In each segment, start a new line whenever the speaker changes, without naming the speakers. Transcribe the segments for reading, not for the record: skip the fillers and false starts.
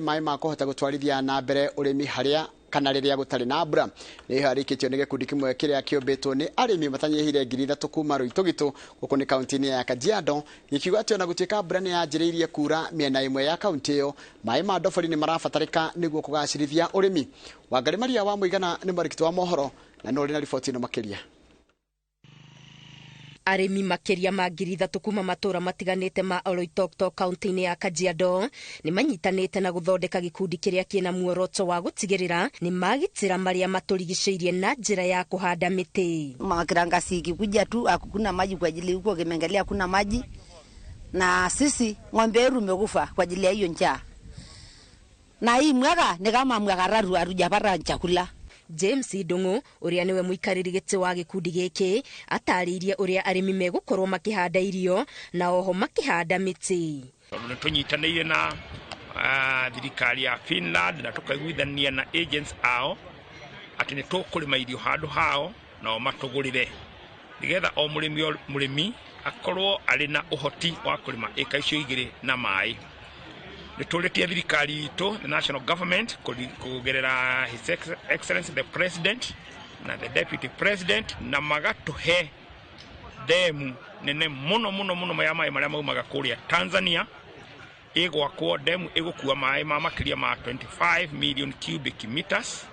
Mai ma kohota gutwarithia na mbere urimi haria kana riria gutari na mbura ni harikitio ni gikundi kimwe kiria kiumbitwo ni arimi matanyihire 3,000 kuma Ruitũgitũ guku ni kaunti-ini ya Kajiado ikiuga ati ona gutuika mbura ni yanjiriirie kura miena imwe ya kaunti iyo mai ma ndobori ni marabatarika niguo kugacirithia urimi. Wangari Maria wa Muigana ni mwarikiti wa mohoro na no ri na riboti ino makiria.
Arimi makiria ma 3,000 kuma matura matiganite ma Oloitoktok kaunti-ini ya Kajiado ni manyitanite na guthondeka gikundi kiria kiena muoroto wa gutigirira ni magitira maria maturigiceirie na njira ya kuhanda miti.
Makirangasi ikikuja tu hakuna maji kwa ajili huko Kimengelea hakuna maji na sisi ng'ombe yetu imekufa kwa ajili ya hiyo njaa. Na hii mwaka ni kama mwaka ratu hatujapata chakula.
James Idungu uria niwe muikariri giti wa gikundi giki atariirie uria arimi megukorwo makihanda irio na oho makihanda miti.
Tunyitanĩire na thirikari ya Finland na tukaiguithania na agents ao ati ni tukurima irio handu hao na matugurire nigetha o murimi akorwo ari na uhoti wa kurima eka icio igiri na mai. Nituritie thirikari itu the national government kugerera His Excellency the President na the Deputy President na magatuhe demu nene muno maya mai maria maumaga kuria Tanzania igwakwo demu igukua mai ma makiria ma 25 million cubic meters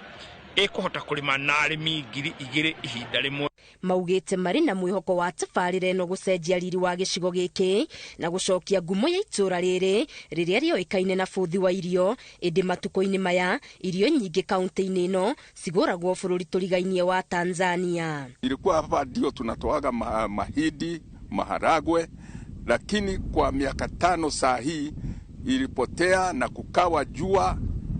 ikuhota kurima na arimi 2,000 ihinda rimwe.
Maugite mari na mwihoko wa tabarire no gucenjia riri wa gicigo giki na gucokia ngumo ya itura riri riria rioikaine na buthi wa irio indi matuko-ini maya irio nyingi kaunti-ini ino ciguragwo bururi turigainie wa Tanzania.
Ilikuwa hapa ndio tunatoaga mahidi, maharagwe, lakini kwa miaka 5 saa hii ilipotea na kukawa jua,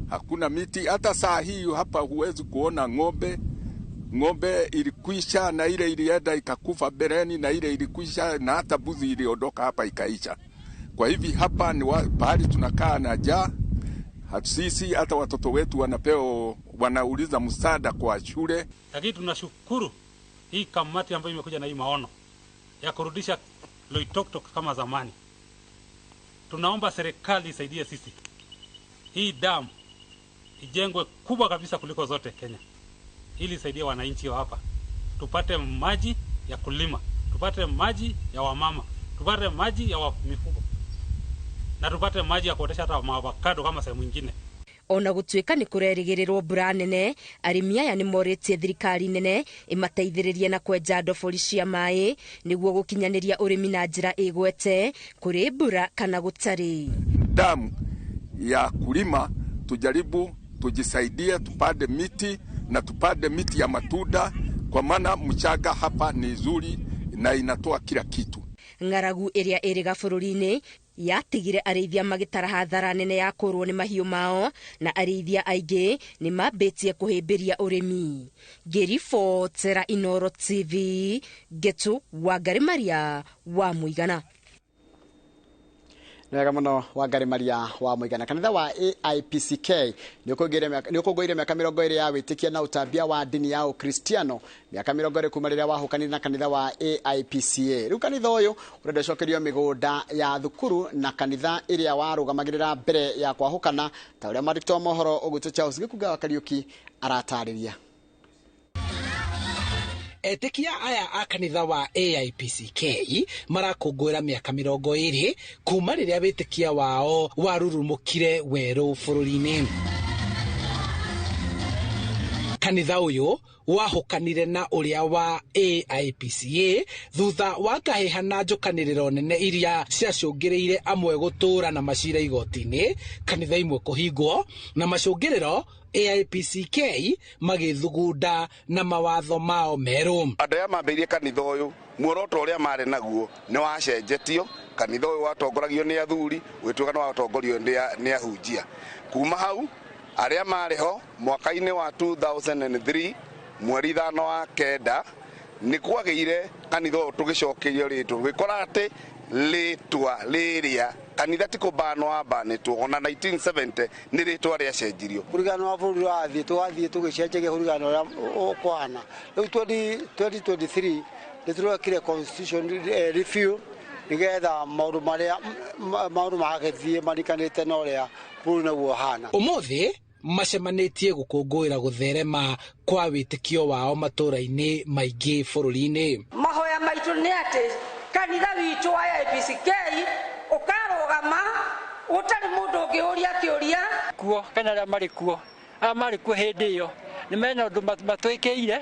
hakuna miti. Hata saa hii hapa huwezi kuona ng'ombe ilikwisha na ile ilienda ikakufa bereni na ile ilikwisha na hata buzi iliondoka hapa ikaisha. Kwa hivi hapa ni pahali tunakaa na njaa. Sisi hata watoto wetu wanauliza msaada kwa shule.
Lakini tunashukuru hii kamati ambayo imekuja na hii maono ya kurudisha Loitoktok kama zamani. Tunaomba serikali isaidie sisi. Hii dam ijengwe kubwa kabisa kuliko zote Kenya. Ili isaidie wananchi wa hapa. Tupate maji ya kulima, tupate maji ya wamama, tupate maji ya mifugo. Na tupate maji ya kuotesha hata maavocado kama sehemu nyingine.
Ona gutuika ni kurerigirirwo mbura nene, arimi aya ni moritie thirikari nene imateithiririe na kwenja ndobori cia mai niguo gukinyaniria urimi na njira igwete kuri mbura kana gutari.
Damu ya kulima tujaribu tujisaidie tupande miti na tupande miti ya matunda kwa maana mchanga hapa ni nzuri na inatoa kila kitu.
Ngaragu iria iri gabururi-ini yatigire arithia magitara hathara nene ya kurwo ni mahiu mao na arithia aingi ni mambitie kuhimbiria urimi. Ngiribotera Inooro TV Getu Wangari Maria wa Muigana.
Nega muno Wangari Maria wa Muigana. Kanitha wa AIPCK ni ukugwire miaka 20 ya witikia na utambia wa dini ya Ukristiano miaka 20 kuma riria wahukanire na kanitha wa AIPCA. Riu kanitha uyu urenda cokerio migunda ya thukuru na kanitha iria warugamagirira mbere ya kwahukana ta uria mwandiki wa mohoro Ogutu Charles Gikuga wa Kariuki aratariria.
Etikia aya a kanitha wa AIPCK marakungwira miaka 20 kuma riria witikia wao warurumukire weru bururi-ini. Kanitha uyu wahukanire na uria wa AIPCA thutha wa kahihana njukaniriro nene iria ciacungiriire amwe gutura na macira igoti-ini, kanitha imwe kuhingwo na macungiriro AIPCK magithugunda na mawatho mao meru.
Andũ mambĩrie kanitha ũyũ muoroto ũrĩa marĩ naguo ni wacenjetio. Kanitha ũyũ watongoragio nĩ athuri wĩtuĩka no watongorio nĩ ahunjia. Kuma hau arĩa marĩ ho mwaka-inĩ wa 2003 mweri 5 wa kenda nĩ kwagĩire kanitha ũyũ tũgĩcokerio rĩtwa gĩkora atĩ rĩtwa rĩrĩa kanitha tiko bano abanetwo ona 1970 ni rĩtwa rĩacenjirio.
Hurigano wa bũrũri wathiĩ tũgĩcenjagia hurigano ũrĩa ũkwana. Rĩu 2023 nĩ tũrekire constitution review nigetha maundu magithie marikanite na uria bũrũri naguo hana.
Ũmũthĩ macemanĩtie gũkũngũĩra gũtherema kwa wĩtĩkio wao matũũra-inĩ maingĩ bũrũri-inĩ.
Mahoya maitũ nĩ atĩ kanitha witũ wa IPCK ũkarũgama ũtarĩ mũndũ ũngĩũria kĩũria
kuo kana arĩa marĩ kuo hĩndĩ ĩyo nĩ mena ũndũ matwĩkĩire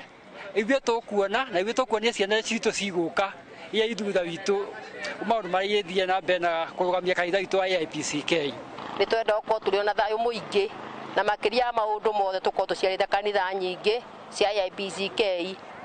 ithuĩ tũkuona na ithuĩ tũkuonia ciana citũ cigũka iria ithutha witũ maũndũ marĩa ithie na mbere na kũrũgamia kanitha witũ wa IPCK.
Nĩ twenda gũkorwo tũrĩ na thayũ mũingĩ na makĩria ya maũndũ mothe tũkorwo tũciarĩte kanitha nyingĩ cia IPCK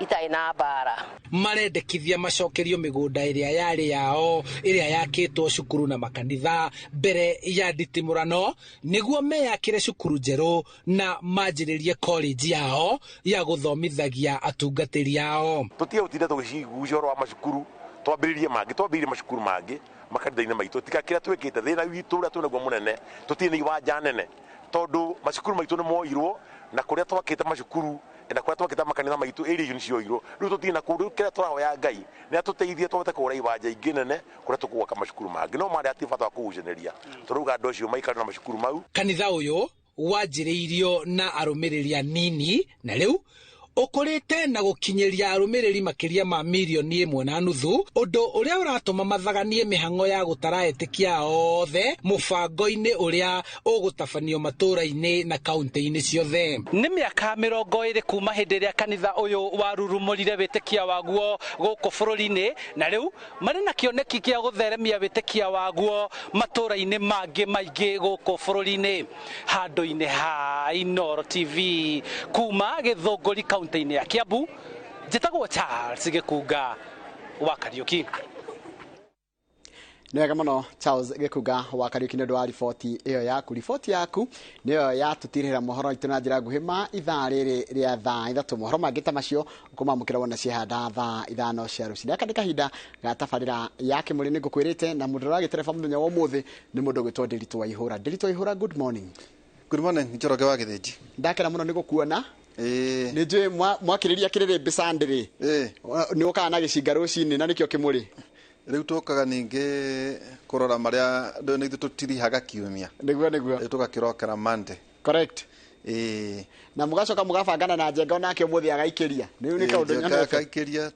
itarĩ na mbara.
Marendekithia macokerio mĩgũnda ĩrĩa yarĩ yao ĩrĩa yakĩtwo cukuru na makanitha mbere ya nditimũrano nĩguo meyakĩre cukuru njerũ na manjĩrĩrie college yao ya gũthomithagia atungatĩri ao.
Tũtige gũtinda tũgĩcigucia ũhoro wa macukuru twambĩrĩrie macukuru mangĩ makanitha-inĩ maitũ tika kĩrĩa twĩkĩte thĩna witũ ũrĩa twĩnaguo mũnene tũtirĩ na iwanja nene tondũ macukuru maitũ nĩ moirwo na kũrĩa twakĩte macukuru na kũrĩa twakĩte makanitha maitũ area nĩ cioirwo rĩu tũtirĩ na kũndũ kĩrĩa tũrahoya Ngai nĩ atũteithie tũhote kũgũra iwanja ingĩ nene kũrĩa tũkũgwaka macukuru mangĩ no marĩa atĩ bata wa kũgucanĩria tũrauga andũ acio maikare na macukuru mau. Kanitha
ũyũ wanjĩrĩirio na arũmĩrĩri anini na rĩu ũkũrĩte na gũkinyĩria arũmĩrĩri makĩria ma mirioni 1.5 ũndũ ũrĩa ũratũma mathaganie mĩhang'o ya gũtara etĩkia othe mũbango-inĩ ũrĩa ũgũtabanio matũũra-inĩ na kaunti-inĩ ciothe.
Nĩ mĩaka 20 kuma hĩndĩ ĩrĩa kanitha ũyũ warurumũrire wĩtĩkia waguo gũkũ bũrũri-inĩ na rĩu marĩ na kĩoneki gĩa gũtheremia wĩtĩkia waguo matũũra-inĩ mangĩ maingĩ gũkũ bũrũri-inĩ. Handũ-inĩ ha Inooro TV kuma Gĩthũngũri kaunti-inĩ ya Kiambu, njĩtagwo Charles Gĩkunga wa Kariũki.
Nĩ wega mũno Charles Gĩkunga wa Kariũki nĩ ũndũ wa riboti ĩyo yaku. Riboti yaku nĩyo yatũtirĩra mohoro itũ na njĩra nguhĩ ma ithaa rĩrĩ rĩa thaa ithatũ. Mohoro mangĩ ta macio ũkũmamũkĩra wona ciehanda thaa ithano cia rũcinĩ. Aka nĩ kahinda ga tabarĩra ya Kĩmũrĩ nĩ ngũkwĩrĩte na mũndũ ũragĩtereba mũthenya wa ũmũthĩ nĩ mũndũ ũgwĩtwo Ndiritu Waihũra. Ndiritu Waihũra, good morning.
Good morning, Njoroge wa Gĩthĩnji.
Ndakena mũno nĩ gũkuona. Nĩ njũĩ mwakĩrĩria kĩrĩrĩ mbicandĩrĩ nĩ ũkaga na gĩcinga rũcinĩ na nĩkĩo Kĩmũrĩ.
Rĩu tũkaga ningĩ kũrora marĩa nĩ ithuĩ tũtirihaga kiumia.
Nĩguo
rĩu tũgakĩrokera Monday.
Correct. Na mũgacoka mũgabangana na Njenga onake ũmũthĩ agaikĩria. Rĩu nĩ kaũndũ
nyonete. Agaikĩria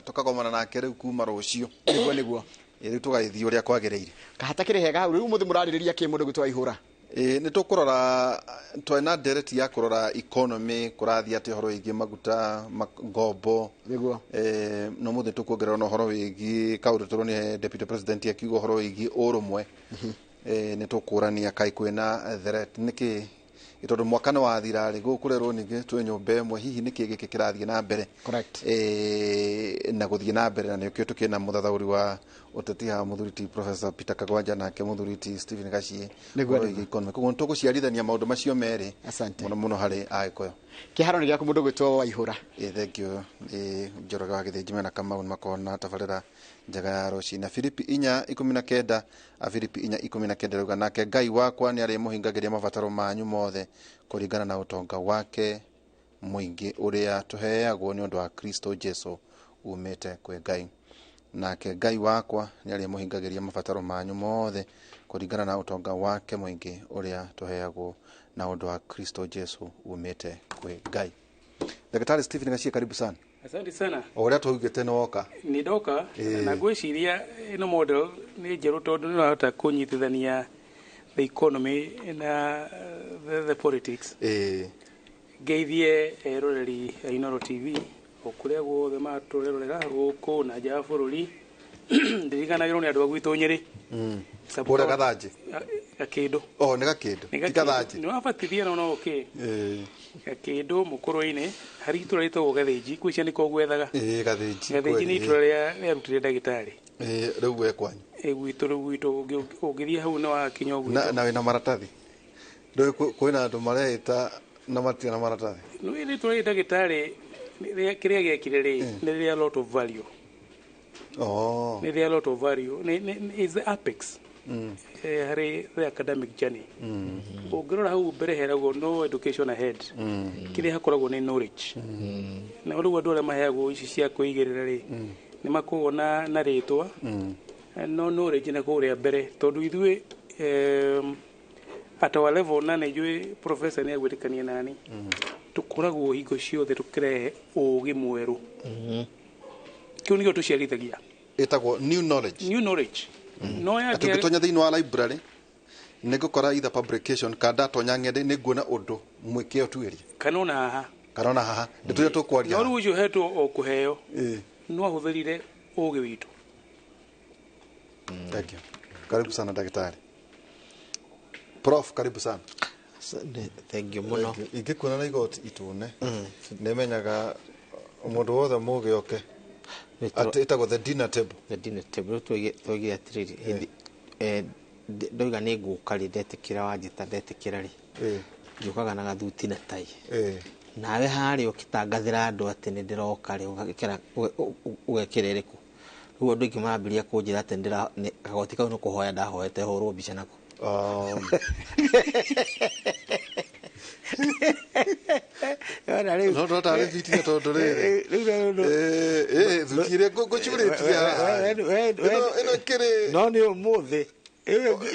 tũkagomana nake rĩu kuma rũciũ.
Nĩguo.
Rĩu tũgagĩthiĩ ũrĩa kwagĩrĩire.
Kahata kĩrĩ hega hau rĩu ũmũthĩ mũrarĩrĩria kĩ mũndũ gwĩtwo Waihũra?
Nĩ tũkũrora twena ndereti ya kũrora economy kũrathiĩ atĩ ũhoro wĩgiĩ maguta ngombo no mũthĩ tũkuongerera na ũhoro wĩgiĩ kaũndũ tũrwo nĩ deputy president akiuga ũhoro wĩgiĩ ũrũmwe nĩ tũkũrania kaĩ kwĩna threat nĩkĩ tondũ mwaka nĩ wathira rĩ gũkũrerwo ningĩ twĩ nyũmba ĩmwe hihi nĩkĩ gĩkĩ kĩrathiĩ na mbere na gũthiĩ na mbere na nĩkĩo tũkĩna mũthathaũri wa ũteti ha mũthuriti Professor Peter Kagwanja nake mũthuriti Stephen Gaciĩ koguo tũgũciarithania maũndũ macio merĩ mũno mũno harĩ Agĩkũyũ.
Kĩharo nĩ gĩaku mũndũ gwĩtwo Waihũra.
Thank you. Njoroge wa Gĩthĩnji mena Kamau makona tabarĩra njega ya rũcinĩ. Filipi 4:19 Filipi 4:19 rauga nake Ngai wakwa nĩ arĩmũhingagĩria mabataro manyu mothe kũringana na ũtonga wake mũingĩ ũrĩa tũheagwo nĩ ũndũ wa Kristo Jesu umĩte kwĩ Ngai. Nake Ngai wakwa nĩ arĩmũhingagĩria mabataro manyu mothe kũringana na ũtonga wake mũingĩ ũrĩa tũheagwo na ũndũ wa Kristo Jesu umĩte kwĩ Ngai. Daktari Stephen Gaciĩ, karibu sana.
Asante sana.
Ũrĩa twaugĩte nĩ woka.
Nĩ ndoka na ngwĩciria ĩno model nĩ njerũ tondũ nĩ ũrahota kũnyitithania the economy na the politics. Ngeithie roreri ya Inooro TV okũrĩa guothe matũrerorera gũkũ na nja ya bũrũri ndiriganagĩrwo nĩ andũ a gwitũ Nyĩrĩ.
Kũrĩa Gathanjĩ.
Gakĩndũ.
Nĩ Gakĩndũ. Ti Gathanjĩ.
Nĩ wabatithia no okay. Gakĩndũ mũkũrũ-inĩ harĩ itũra rĩtagwo Gathĩnji kwĩcia nĩko gwethaga.
Gathĩnji
nĩ itũra rĩa rutire ndagĩtarĩ.
Rĩu we kwanyu.
Gwitũ ũngĩthiĩ hau nĩ wakinya ũguo.
Na wĩna maratathi. Ndũĩ kwĩna andũ mareĩta na matirĩ na maratathi.
Nĩ itũra rĩa ndagĩtarĩ kĩrĩa gĩakire rĩ nĩ rĩa lot of value. Nĩ rĩa lot of value is the apex harĩ the academic journey. Ũngĩrora hau mbere heragwo no education ahead kĩrĩa hakoragwo nĩ knowledge na rĩu andũ arĩa maheagwo ici cia kwĩigĩrĩra rĩ nĩ makuona na rĩtwa
no knowledge na kuria mbere tondu ithui at our level na nejwe professor ni agwirikania nani tukoragwo hingo ciothe tukirehe ugi mweru kiu nigio tuciarithagia
itagwo new knowledge
no ya
tungitonya thiini wa library nigukora either publication kada tonya ngende niguona undu mwikeo tuirie
kanona
haha nituya tukwaria
no rujo heto okuheo no ahutherire ugi witu.
Thank you. Karibu sana daktari. Prof, karibu sana.
Thank you muno.
Ingekuona na igoti itune. Nemenyaga mundu wothe mugioke. Itagwo the dinner table.
The dinner table tugi atiriri. Ndoiga ni nguka ri ndetikira wanjita ndetikira ri. Njukaga na gathuti na tai. Nawe hari ukitangathira andu ati ni ndiroka ri ugekira iriku. Ruo ndu ingĩ marambiria kũnjĩra atĩ ndĩra kagoti kau no kũhoya ndahoete hũrwo mbica nako.
No ndarĩ vitia tondũ rĩrĩ thukire ngũcurĩtie ĩno kĩrĩ
no nĩ ũmũthĩ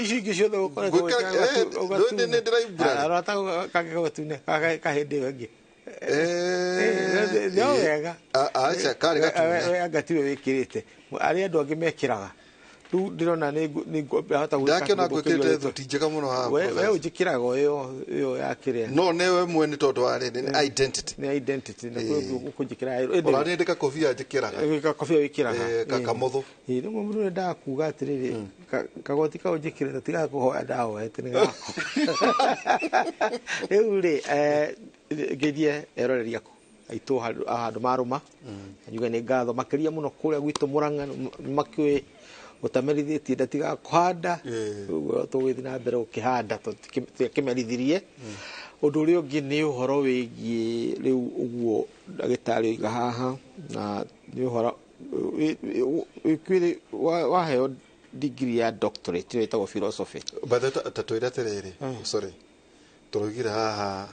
ici ingĩ ciothe ũkoretwo
nĩ ndĩraimbura
arata kagagotune kahĩndĩ ĩyo ĩngĩ no wega
aca karĩ gatune
agatiwe wĩkĩrĩte arĩa andũ angĩ mekĩraga rĩu ndĩrona nĩ hota
ndakĩona ngwĩkĩrĩte thuti njega mũno haha
we ũnjĩkĩraga ĩyo ya kĩrĩa
no nĩ we mwene tondũ wa nĩ identity
na ũkũnjĩkĩra
ũranĩndĩka kobia njĩkĩraga
kobia wĩkĩraga
kakamũthũ
rĩmwe mũndũ nĩ ndakuga atĩrĩrĩ kagoti kau njĩkĩrĩte tiga kũhoya ndahoete nĩ gako rĩu rĩ ngĩthiĩ eroreria aitũ handũ marũma njuga nĩ ngatho makĩria mũno kũrĩa gwitũ Mũrang'a makĩũĩ utamerithĩtie ndatiga kũhanda ũguo tũgĩthiĩ na mbere ũkĩhanda tũkĩmerithirie ũndũ ũrĩa ũngĩ nĩ ũhoro wĩgiĩ rĩu ũguo ndagĩtarĩ oiga haha na nĩ ũhoro waheo degree ya doctorate ĩtagwo philosophy
tatwĩre atĩrĩrĩ sorry tũrugire haha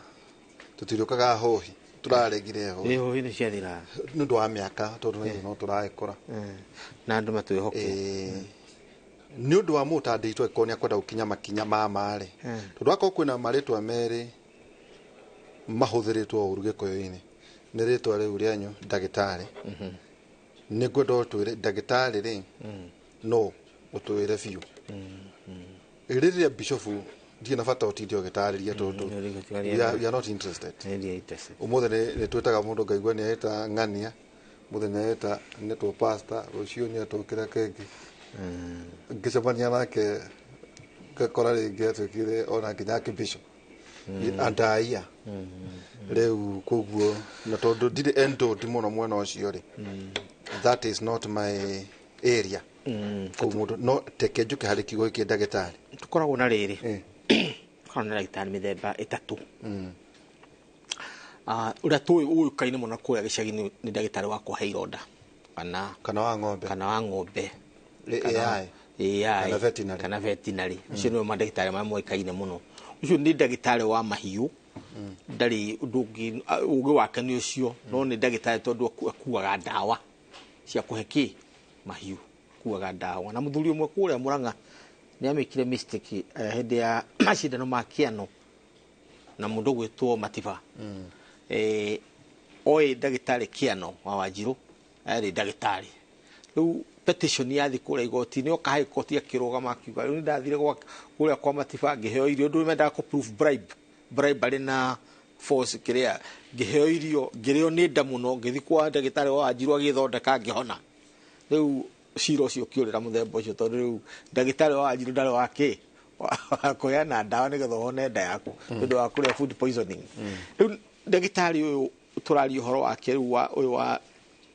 tũtirũkaga hohi turaregire ho
hohi nĩ ciathira
nĩ ũndũ wa mĩaka tondũ no tũraĩkũra
na andũ matwĩhoke
nĩ ũndũ wa mũtandĩtwo ĩkorwo nĩ akwenda gũkinya makinya marĩ tondũ akorwo kwĩna marĩtwa merĩ mahũthĩrĩtwo ũru gĩkũyũ-inĩ nĩ rĩtwa rĩu rĩanyu ndagĩtarĩ nĩ ngwenda ũtwĩre ndagĩtarĩ rĩ no ũtwĩre biũ rĩrĩa bishofu ndiye na bata ũtinde ũgĩtarĩria tondũ we are not interested ũmũthĩ nĩ twĩtaga mũndũ ngaigua nĩ aĩta ng'ania mũthĩ nĩ aĩta nĩtwo pastor rũciũ nĩ atũkĩra kengĩ ngĩcemania nake ngakora rĩngĩ atwĩkire ona nginya kĩbishop andaia rĩu koguo na tondũ ndirĩ endowed mũno mwena ũcio rĩ that is not my area koguo mũndũ no teke njũke harĩ kiugo gĩkĩ ndagĩtarĩ
tũkoragwo na rĩrĩ kana na ndagĩtarĩ mĩthemba ĩtatũ ũrĩa ũĩkaine mũno kũrĩa gĩcagi-inĩ nĩ ndagĩtarĩ wa kũhe ironda
kana wa ng'ombe
kana veterinary ũcio nĩwe mandagĩtarĩ marĩa moĩkaine mũno ũcio nĩ ndagĩtarĩ wa mahiũ ndarĩ ũndũ ũngĩ wake nĩ ũcio no nĩ ndagĩtarĩ tondũ akuaga ndawa cia kũhe mahiũ akuaga ndawa na mũthuri ũmwe kũrĩa Mũrang'a nĩ amĩkire mistake hĩndĩ ya macindano ma kĩano na mũndũ gwĩtwo Matiba oĩ ndagĩtarĩ kĩano wa Wanjirũ arĩ ndagĩtarĩ rĩu petition yathi kũrĩa igoti-inĩ oka high court akĩrũgama akiuga rĩu ndathire kũrĩa kwa Matiba ngĩheo irio ũndũ mendaga kũ proof bribe arĩ na force kĩrĩa ngĩheo irio ngĩrĩo nĩ nda mũno ngĩthi kwa ndagĩtarĩ wa Wanjirũ agĩthondeka ngĩhona rĩu cira ũcio ũkĩũrĩra mũthemba ũcio tondũ rĩu ndagĩtarĩ wa Wanjirũ ndarĩ wake kũheana ndawa nĩgetha ũhone nda yaku nĩũndũ wa kũrĩa food poisoning rĩu ndagĩtarĩ ũyũ tũraria ũhoro wake rĩu ũyũ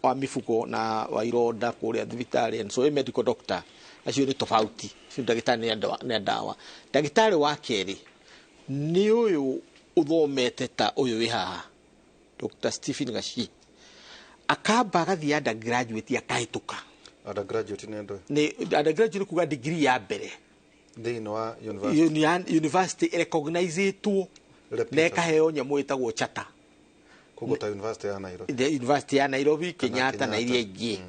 wa mifugo na wa ironda kũrĩa thibitarĩ and so a medical doctor acio nĩ tofauti cio ndagĩtarĩ nĩ ndawa ndagĩtarĩ wa kerĩ nĩ ũyũ ũthomete ta ũyũ wĩ haha Dr. Stephen Gachi akamba agathiĩ undergraduate akahĩtũka
undergraduate nĩ ndũ
nĩ undergraduate kuga degree ya mbere
thĩinĩ wa
university recognizedwo na ĩkaheo nyamũ ĩtagwo charter
kũgũta university ya Nairobi
university ya Nairobi Kenyatta na iria ingĩ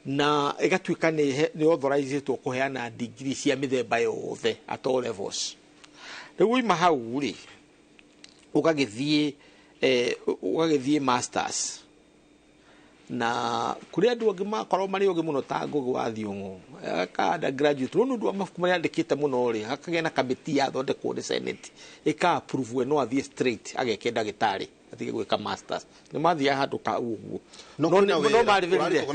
na igatuika ni authorized to kuheana degree cia mithemba yothe at all levels. Riu ima hau ri ugagithie masters na kuri andu angi makorwo mari ogi muno ta Ngugi wa Thiong'o ka undergraduate no ndu amafuku mari andikite muno ri akagena na committee ya thondekwo ni senate ika approve we no athie straight ageke ndagitari atige gwika masters ni mathia handu ka uguo no mari verire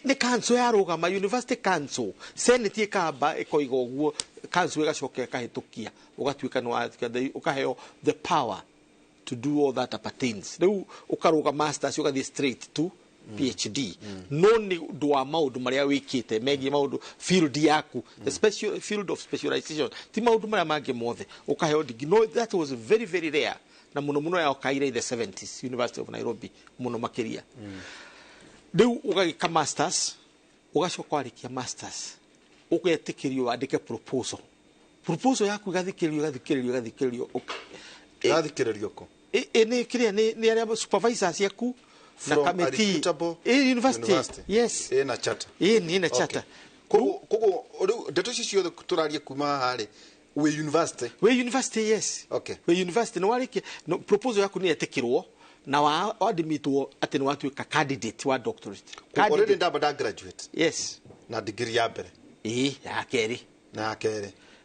ni council ya rugama university council senate ikamba ikoiga uguo council igacoka ikahitukia ugatuika no ukaheo the power to do all that appertains. Riu ukaruga masters ugathie straight to PhD. No ni ndwa maundu maria wikite megi maundu field yaku the special field of specialization ti maundu maria mangi mothe ukaheo degree. No, that was very very rare na muno ya okaire in the 70s University of Nairobi muno makiria. Riu ugagika masters ugacoka arikia masters ugetikirio andike proposal yaku igathikiririo
ko
ni kiria ni aria supervisors yaku na committee university yes
na charter
ni na charter
kogo ndeto ciothe turaria kuma hari we university yes
okay we university no warike no proposal yaku ni etikirwo na wa admitwo ati ni watu ka candidate wa doctorate
already ndaba graduate
yes
na degree ya mbere
ya keri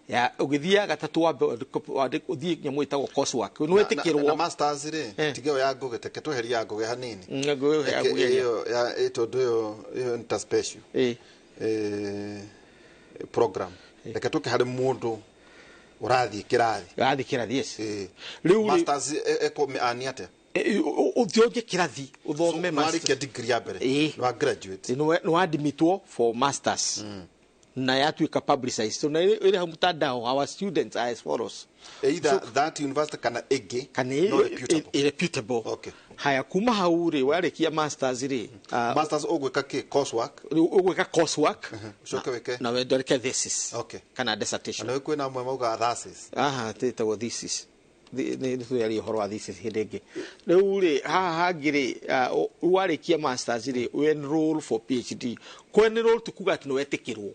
ya ugithia gatatu wa uthie nyamu itagwo coursework no etikirwo
na masters ri tige ya Ngugi teke tweheria ya Ngugi hanini iyo ya itondo yo nta special program teke tuke hari mundu urathi kirathi
yes
riu masters eko aniate
uthionge kirathi uthome
masters degree ya mbere no graduate
no admitwo for masters na yatuika publicized so na ile mtandao our students are as follows
either that university kana
reputable
okay
haya kuma haure warekia masters ri
masters ogweka coursework
shoke weke na we doreke thesis
okay
kana dissertation
na we kwena mwe mauga thesis
tetawo thesis ni tuyari horo wa thesis hindenge riu ri hangiri warekia masters ri we enroll for PhD ko enroll tukuga ati no wetikirwo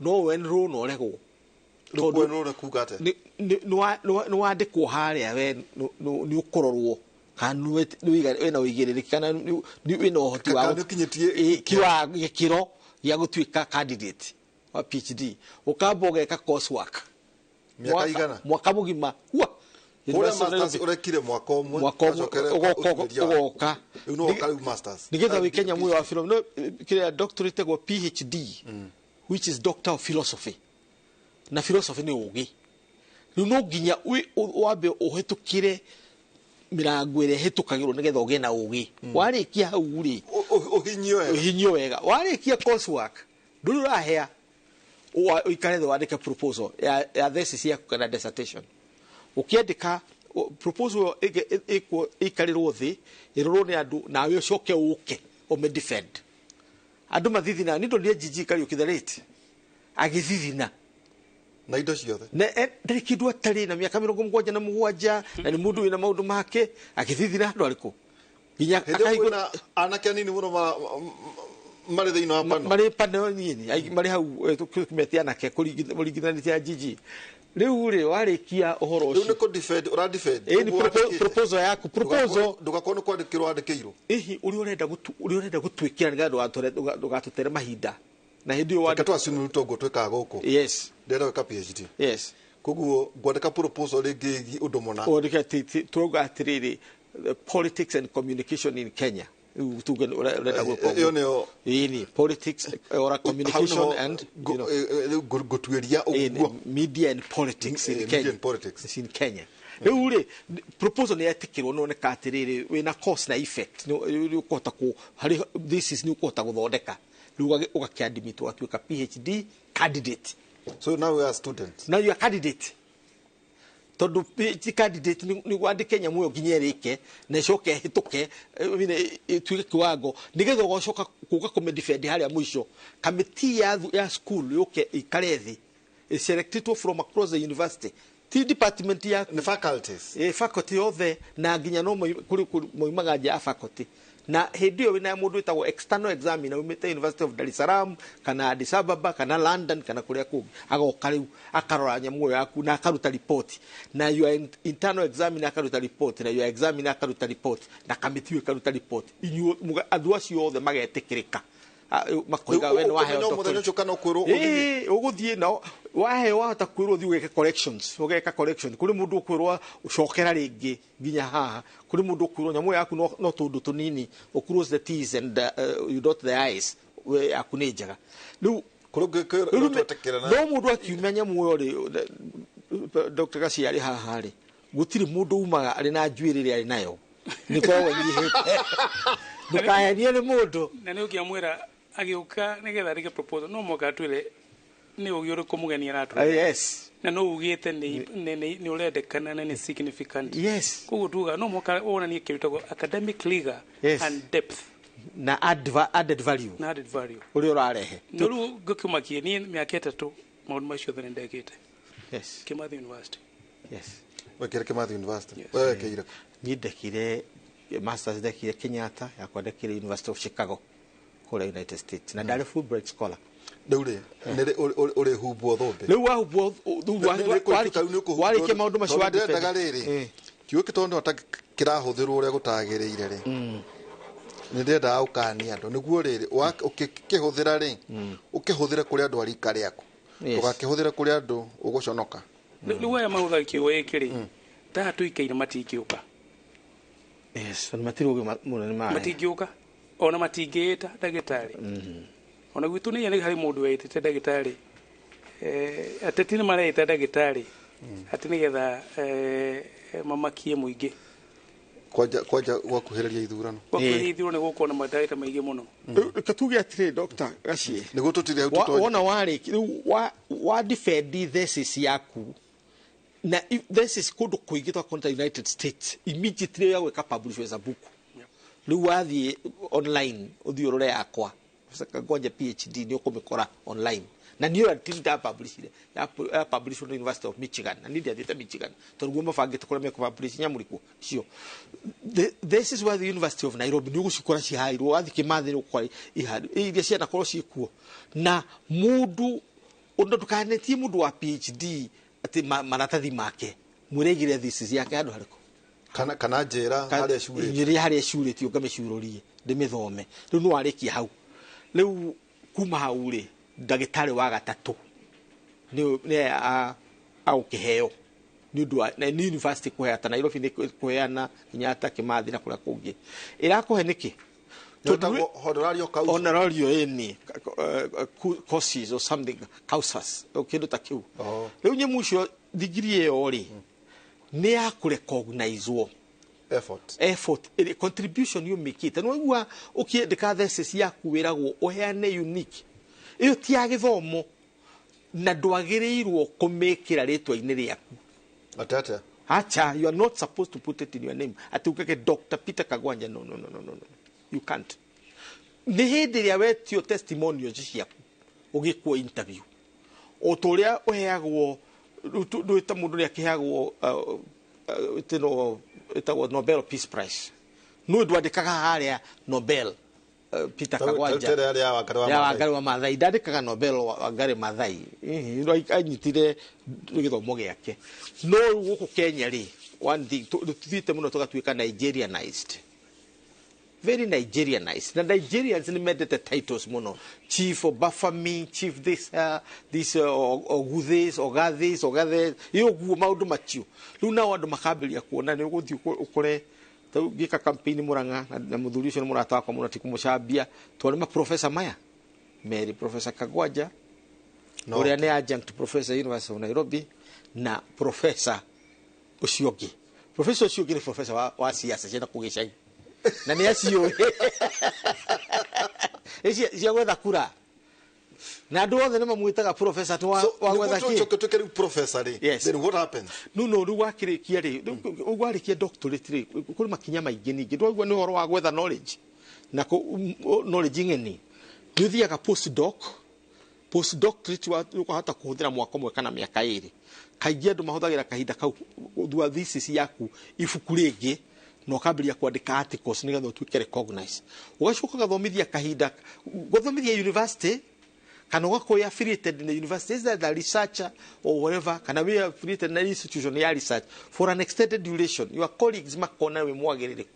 no enroll no rego
no kuga ati
no wandikwo haria we ni ukororwo kanu we na uigiriri kana we no hoti wa kiwa gikiro ya gutuika candidate wa PhD ukamboge ka coursework mwaka mugima
Ule masters urekire mwaka umwe
ugoka
uno kali masters
nigetha we Kenya mwe wa film no kile doctorate go PhD which is doctor of philosophy na philosophy ni ugi no ginya wabe uhetukire mirango ire hetukagirwo nigetha ugie na ugi warikia hau ri uhinywe wega warikia coursework ndurura hea uikare wandike proposal ya thesis ya kana dissertation ukiandika proposal ikarirwo thi irorwo ni andu nawe ucoke uke defend andu mathithina ni ndonire jiji kari ukitherete agithithina
na indo ciothe
na ndari kindu atari na miaka 77 na ni mundu wina maundu make agithithina andu ariku
ginya akaiguna anake nini muno mari thina wa pano
mari pano nini mari hau tukimetia nake kuringithanithia jiji riu ri warikia uhoro ucio
niko defend ura defend
ni proposal yaku proposal
ndugakona kwandikirwo andikirwo
uri urenda gutwikira nigatho gatutere mahinda na hindi yo
wandika twasinu rutongo tweka guku
yes
ndenda weka PhD
yes
kuguo gwandika proposal ringi undu mona
ondika tuga atiriri politics and communication in Kenya tugen urenda
guko
ini politics or communication and
gutweria uguo
media and politics in Kenya riu ri proposal ni yatikirwo no neka atiriri wina cause na effect ni ukota ku hari this is ni ukota guthondeka riu ugakiadimit watuika PhD candidate
so now we are students
now you are candidate tondu PhD candidate ni wandi Kenya muyo ginyerike na coke hituke mine tuike kiwango nigetha gocoka kuga kumedefend haria mwisho committee ya school yoke ikarethi is selected from across the university ti department ya
ni faculties
faculty othe na nginya no moimaga nja ya faculty na hindi yo wina mundu witagwo external examiner umite University of Dar es Salaam kana Addis Ababa kana London kana kuria kungi agoka riu akarora nyamu yaku na akaruta report na your internal examiner akaruta report na your examiner akaruta report na committee akaruta report inyu andu acio othe magetikirika makoiga we no waheo uguthie no waheo wahota kwirwo thi ugeke corrections ugeka correction kuri mundu kwirwo ucokera ringi nginya haha kuri mundu kwirwo nyamu yaku no tundu tunini u close the t's and you dot the i's we yaku ni njega riu no mundu akiumia nyamu yo ri Dr. Gacia ari haha ri gutiri mundu umaga ari na njuiriri ari nayo ni kwa wanyihite ndukayanie ni mundu
na ni ukiamwira agiuka nigetha rike proposal no moka twire ni ugiore kumugenia ratu
yes
na no ugite ni urendekana na ni significant
yes
kugu tuga no moka ona ni kirutagwo academic rigor and depth
na added value uri urarehe
no ru gukumakie ni miaka 3 maundu macio thene ndekite
yes
Kimathi University
yes wekere Kimathi University wewe keire
ni ndekire masters ndekire Kenyatta ya kwandekire University of Chicago kule United States na ndari Fulbright scholar
Daure uri hubwo thombe
riu wahubwo wari ke maundu macio wa
ndaga riri kiugo kitondo atakirahuthirwo uria gutagiriire ri ni ndenda ukani andu niguo riri ukihuthira ri ukihuthira kuri andu arika riaku ugakihuthira kuri andu uguconoka
riu we mahutha kiugo ikiri tatu ikaire matikiuka
yes on matirugo munene mai
matikiuka ona matingita dagitari ona gwitu ni yani hari mundu wetete dagitari ateti ni mareta dagitari ati ni getha mamakie muingi
kwaja gwakuhiriria ithurano
gwakuhiriria ithurano guko na madagita maingi muno
katuge atire Dr. Gacie
nigo tutire hutu
ona wari wa defend thesis yaku na this is kudu kuigitwa kontra United States immediately ya weka publish as a book riu wathie online uthiurure yakwa saka gonja PhD ni ukumikora online na niyo atinda publishire ya publish on University of Michigan na ndia thita Michigan torugo mabangite kora me publish nyamuriko cio this is where the University of Nairobi ni gucikora cihairwo wathi Kimathi ni kwari ihari iria ciana koro cikuo na mundu undu tukanetie mundu wa PhD ati maratathi make muregire thesis yake andu hariko
kana njera haria shule
njira haria shule ti ugameshururie ndimithome riu no arikia hau riu kuma hau ri ndagitari wa gatatu ni au kiheo ni ndu na university kuheata Nairobi ni kuheana Kenyatta Kimathi na kula kungi irakuhe niki honorario eni courses or something causas ukindu takiu riu nyemu cio degree yo ri ni ya kurecognizewo effort contribution you make it no igua ukiendeka thesis yaku wiragwo uheane unique iyo ti ya githomo na ndwagirirwo kumikira ritwa-ini riaku
atata
acha you are not supposed to put it in your name atukake Dr. Peter Kagwanja no you can't ni hindi ria wetio testimonials ciaku ugikuo interview otoria uheagwo nduita mundu ria kiheagwo itagwo Nobel Peace Prize no ndwandikaga haria Nobel Peter Kagwanja ya Wangari wa Maathai ndandikaga Nobel Wangari Maathai anyitire githomo giake no guku Kenya ri one thing tuthite muno tugatuika Nigerianized very Nigerianized na Nigerians ni mendete titles muno chief of Bafami chief this Oguthes Ogathis Ogathe iyo guo maundu macio riu na andu makabiria kuona ni uguthi ukore gika campaign Muranga na muthuri ucio ni murata wakwa muno tikumucambia twari ma professor maya Mary Professor Kagwanja uria ni adjunct professor University of Nairobi na professor uciogi professor uciogi ni professor wa siasa cina kugicai na ni acio cia gwetha kura na andu othe ni mamwitaga professor tu wa gwetha
ki professor ri then what happens
no ru wakirikia ri ugwarikia doctorate ri kuri makinya maingi ningi ndwagwa ni horo wa gwetha knowledge na knowledge ngeni nduthiaga postdoc postdoctorate ukahota kuhuthira mwaka umwe kana miaka iri kaingĩ andũ mahũthagĩra kahinda kau thua thesis yaku ibuku rĩngĩ no kambiria kwandĩka articles nĩgetha ũtuĩke recognize ũgacoka gathomithia kahinda gũthomithia university kana ũgakorwo affiliated in the university is that a researcher or whatever kana we affiliated in an institution ya research for an extended duration your colleagues makona we mwagĩrĩrĩku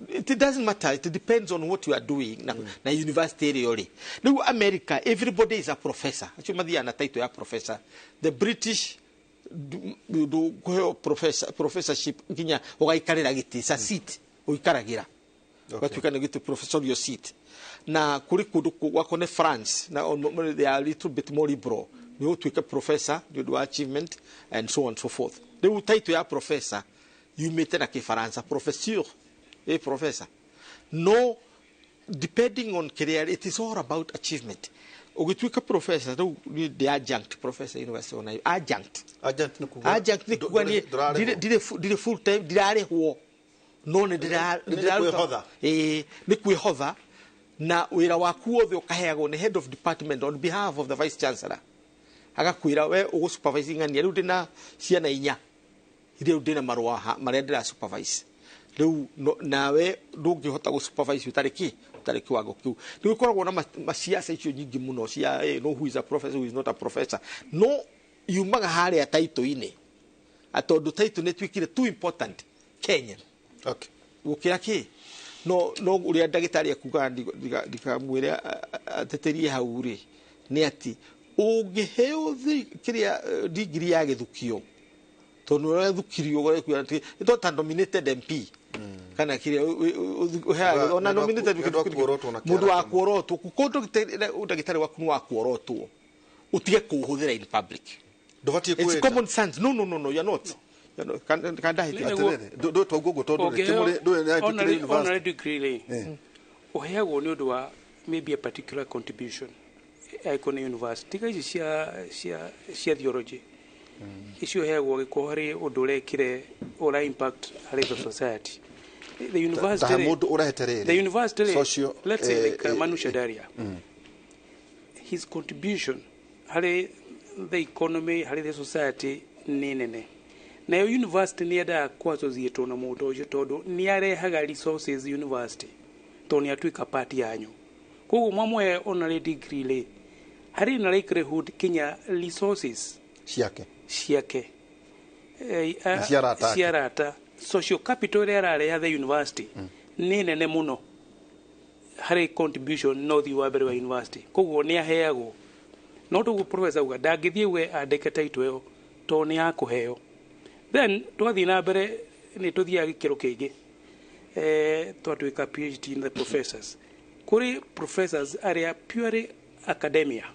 it doesn't matter. It depends on what you are doing. Na university area. Now America, everybody is a professor. Actually, na title ya professor. The British do professorship. Kinya ogaikarira giti sa seat oikaragira. But you can get to professorial seat. Na kuri kudu wako ne France. Na they are a little bit more liberal. You to a professor, you do achievement and so on and so forth. They will title ya professor. You mete na kifaransa professeur. A professor. No, depending on career, it is all about achievement. Ogitwika professor, the adjunct professor university on adjunct. Adjunct ni kwani did full time dirare ho. No ni dirare ni kwihodha na wira waku othe ukaheagwo ni head of department on behalf of the vice chancellor. Agakwira we ugu supervising ani riu dina ciana inya. Riu dina marwa maria ndira supervise. Riu nawe ndungihota gu supervise utariki wango kiu riu koragwo na maciaca icio nyingi muno cia no who is a professor, who is not a professor, no yumaga haria taito-ini atondu taito ne twikire too important Kenya. Okay, gukira ki no uria ndagitari akuga ndikamwire ateterie hau ri ni ati ungiheo kiria degree ya githukio tondu ura thukirio gore kuya ati ito ta nominated MP kana kire ona nominated mundu wa kuorotwo kukondo ndagitari waku ni wa kuorotwo utige kuhuthira in public. It's common sense. No, you are not. Kanda hiti do twagugo tondu timuri do na university
degree oheagwo ni undu wa maybe a particular contribution icon university ga cia theology icio heagwo giko hari undu urekire ora impact hari the society. The university social, let's say like Manu Shadaria, his contribution hari the economy, hari the society nene na yo university ni enda kwa associate na mundu ucio tondu ni arehaga resources university to ni atuika part yanyu koguo mwamwe onare degree le hari na likelihood kinya resources ciake ciarata social capital ya the university ni nene muno hari contribution no thi wa bere wa university koguo ni aheagwo no tu professor uga ndangithie we andike title yo to ni akuheo. Then twathi na mbere ni tuthia gikiro kingi twatuika PhD in the professors kuri professors aria purely academia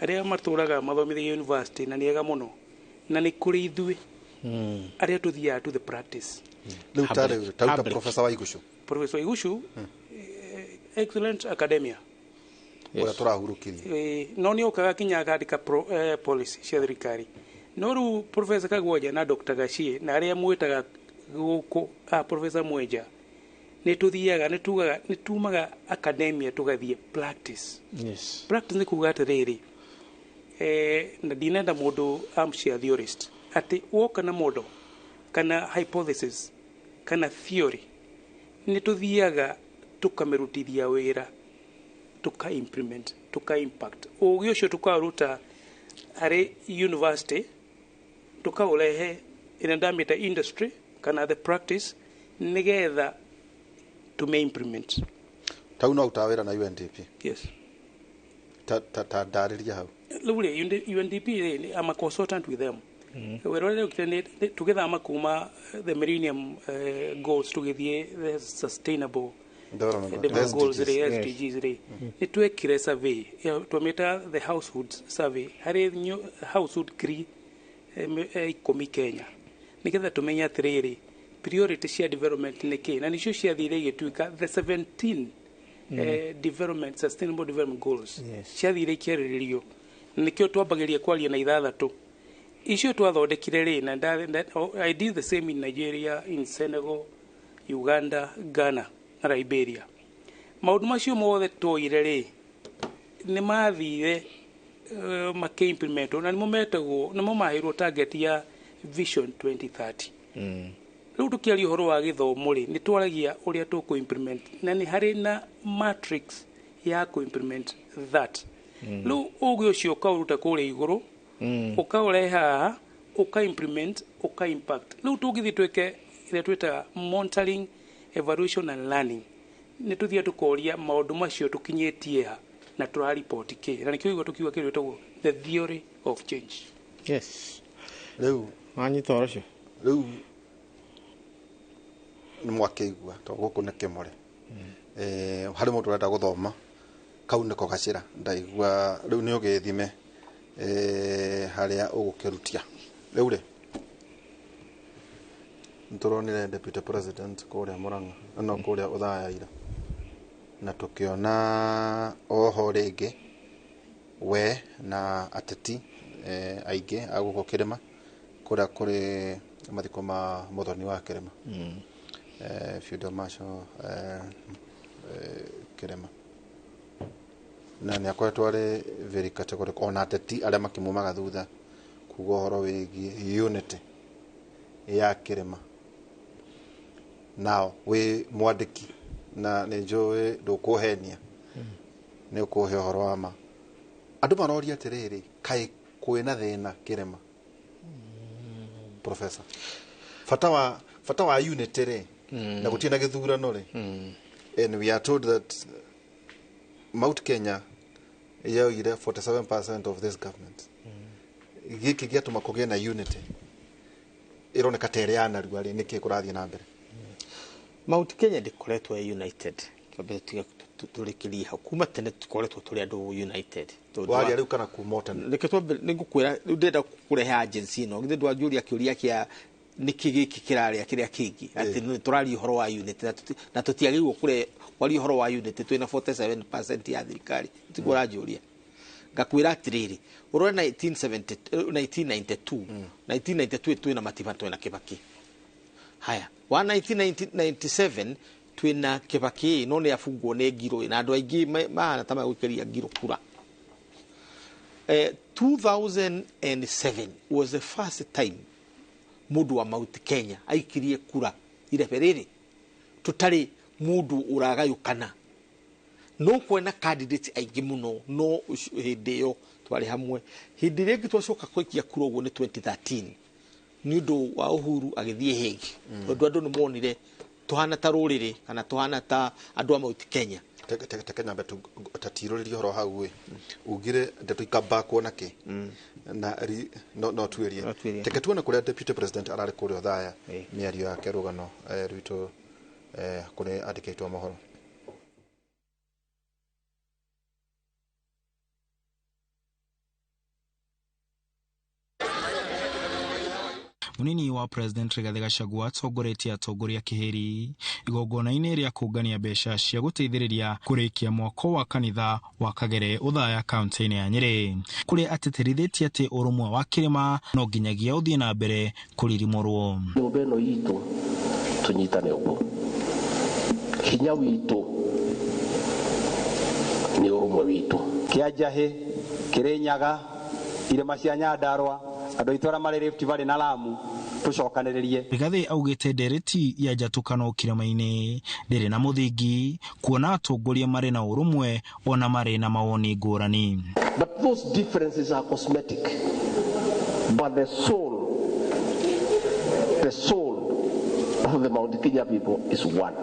aria maturaga mathomithia university na niega muno na ni kuri ithui aria tuthia to the practice.
Tauta professor Igushu
excellent academia
ora turahurukirie
no ni okaga kinya akandika policy cia thirikari no ru professor Kagwoja na Dr. Gashie na aria mwitaga guku professor Mweja ni tuthiaga ni tumaga academia tugathie practice.
Yes,
practice ni kuga atiriri na dinenda mundu amcia theorist ati woka na modo kana hypothesis kana theory ni tuthiaga tukamerutithia wira tuka implement tuka impact ugi ucio tukaruta ari university tukaulehe inandamita industry kana the practice nigetha to may implement
tau no utawira na UNDP.
Yes,
ta dariria hau
lule UNDP I'm a consultant with them. We're already together makuma the millennium goals to give the sustainable development goals the SDGs ni twekire survey twameta the household survey hari new household kri ikomi Kenya nigetha tumenya atiriri priority cia development ni ki na nicio cia thire igituika the 17 development sustainable development goals cia thire ikiririo nikio twambagiria kwaria na ithathatu icio twathondekire ri na I did the same in Nigeria, in Senegal, Uganda, Ghana na Liberia. maundu macio mothe twoire ri ni mathire maka-implement na nimo metagwo nimo mahirwo target ya Vision 2030 riu tukiaria uhoro wa githomo ri ni twaragia uria tuku-implement na ni hari na matrix ya ku-implement that riu ugi ucio ukauruta kuria iguru ukaureha uka-implement uka-impact riu tugithi tweke ile twita monitoring evaluation and learning ni tuthia tukoria maundu macio tukinyetie ha na tura report ke na nikio igwa tukiwa kile twitagwo the theory of change.
Yes.
Riu
anyi torocio
riu ni mwakeigua to guku ne kemore hari mundu urenda guthoma kau niko gacira ndaigua riu ni ugithime haria ugukirutia riu ri nturonire deputy president kuria Murang'a no kuria Uthaya ira na tukiona oho ringi we na ateti aige aguko kirima kuria kuri mathiko ma muthoni wa kirima Field Marshal kirima na ni akoretwo ari very categorical ona ateti aria makimumaga thutha kuga horo wigi unity ya kirima nao we mwandiki na ni njui ndukuhenia ni ukuhe horo wa ma andu maroria atiriri kai kwina thina kirima professor fata wa unity ri na gutina githurano ri and we are told that Mount Kenya yaugire 47% of this government giki giatuma kugie na unity ironeka teriana rwari niki kurathie na mbere
Mount Kenya ndikoretwo united kabe turikiria kuma tene tukoretwo turi andu united
wari ari kana kumota
niketwa ningukwira ndenda kurehe agency no ngithe ndwajuria kiuria kia niki giki kiraria kiria kingi ati turari horo wa unity na tutiagirwo kure wari horo wa unity twina 47% ya thirikari tikurajuria ngakwira atiriri uro 1992 twina matiba twina Kibaki haya wa 1997 twina Kibaki no ni afungwo ne ngiro na andu aingi maana tama gukiria ngiro kura 2007 was the first time mundu wa Mount Kenya aikirie kura ile perere tutari mundu uragayukana no kwena candidate aingi muno no hindio twari hamwe hindi ringi twacoka kwikia kura uguo ni 2013 niundu wa Uhuru agithie hegi andu ni monire tuhana ta ruriri kana tuhana ta andu a Mount Kenya
Kenya betu tatiruririo horo hau we ugire ndeto ikamba kuona ki na no twerie teke tuona kuria deputy president arari kuria Uthaya miario yake rugano rwito kuri andikitwo mohoro
Munini wa President Rigathi Gachagua atongoretie atongoria kiheri igongona-inĩ rĩa kũngania mbeca cia gũteithĩrĩria kũrĩkia mwako wa kanitha wa Kagere Uthaya kaunti-inĩ ya Nyeri kũrĩa ateterithĩtie atĩ ũrũmwe wa kĩrĩma no nginyagia ũthiĩ na mbere kũririmũrwo.
Nyũmba ĩno itũ tũnyitane ũguo hinya witũ nĩ ũrũmwe witũ
Kĩanjahĩ Kĩrĩnyaga irĩma cia Nyandarua andu itwara mari Rift Valley na Lamu tucokaniririe.
Rigathi augite ndereti ya njatukano kirima-ini ndiri na muthingi kuona atongoria mari na urumwe ona mari na mawoni ngurani.
But those differences are cosmetic. But the soul of the Mount Kenya people is one.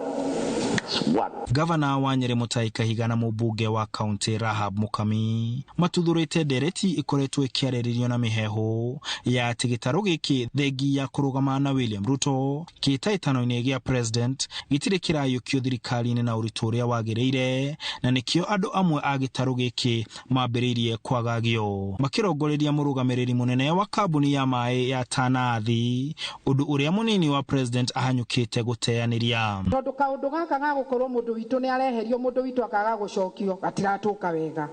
Gavana wa Nyeri Mutahi Kahiga na mubunge wa kaunti Rahab Mukami matuthurite ndereti ikoretwo ikiarĩrĩrio na miheho ya tigitaro giki thengi ya kurugama na William Ruto kitaitano-ini gia president gitire kirayukio thirikari-ini na uritu uria wagiriire na nikio andu amwe a gitaro giki mambiririe kwagagio makirongoreria murugamiriri munene wa kambuni ya mai ya Tanathi undu uria munini wa president ahanyukite guteaniria
tondu kaundu gaka gukorwo mundu witu ni areherio mundu witu akaga gucokio gatiratuka wega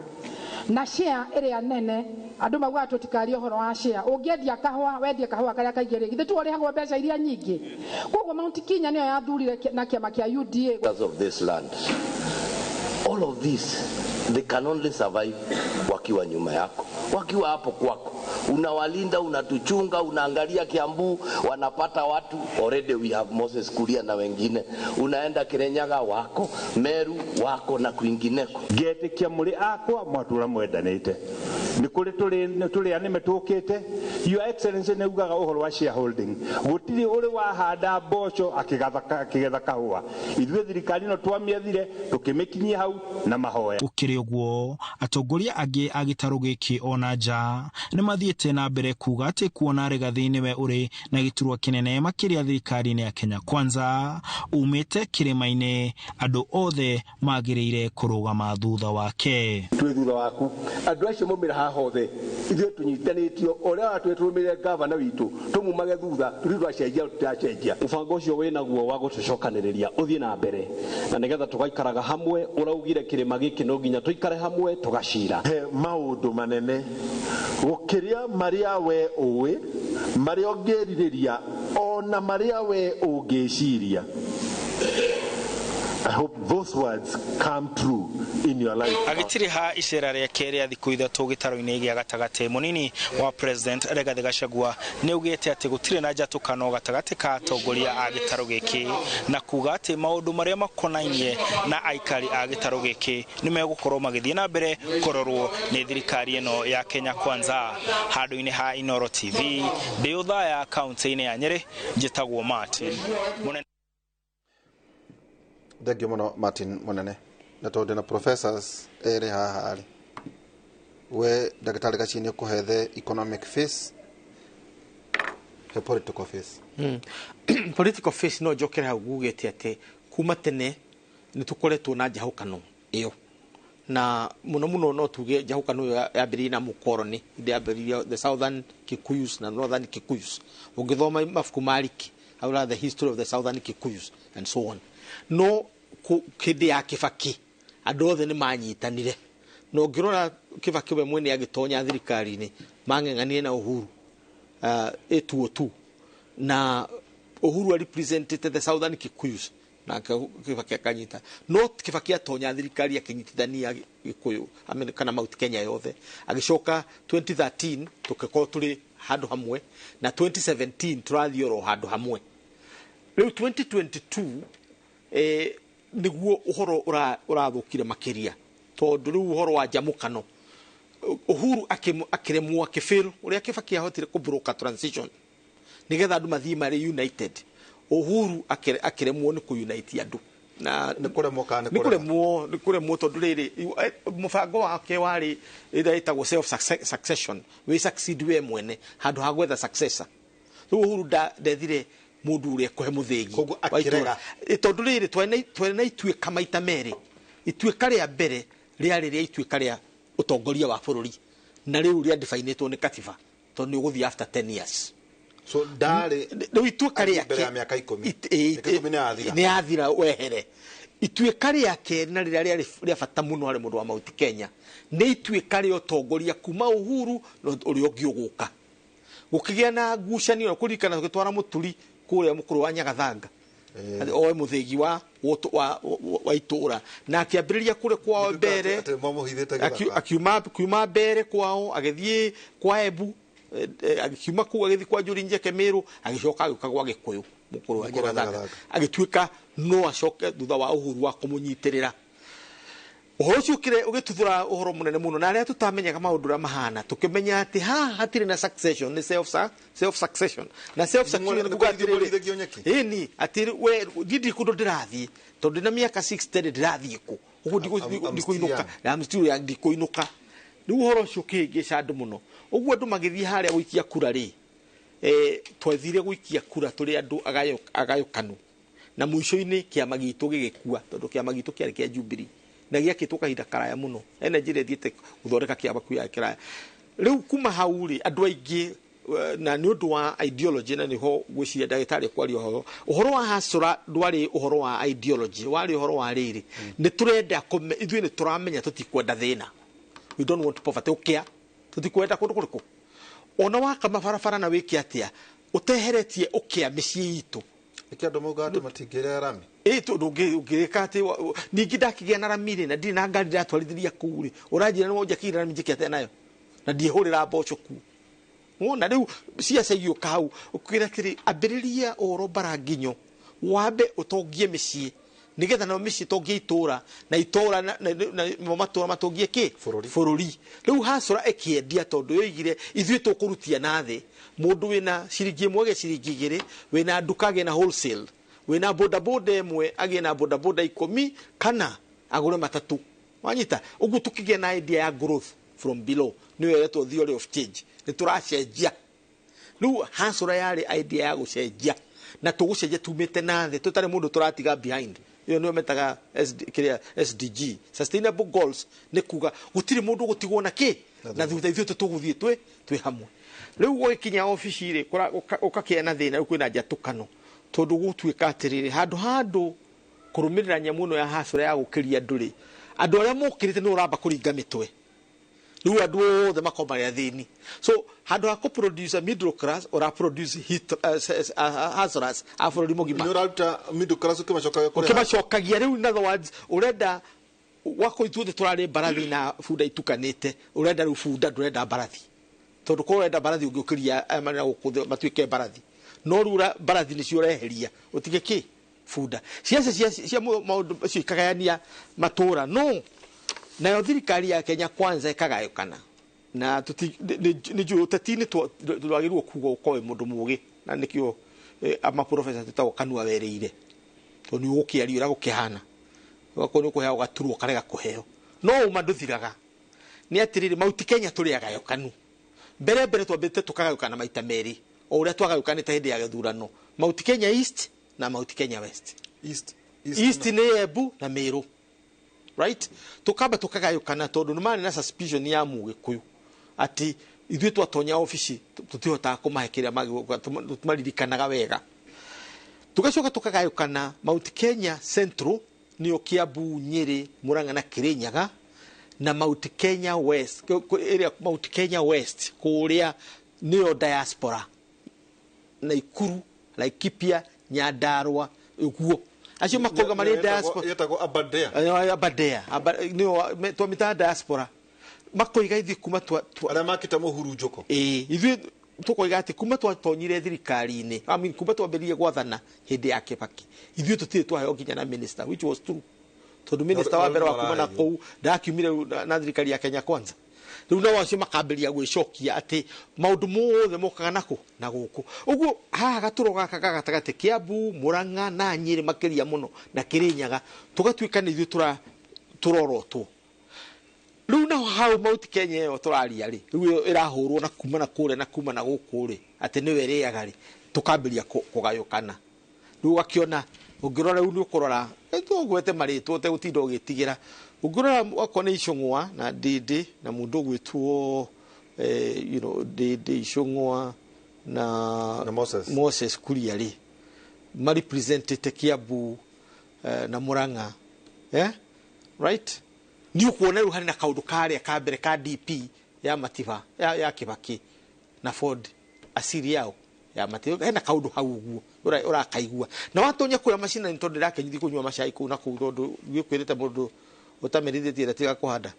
na share area nene andu mauga tutikario horo wa share ungiendia kahwa wendia kahwa karia kaigere githe tu urihagwo mbeca iria nyingi koguo Mount Kenya niyo yathurire na kiama kia UDA
of this land All of this they can only survive wakiwa nyuma yako, wakiwa hapo kwako, unawalinda, unatuchunga, unaangalia Kiambu wanapata watu. Already we have Moses Kuria na wengine, unaenda Kirinyaga wako, Meru wako na kwingineko.
Gete kia muri akwa mwatura mwendanite ni kuri tuli ane metukite. Your Excellency ne ugaga uhoro wa shareholding, gutiri uri wahanda mboco akigetha kahua. Ithuĩ thirikari no twamiathire tukimekinyia hau na mahoya.
Ukiri uguo atongoria angi a gĩtarũ gĩkĩ ona nja nĩ mathiĩte na mbere kuga atĩ kuona Rigathi nĩwe ũrĩ na gĩturwa kĩnene makĩria thirikari-inĩ ya Kenya Kwanza umĩte kĩrĩma-inĩ, andũ othe magĩrĩire kũrũgama thutha wake.
Twĩ thutha waku, andũ acio maumĩra haha othe, ithuĩ tũnyitanĩtio, ũrĩa watwĩtũrũmĩrĩre gavana witũ tũmumage thutha, tũcenjia tũtacenjia.
Mũbango ũcio wĩnaguo wa gũtũcokanĩrĩria ũthiĩ na mbere, na nĩgetha tũgaikaraga hamwe. Ũraugire kĩrĩma gĩkĩ no nginya tũikare hamwe tũgacira
maũndũ manene gũkĩria marĩa we ũĩ, marĩa ũngĩrirĩria ona marĩa we ũngĩciria. I hope those words come true in your life.
Agitiriha icera rĩa kerĩ ya thikũ ithatũ gĩtarũ-inĩ gĩa gatagatĩ, mũnini wa President Rigathi Gachagua nĩaugĩte atĩ gũtirĩ na njatũkano gatagatĩ ka atongoria a gĩtarũ gĩkĩ, na kuga atĩ maũndũ marĩa makonainie na aikari a gĩtarũ gĩkĩ nĩ megũkorwo magĩthiĩ na mbere kũrorwo nĩ thirikari ĩno ya Kenya Kwanza. Handũ-inĩ ha Inooro TV, ndĩ Ũthaya kaunti-inĩ ya Nyeri, njĩtagwo Martin Munene.
Thank you, Martin Munene. Na tondũ na professors ere haha rĩ, we ndagĩtarĩ Gachini kũhethe economic face he political face.
Political face no njokera hau gugĩte atĩ kuma tene nĩ tũkoretwo na njahũkano ĩyo, na muno no tuge njahũkano ĩyo yambĩrĩirie na mũkoroni, yambĩrĩirie the Southern Kikuyus na Northern Kikuyus. Ũngĩthoma mabuku ma Riki, the history of the Southern Kikuyus and so on. No kĩndĩ ya Kibaki andũ othe nĩ manyitanire, no ngĩrora Kibaki we mwene agĩtonya thirikari-inĩ mang'eng'anire na Uhuru 822, na Uhuru represented the Southern Kikuyus na Kibaki akanyita. No Kibaki atonya thirikari akĩnyitithania Gĩkũyũ kana Mount Kenya yothe, agĩcoka 2013 tũgĩkorwo tũrĩ handũ hamwe, na 2017 tũrathiĩ oro handũ hamwe. Rĩu 2022 niguo uhoro urathukire makiria, tondu riu uhoro wa njamukano Uhuru akiremwo akifil uria Kibaki ahotire kubroka transition nigetha andu mathii mari united. Uhuru akiremwo ni ku unite andu na nikuremwo tondu riri mubango wake wari itaitagwo self succession, we succeed we mwene handu ha gwetha successor. Uhuru ndethire mundu uria kuhe muthegi tondu riri twena ituĩka maita merĩ. Ituĩka rĩa mbere rĩarĩ rĩa ituĩka rĩa ũtongoria wa bũrũri, na rĩu rĩa definitwo nĩ katiba tondu nĩ ũgũthiĩ after 10 years.
So ndari
rĩu ituĩka rĩake nĩ yathira wehere. Ituĩka rĩake na rĩrĩa rĩa bata mũno harĩ mũndũ wa Mount Kenya nĩ ituĩka rĩa ũtongoria kuma Uhuru na ũrĩa ũngĩ ũgũka, gũkĩgĩa na ngucanio na kũririkana tũgĩtwara mũturi kũrĩa mũkũrũ wa Nyagathanga oe muthegi wa itũra na akĩambĩrĩria kũrĩa kwao mbere, akiuma mbere kwao agĩthiĩ kwa Embu, akiuma kũu agĩthiĩ kwa Njũri Njeke Mĩrũ, agĩcoka agĩũka gwa Gĩkũyũ mũkũrũ wa Nyagathanga, agĩtuĩka no acoke thutha wa Uhuru wa kũmũnyitĩrĩra. Uhoro ũcio ũgĩtuthũra ũhoro mũnene mũno, na arĩa tũtamenyaga maũndũ ũrĩa mahana tũkĩmenya atĩ hatirĩ na succession, nĩ self succession. Na self succession nĩ kugatĩrĩrĩ ni atĩ we gidi kũndũ ndĩrathiĩ tondũ na mĩaka 60 ndĩrathiĩ kũ, ũguo ndikũinũka na mstill ya ndikũinũka. Rĩu ũhoro ũcio ũkĩhĩngĩca andũ mũno, ũguo andũ magĩthiĩ harĩa gũikia kura rĩ, twethire gũikia kura tũrĩ andũ agayũkanu, na mũico-inĩ kĩama gitũ gĩgĩkua tondũ kĩama gitũ kĩarĩ kĩa Jubilee na gĩakĩtwo kahinda karaya mũno, energy ĩthiĩte gũthondeka kĩama kĩa kĩraya. Rĩu kuma hau rĩ andũ aingĩ na nĩ ũndũ wa ideology, na nĩho gwĩciria ndagĩtarĩ kwaria ũhoro wa hasũra ndwarĩ ũhoro wa ideology, warĩ ũhoro wa rĩrĩ nĩ tũrenda ithuĩ nĩ tũramenya tũtikwenda thĩna, we don't want poverty, ũkĩa tũtikwenda kũndũ kũrĩkũ ona waka mabarabara na wĩke atĩa ũteheretie ũkĩa mĩciĩ itũ
ikiando mauga ati matingire rami
to ndungirika ati ningi ndakigia na rami ri na ndi na ngari ndatwarithiria kuu ri uranjira ni wonja kira rami njikete nayo na ndihurira mboco ku wona riu ciaca igioka hau ukira kiri ambiriria oro baranginyo wambe utongie micii nigetha na micii tongie itura na itura na matura matongie ki bururi riu hasura ekiendia tondu yoigire ithuĩ tukurutia na thi mundu wina ciringi imwe ge ciringi igiri wina nduka ge na wholesale wina boda boda imwe agie na boda boda 10 kana agure matatu wanyita ugu tukigia na idea ya growth from below niwe yetu theory of change nituracenjia riu hasura yari idea ya gucenjia na tugucenjia tumite na thi tutari mundu turatiga behind iyo niyo metaga SDG sustainable goals ni kuga gutiri mundu gutigwo na ki na thutha ithuĩ tuguthie twi hamwe riu gwikinya ofici ri ukakiena thina riu kwina njatukano tondu gutuika atiriri handu kurumirira nyamu no ya hasura ya gukiria nduri andu aria mukirite ni uramba kuringa mitwe riu andu othe makomari thini so handu ha produce a middle class or a produce hit hazardous afro rimogima
ni uraruta middle class
ukimacokagia riu in other words urenda wako ithuothe turari barathi na funda itukanite urenda riu funda ndurenda barathi tondu ko urenda barathi ungiukiria amana gukuthe matuike barathi no rura barathi ni cioreheria utige ki funda cia maundu cio ikagayania matura no nayo thirikari ya Kenya kwanza ikagayukana na ni juu ũteti-inĩ twagĩrĩirwo kuga ũkoe mũndũ mũũgĩ na nĩkĩo ama professor tũtagwo kanua wereire to nĩ ũgũkĩaria ũrĩa gũkĩhana ũgakorwo nĩ ũkũheo gaturwo karega kũheo no ũma ndũthiraga nĩ atĩrĩrĩ Mount Kenya tũrĩ agayũkanu mbere twambĩte tũkagayũkana maita merĩ o ũrĩa twagayũkanĩte hĩndĩ ya gĩthurano Mount Kenya East na Mount Kenya West East nĩ Embu na Meru right tukamba tukagayukana tondu nimani na suspicion ya Mugikuyu ati ithuĩ twatonya ofici tutihota kumahekeria tumaririkanaga wega tugacoka tukagayukana Mount Kenya Central nio Kiambu Nyeri Murang'a na Kirinyaga na Mount Kenya West area Mount Kenya West kuria nio diaspora Nakuru Laikipia Nyandarua uguo acio makoga mari diaspora
yetagwo
abadea nio twamita diaspora makoiga ithi kuma
aria makita muhuru njoko
ithi tukoiga ati kuma twatonyire thirikari-ini kuma twambĩrĩrie gwathana hĩndĩ ya Kibaki ithuĩ tũtirĩ twaheo nginya na minister which was true tondu minister wa mbere wa kuma na kũu ndakiumire na thirikari ya Kenya kwanza riu no acio makambĩrĩria gwĩcokia ati maũndũ mothe mokaga nako na gũkũ ũguo haha gatũro gaka gatagatĩ Kiambu Murang'a na Nyeri makĩria mũno na Kirinyaga tũgatuĩka nĩ ithuĩ tũrorotwo riu na hau Mount Kenya ĩyo tũraria rĩ riu ĩrahũrwo na kuma na kũrĩa na kuma na gũkũ rĩ atĩ nĩwe ĩrĩaga rĩ tũkambĩrĩria kũgayũkana riu ũgakĩona ũngĩrora riu nĩ ũkũrora tũgwete marĩtwo ũtegũtinda ũgĩtigĩra ũngĩrora okorwo nĩ Icũng'wa na Ndĩndĩ na mũndũ ũgwĩtwo Ndĩndĩ Icũng'wa na Moses Kuria rĩ marepresentĩte Kiambu na Murang'a right ni ukuona riu hari na kaundu karia ka mbere ka DP ya Matiba ya Kibaki na Ford asiri yao ya Matiba hena kaundu hau uguo urakaigua na watonya kuria macina ni tondu rakenyithi kunywa macai kuu na kuu tondu gĩkwĩrĩte mũndũ ũtamerithĩtie na tiga kũhanda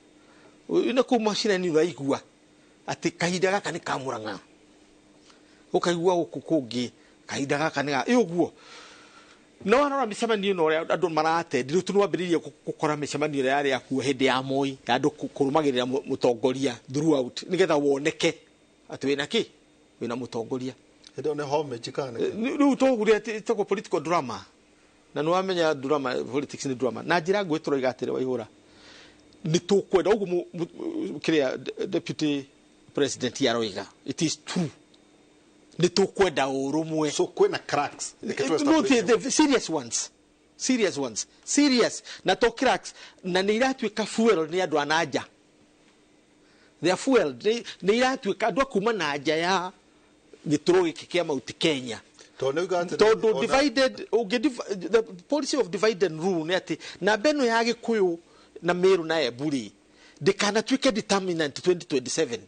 ina kuu macina ni uraigua ati kahinda gaka ni ka Murang'a ukaigua gũkũ kũngĩ kahinda gaka ni uguo no wanora micemanio no andu maratendi riu tunwambiririe gukora micemanio ĩrĩa yarĩ yakuo hĩndĩ ya Moi ya andu kurumagirira mutongoria throughout nigetha woneke ati wina ki wina mutongoria
hĩndĩ ne homage kana
riu tuguria tiko political drama na no amenya drama politics ni drama na njira ngwitũra igatĩre waihũra ni tukwenda ugu kiria deputy president yaroiga it is true ni tukwenda urumwe
so kwena cracks
no the serious ones na to cracks na ni iratuika fuel ni andu anaja their fuel ni iratuika andu kuma na nja ya gituro giki kia Mount Kenya tondu divided the policy of divide and rule ni ati na beno ya Gikuyu na Meru na Eburi ndikanatuike determinant 2027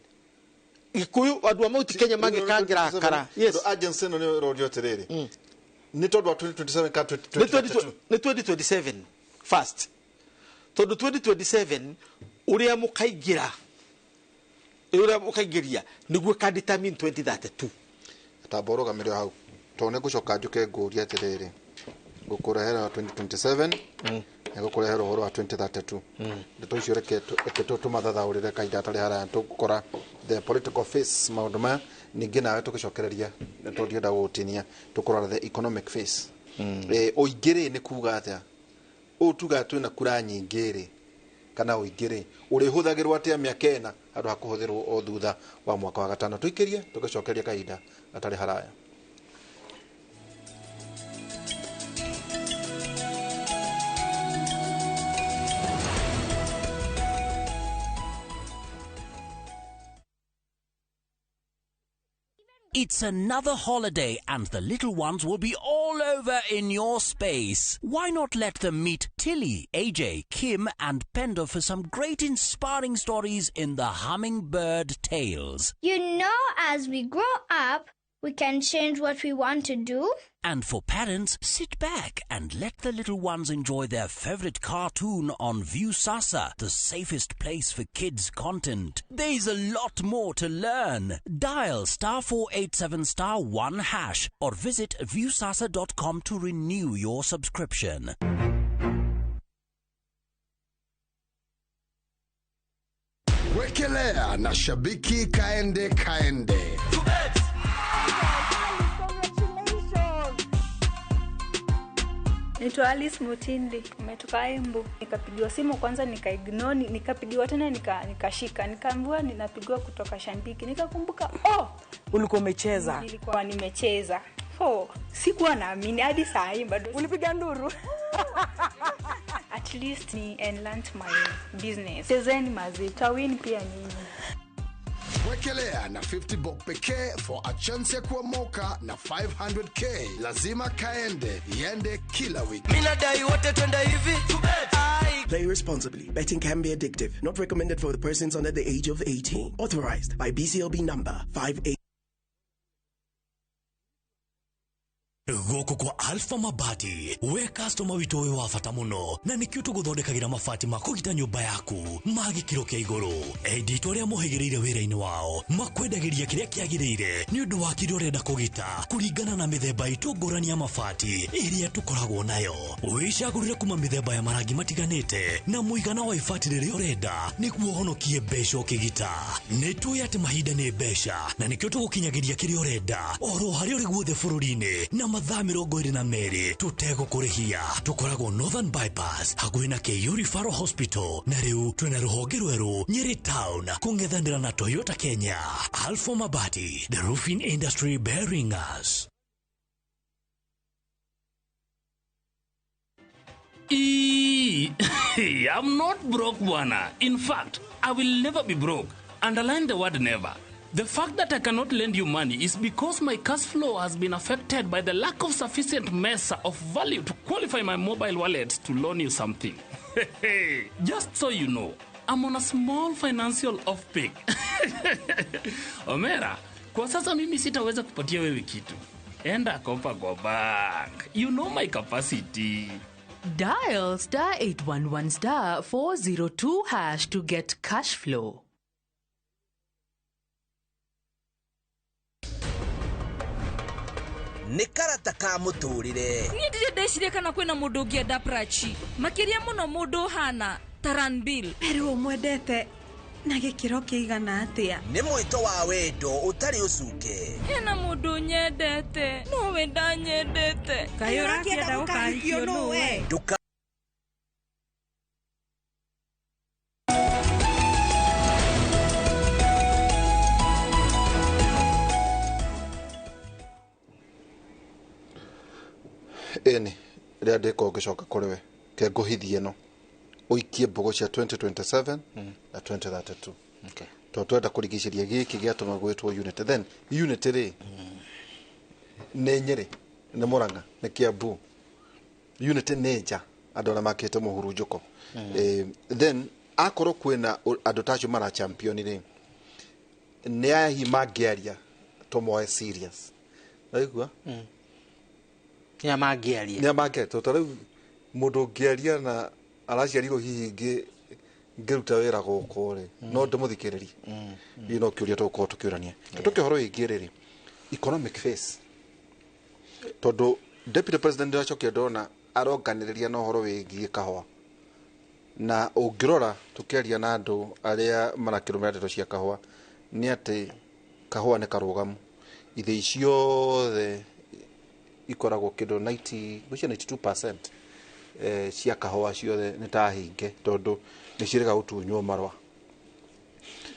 Gikuyu andu a Mount Kenya mangikangira akara
yes agency no ni rodio terere ni tondu 2027 ka 2022
ni 2027 first tondu 2027 uria mukaingira niguo ka determine 2032
taboroga mirio hau tone gucoka njuke nguria atiriri gukurehera 2027 na gukurehera uhoro wa 2032 ndeto icio reke tumathathaurire kaida tari hara tukora the political face maundu ma ningi nawe tugicokereria ntondienda gutinia tukurora the economic face oingire ni kuga atia utuga twina kura nyingiri kana uingire uri huthagirwo atia miaka ena andu hakuhuthirwo o thutha wa mwaka wa gatano tuikirie tugicokereria kaida atari haraya.
It's another holiday and the little ones will be all over in your space. Why not let them meet Tilly, AJ, Kim and Pendo for some great inspiring stories in the Hummingbird Tales.
You know, as we grow up, we can change what we want to do.
And for parents, sit back and let the little ones enjoy their favorite cartoon on Viusasa, the safest place for kids' content. There's a lot more to learn. Dial *487*1# or visit viusasa.com to renew your subscription.
Wekelea na shabiki kaende.
Naitwa Alice Mutindi, nimetoka Embu. Nikapigiwa simu kwanza nikaignore, nikapigiwa tena nikashika. Nikaambiwa ninapigiwa kutoka Shambiki. Nikakumbuka,
ulikuwa umecheza.
Nilikuwa nimecheza. Sikuwa naamini hadi saa hii bado.
Ulipiga nduru.
At least ni enlarge my business. Chezeni mazi, tawin pia nyinyi.
Wekelea na 50 bob pekee for a chance ya kuomoka na 500k. Lazima kaende, yende kila wiki.
Minadai wote twenda hivi. Play responsibly. Betting can be addictive. Not recommended for the persons under the age of 18. Authorized by BCLB number 58.
Goko kwa Alpha Mabati we customer wito we wa fata muno na nikio tuguthondekagira mabati makugita nyumba yaku magikiro kia iguru edito ria muhigirire wira-ini wao makwendagiria kiria kiagirire ni undu wa kirio renda kugita kuringana na mithemba itungurani ya mabati iria tukoragwo nayo wicagurire kuma mithemba ya marangi matiganite na muigana wa ibati riria urenda niguo honokie mbeca ukigita nitui ati mahinda ni mbeca na nikio tugukinyagiria kiria urenda oro hari uri guothe bururi-ini na mathaa 22 tutegũkũrĩhia tukoragwo Northern Bypass hakuhĩ na Kĩiyũ Referral Hospital na rĩu twĩna rũhonge rwerũ Nyeri Town kũng'ethanĩra na Toyota Kenya. Alpha Mabati, the roofing industry bearing us.
I'm not broke, bwana. In fact, I will never be broke. Underline the word never. The fact that I cannot lend you money is because my cash flow has been affected by the lack of sufficient measure of value to qualify my mobile wallet to loan you something. Just so you know, I'm on a small financial off-peak. Omera, kwa sasa mimi sitaweza kupatia wewe kitu. Enda kopa kwa bank. You know my capacity.
Dial *811*402# to get cash flow.
Nĩ karata ka mũtũrĩre.
Niĩ ndirĩ ndeciria kana kwĩna mũndũ ũngĩenda prachi makĩria mũno mũndũ ũhana Taranbil.
Pero mwendete na gĩkĩro kĩigana atĩa?
Nĩ mwĩto wa wendo ũtarĩ ũcuke.
Hena mũndũ nyendete no we ndanyendete.
Kaĩ ũrakĩenda gũkarikio nũwe?
Eni ria ndiko ngicoka kuri we ke nguhithie no uikie mbogo cia 2027 na 2032 to twenda kurigiceria giki giatuma gwitwo unit then unit ri ne Nyeri ne Murang'a ne Kiambu unit neja andu na makete muhurunjuko then akoro kwina andu tacio mara champion ri ne ahi magiaria to moe serious aigua
ya mangiaria
nya market to riu mundu ngiaria na araciarirwo hihi ngiruta wira goko ri no ndimuthikiririe ino kiuria tuko tukiurania tukihoro ingiriri economic phase tondu deputy president ndachokia ndona aronganiriria no horo wigie kahwa na ungirora tukiaria na andu aria marakirumira ndeto cia kahwa ni ati kahwa ni karugamu ithe ciothe ikoragwo kindu 92% cia kahwa ciothe ni tahinge tondu ni cirega gutunywo marwa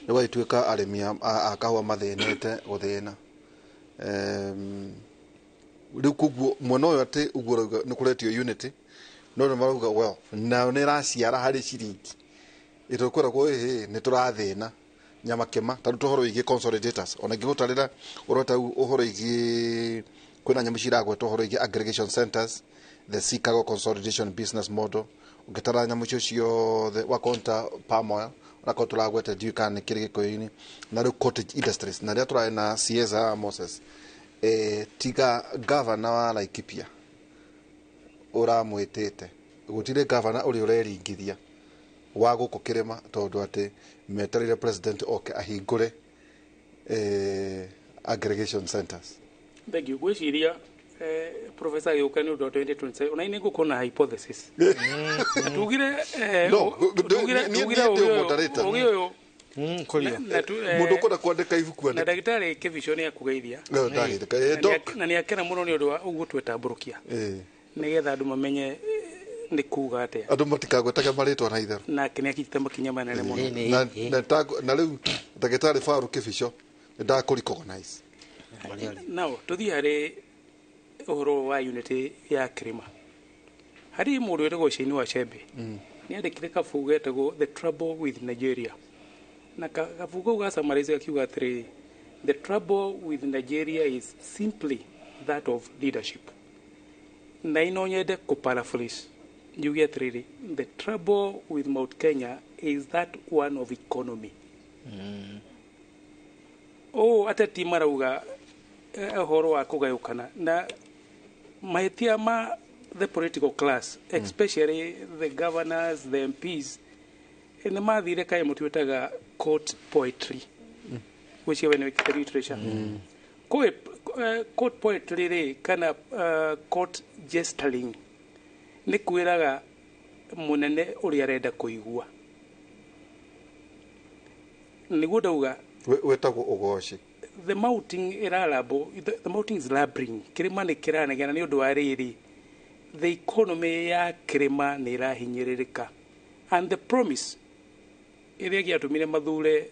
ni gwaituika arimi a kahwa mathenete guthina riu kuguo mwena uyu ati uguo ni kuretio unity no ni marauga well na ni raciara hari ciringi itokoragwo ni turathina nyama kema tondu tuhoro igi consolidators ona ngigutarira urota uhoro igi kwina nyamu ciragwetwo uhoro igi aggregation centers the Chicago consolidation business model ungitara nyamu cio the wakonta palm oil rako turagwete dukan kirigikoini na ru cottage industries na ria turai na Caesar Moses tiga governor wa Laikipia uramwitite gutire governor uri ureringithia wa guku kirima tondu ati metarire president oke ahingure aggregation centers
begi gwiciria professor yukani ndo 2027 una ine gukona hypothesis tugire ugire
mundu ukona kwandika ibuku
na ndagitari kivision ya kugeithia na ni akena muno ni undu wa uguo twetamburukia nigetha andu mamenye ni kuga atia
andu matikagwetaga maritwa na ither
na kinya kitamba kinya manene muno
na riu ndagitari faru kivision nda ku recognize
now tuthi hari uhoro wa unity ya kirima hari mundu wetagwo Shaini wa Chembe ni andikire kabugu getagwo The Trouble with Nigeria na kabugu gasamarize akiuga atiri the trouble with Nigeria is simply that of leadership na inonyede ku paraphrase yuge atiri the trouble with Mount Kenya is that one of economy ateti marauga uhoro wa kugayukana na mahitia ma the political class especially the governors the MPs ni mathire kai mutiwetaga court poetry which even with literature court poetry ri kana court gesturing ni kwiraga munene uri arenda kuigua niguo ndauga
wetagwo ugoci
the mounting iralabo the mounting is laboring kirima ni kiranegena ni undu wa riri the economy ya kirima ni irahinyiririka and the promise iria giatumire mathure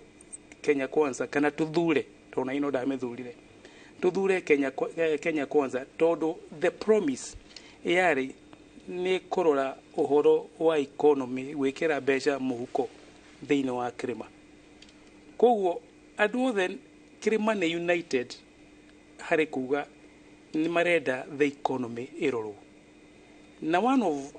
Kenya Kwanza kana tuthure tona ino ndamethurire tuthure Kenya Kwanza tondu the promise yari ni kurora uhoro wa economy wikira mbeca muhuko thiini wa kirima koguo andu othe kirima ni united hari kuga ni marenda the economy irorwo na one of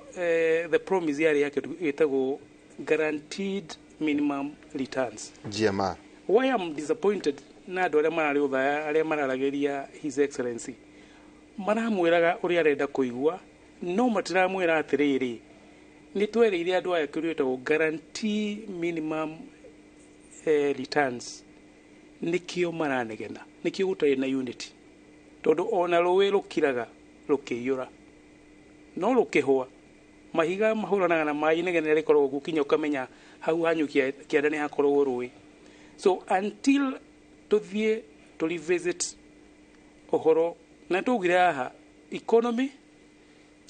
the promise yari yake itagwo guaranteed minimum returns
GMR
why I'm disappointed na andu aria marari uthaya aria mararageria his excellency maramwiraga uri arenda kuigua no matiramwira atiriri ni twereire andu aya kiritagwo guarantee minimum returns nikio maranegena nikio gutari na unity tondu ona ruwi rukiraga rukiyura no rukihwa mahiga mahuranaga na mai negene rikorwo gukinya ukamenya hau hanyukia kianda ni hakorwo ruwi so until tuthie to revisit ohoro na tugire aha economy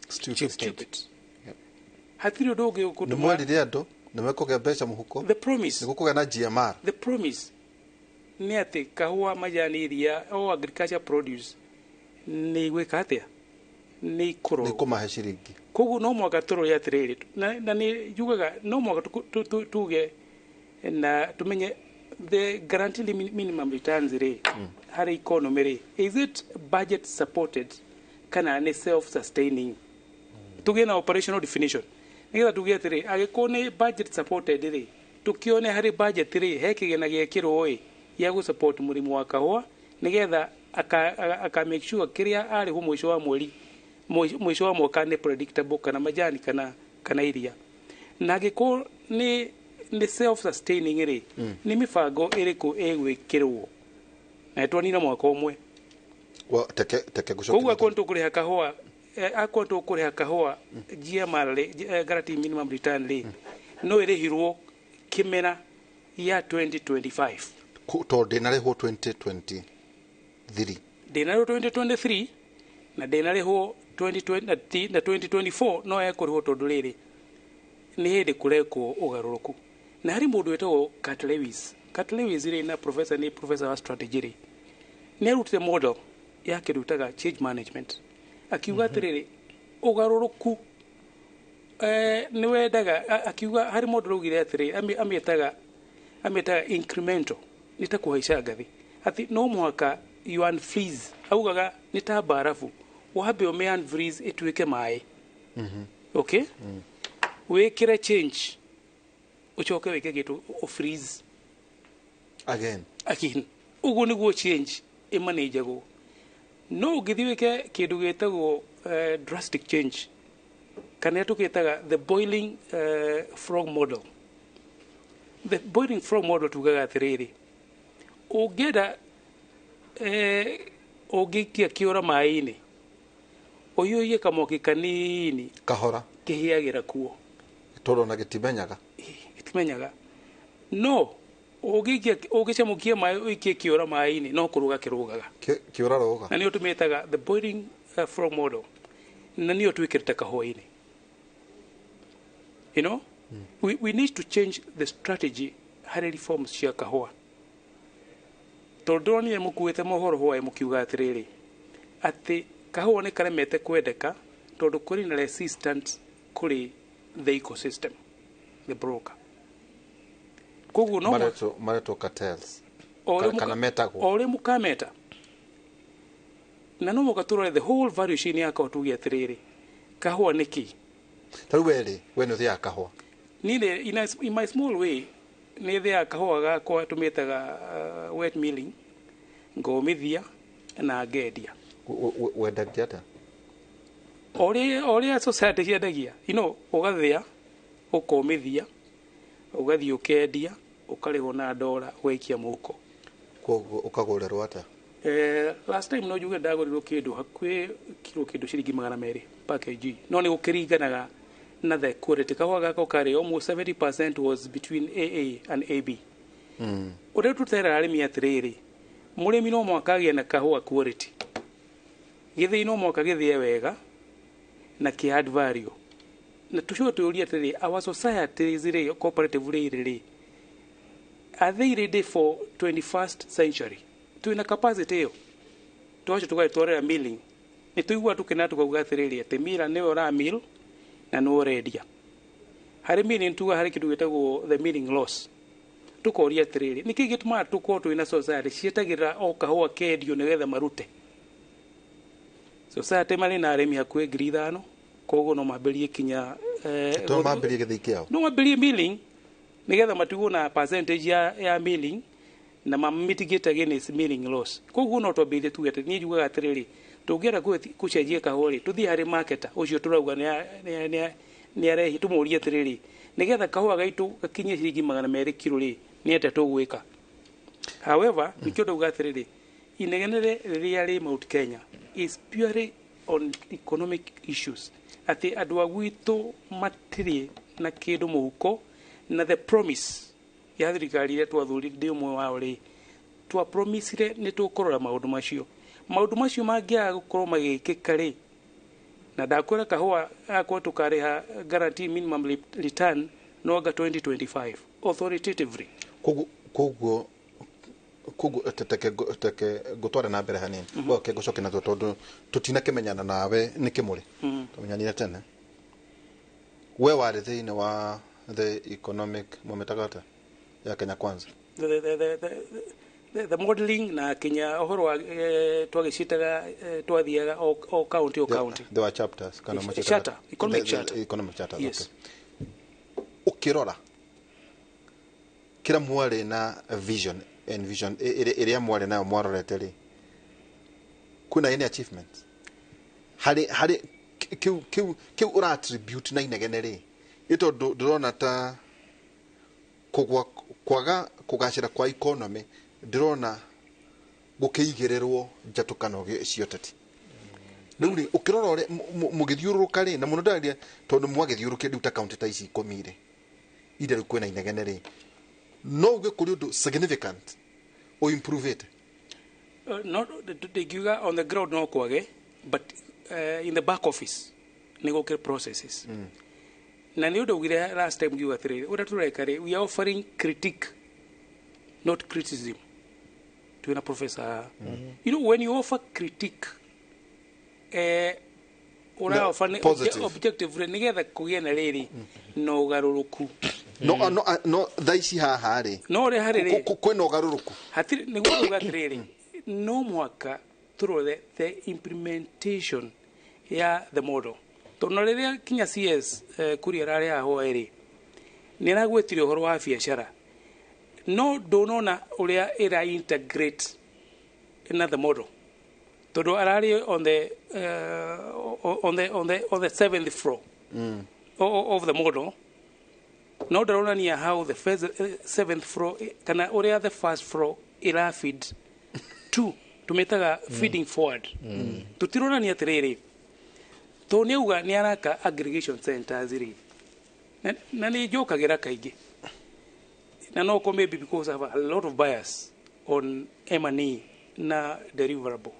stupid hatiri ndoge
ukutuma ni mwendire andu ni mekuge mbeca muhuko
the promise
ni gukuge na GMR
the promise ni ati kahua majani iria o agriculture produce ni gwika atia ni kuro
ni kumahe ciringi
koguo no mwaka toro ya trade na ni yugaga no mwaka tuge na tumenye the guaranteed minimum returns rate hari economy rate is it budget supported kana ni self sustaining tuge na operational definition nigetha tuge atiri agikone budget supported rate tukione hari budget rate hekigena giekirwo ya gu support murimu wa kahua nigetha aka make sure kiria ari hu mwisho wa mweri mwisho wa mwaka ni predictable kana majani kana iria na giko ni self sustaining ri ni mibango iriku egwikirwo na twanina mwaka umwe
teke gushoka
koguo akonto kuriha kahua akonto kuriha kahua GMR guarantee minimum return ri no irihirwo kimera ya 2025
to dinarehwo 2023
dinarehwo 2023 na dinarehwo 2020 na 2024 no ekorwo tondu riri ni hindi kureko ugaruruku na hari mundu wetagwo Cat Lewis ri na professor wa strategy ri ni rutire model yake rutaga change management akiuga atiriri ugaruruku ni wendaga akiuga hari model ugire atiriri amietaga incremental nitakuhaica ngathi ati no mwaka you unfreeze augaga nita barafu wabe ume unfreeze ituike mai okay wekire change uchoke weke gitu freeze
again
ugu niguo change imanage go no ugithi weke kindu getagwo drastic change kana tukitaga the boiling frog model. The boiling frog model tugaga atiriri ungenda ungikia kiora mai-ini uyuye kamoki kanini
kahora
kihiagira kuo
toro na gitimenyaga
no ugicamukia mai uikie kiora mai-ini no kuruga kirugaga
kiora roga
na ni utumitaga the boiling frog model na ni utwikirite kahoi-ini you know we need to change the strategy harry reforms cia kahua tondu ni mukuite mohoro hoe mukiuga atiriri ati kahua ni karemete kwendeka tondu kuri na resistance kuri the ecosystem the broker koguo no
mareto cartels
kana metago ore mukameta na no mukatura the whole value chain yako tugi atiriri kahua niki
taru we no thia kahua
nile in my small way ni thia kahua gakwa tumitaga wet milling ngomithia na ngendia
wendagia ta
ore society ciendagia ugathia ukomithia ugathii ukendia ukarigwo na ndora gwikia muko
koguo ukagurerwo ata
last time no juge ndagorirwo kindu hakwi kindu ciringi 200 package no ni gukiringanaga na the quality kahua gako kari almost 70% was between AA and AB ore tutera arimi atiriri murimi no mwakagia na kahua quality githi no mwaka githie wega na ki add value na tusho tuuria atiri our society is cooperative really are they ready for 21st century tuina capacity yo tuacho tugaitwarira milling ni tuigua tukina tukauga atiriri ati mira ni ora mill na no redia hari milling tuga hari kindu gitagwo the milling loss tukoria atiriri niki gituma tuko tuina society cietagira o kahua kendio nigetha marute society mali na aremi hakwe ngiri 5 koguo no mamberie kinya
to mamberie githikiao
no mamberie milling nigetha matugo na percentage ya milling na mitigate against milling loss koguo no twambire tugete ni jugaga atiriri tungera kucenjia kahori tuthi hari marketer ucio turauga ni arehi tumurie atiriri nigetha kahua gaitu gakinye ciringi 200 kilo ri ni ete tugwika however nikio tuga atiriri inegenere riria ri Mount Kenya is purely on economic issues ati andu agwitu matiri na kindu muhuko na the promise ya thirikari ile twathuri ndi umwe wao ri twa promisire ni tukurora maundu macio mangiaga gukorwo magikika ri na ndakwira kahua akwa tukariha guarantee minimum return no ga 2025 authoritatively
koguo teke gutwara na mbere hanini ke gucoke na tondu tutina kimenyana nawe ni kimuri tumenyanire tene we wari thiini wa the economic momentagata ya Kenya Kwanza
the modeling na Kenya ohoro wa twagicitaga twathiaga o county
there were chapters kana
charter economic
charter yes. Okay ukirora kila mwari na vision iria mwari nayo mwarorete ri kuna any achievements hari kiu ura attribute na inegene ri ito ndurona ta kwaga kugacira kwa economy ndirona gukiigererwo njatukano cia ũteti riu ri ukirora ore mugithiururuka ri na muno ndaria tondu mwagithiururuke riu ta county ta ici 10 ri ide ri kwena inegene ri no uge kuri undu significant or improve it
not the giga on the ground no kwage but in the back office nego processes na ni undu ugire last time giga three ura tureka ri we are offering critique not criticism to a professor you know when you offer critique ora offer objective nigetha kugia na riri no garuruku
no thaici haha ri
no ri hari ri
kwina ugaruruku
hatiri niguo ugatiriri no mwaka through the implementation ya the model tono riria kinya CS kuria rari aho eri ni ragwetire horo wa biashara no donona uria ira integrate in the model todo arari on the seventh floor of the model no donona ni how the first, seventh floor kana uria the first floor ira feed two tumetaga feeding forward tutirona ni atiriri to ni uga ni araka aggregation centers ri na ni jokagira kaingi na no ko maybe because I have a lot of bias on M&E na deliverable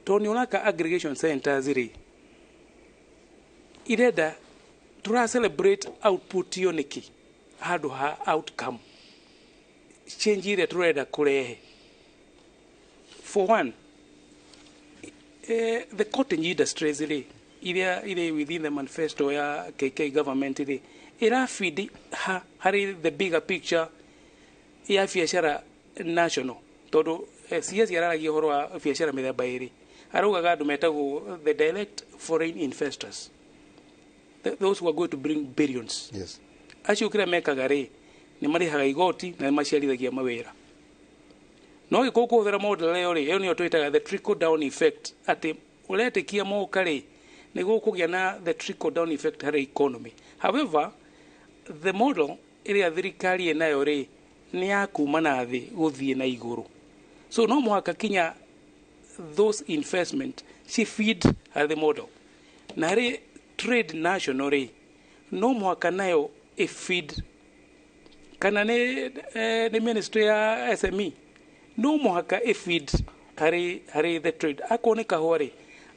to ni unaka aggregation centers ri ireda tura celebrate output yoniki hadu ha outcome change ile tureda kurehe for one the cotton industry ri ile within the manifesto ya KK government ri ira feed hari the bigger picture ya biashara national todo CS yararagia horo wa biashara mithemba iri arugaga andu metagwo the direct foreign investors those who are going to bring billions
yes
acio kira mekaga ri ni marihaga igoti na maciarithagia mawira no gikuku uthera model leo ri ni twitaga the trickle down effect ati uretikia moka ri ni gukugia na the trickle down effect hari economy however the model area thirikari enayo ri ni ya kuma na thi guthie na iguru so no mwaka kinya those investment she feed the model na ri trade national ri no mwaka nayo e feed kana ne ministry ya SME no mwaka e feed hari the trade akone kahore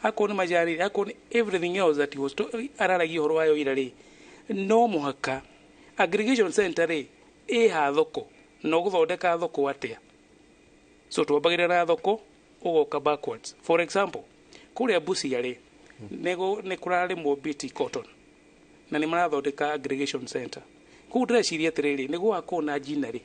akone majari akone everything else that he was araragi horo wayo irari no mwaka aggregation center ri ha thoko no guthondeka thoko atia so twambagirira thoko ugoka backwards for example kuria Busia ri ne kurari mobiti cotton na ni marathondeka aggregation center ku ndreciria atiriri ni gwakona jinari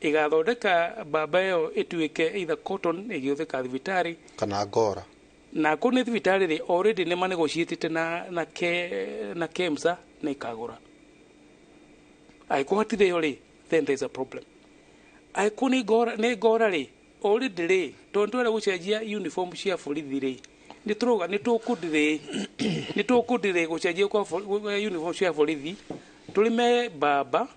igathondeka baba yo ituike either cotton igiotheka thibitari
kana ngora
na ko ni thibitari ri already ni manegotiate na KEMSA na ikagura aikuhatire yo ri then there is a problem aikuni ngora ri already ri tondu ara gucenjia uniform cia borithi ri ni tukudire gucenjia kwa uniform cia borithi tulime baba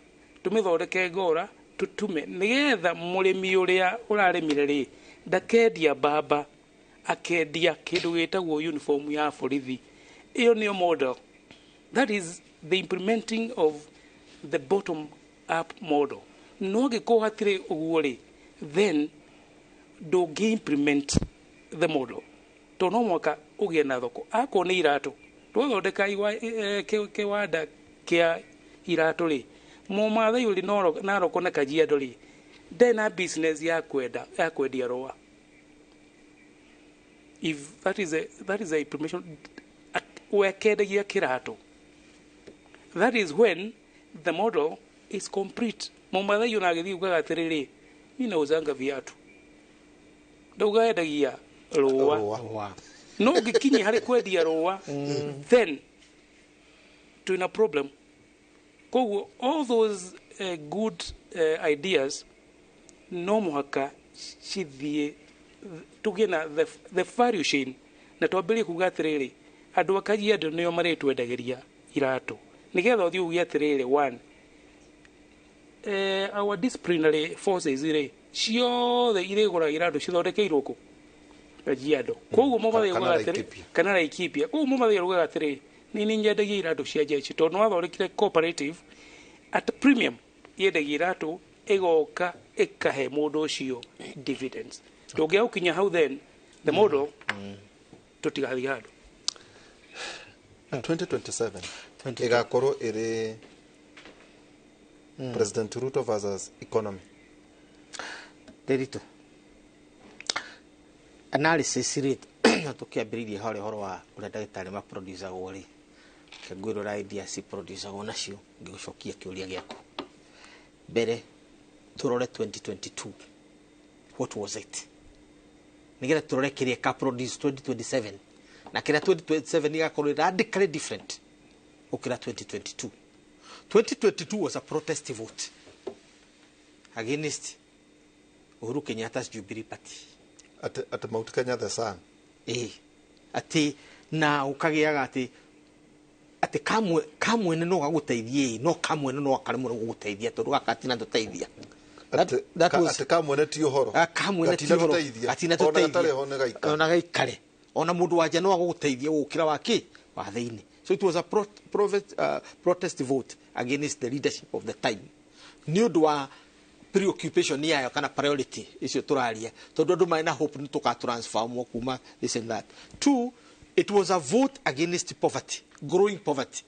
tumithondeke ngora tutume nigetha murimi uria urarimire ri ndakendia baba akendia kindu gitagwo uniform ya borithi iyo ni model that is the implementing of the bottom up model no gikuhatire uguo ri then do implement the model to no mwaka ugie na thoko ako ni irato twethondeka kiwanda kia irato ri mumathai uri na roko na Kajiado ri ndena business ya kwendia roa if that is a implementation wekendagia kirato that is when the model is complete mumathai unagithi ugaga atiriri ina uzanga viatu ndauga endagia roa no gikinyi hari kwendia roa then tuna problem koguo all those good ideas no muhaka cithie tugina the value chain na twambĩrĩrie kuga atĩrĩrĩ andũ a Kajiado nĩo marĩtwendageria iratũ nĩgetha ũthiĩ uge atĩrĩrĩ one our disciplinary forces ciothe irĩgũra iratũ cithondekeirwo kũ Kajiado koguo mũmathĩ ugaga atĩrĩrĩ kana Laikipia koguo mũmathĩ ugaga atĩrĩrĩ nĩ nyendagia iratũ cia jeshi tondũ no wathondekire cooperative at premium yendagia iratũ igoka ikahe mũndũ ũcio dividends ndũngĩaga gũkinya hau then the model tũtigathiĩ handũ
2027 igakorwo ĩrĩ President Ruto versus economy
Derito analysis rate tukiambĩrĩria harĩ horo wa ũrĩa ndagĩtarĩ ma producer gori kĩngwĩrora idea si producer go nacio ngĩgũcokia kĩũria gĩaku mbere turore 2022 what was it nĩgetha turore kĩrĩa ka produce 2027 na kĩrĩa 2027 igakorwo radically different gũkĩra 2022 2022 was a protest vote against Uhuru Kenyatta's Jubilee Party
at Mount Kenya the Sun
ati na ukagiaga ati kamwe no gagũteithie no kamwe no akaremwo gũgũteithia tondũ gakatina tũteithia
ati kamwe ti uhoro
kamwe ti uhoro atina tũteithia ona gaikare ona mũndũ wanja no agũgũteithia gũkĩra waki wa thĩinĩ so it was a protest vote against the leadership of the time nĩ ũndũ wa preoccupation yayo kana priority icio tũraria tondũ andũ maina hope nĩ tũkatransform kuma this and that. Two, it was a vote against poverty, growing poverty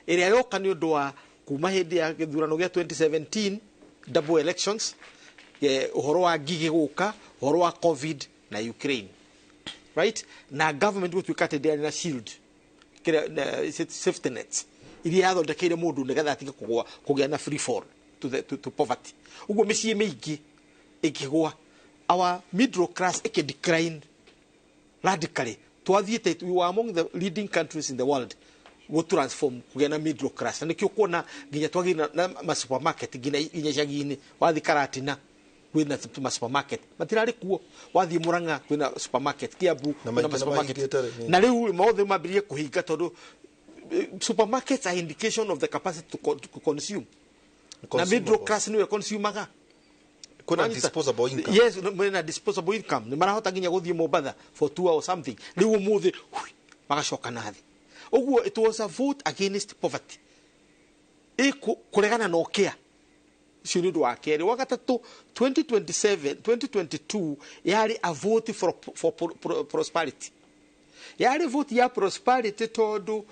ĩrĩa yoka nĩ ũndũ wa kuma hĩndĩ ya gĩthurano gĩa 2017 double elections ũhoro wa ngigĩ gũka ũhoro wa COVID na Ukraine, right? Na government gũtuĩka atĩ ndĩarĩ na shield safety nets iria yathondekeire mũndũ nĩgetha atige kũgĩa na free fall to poverty. Ugo mĩciĩ mĩingĩ ĩkĩgwa, our middle class decline radically. Twathiĩte, we were among the leading countries in the world go transform kũgĩa na middle class. Na nĩkĩo kuona nginya twagĩ na supermarket nginya icagi-inĩ wathi Karatina kwĩna supermarket matirarĩ kuo, wathi Murang'a kwĩna supermarket, Kiambu kwĩna supermarket, na rĩu maothe mambĩrĩrie kũhinga tondũ supermarkets are indication of the capacity to consume. Na middle class niwe consumaga
kuna disposable income.
Yes, na disposable income ni marahota nginya guthie Mombasa for 2 hours something. Riu muthi magacoka nathi. Uguo it was a vote against poverty. Kuregana no care. Cio nĩ ũndũ wa kerĩ. Wa gatatũ 2022 yari a vote for prosperity. Yari vote ya prosperity tondũ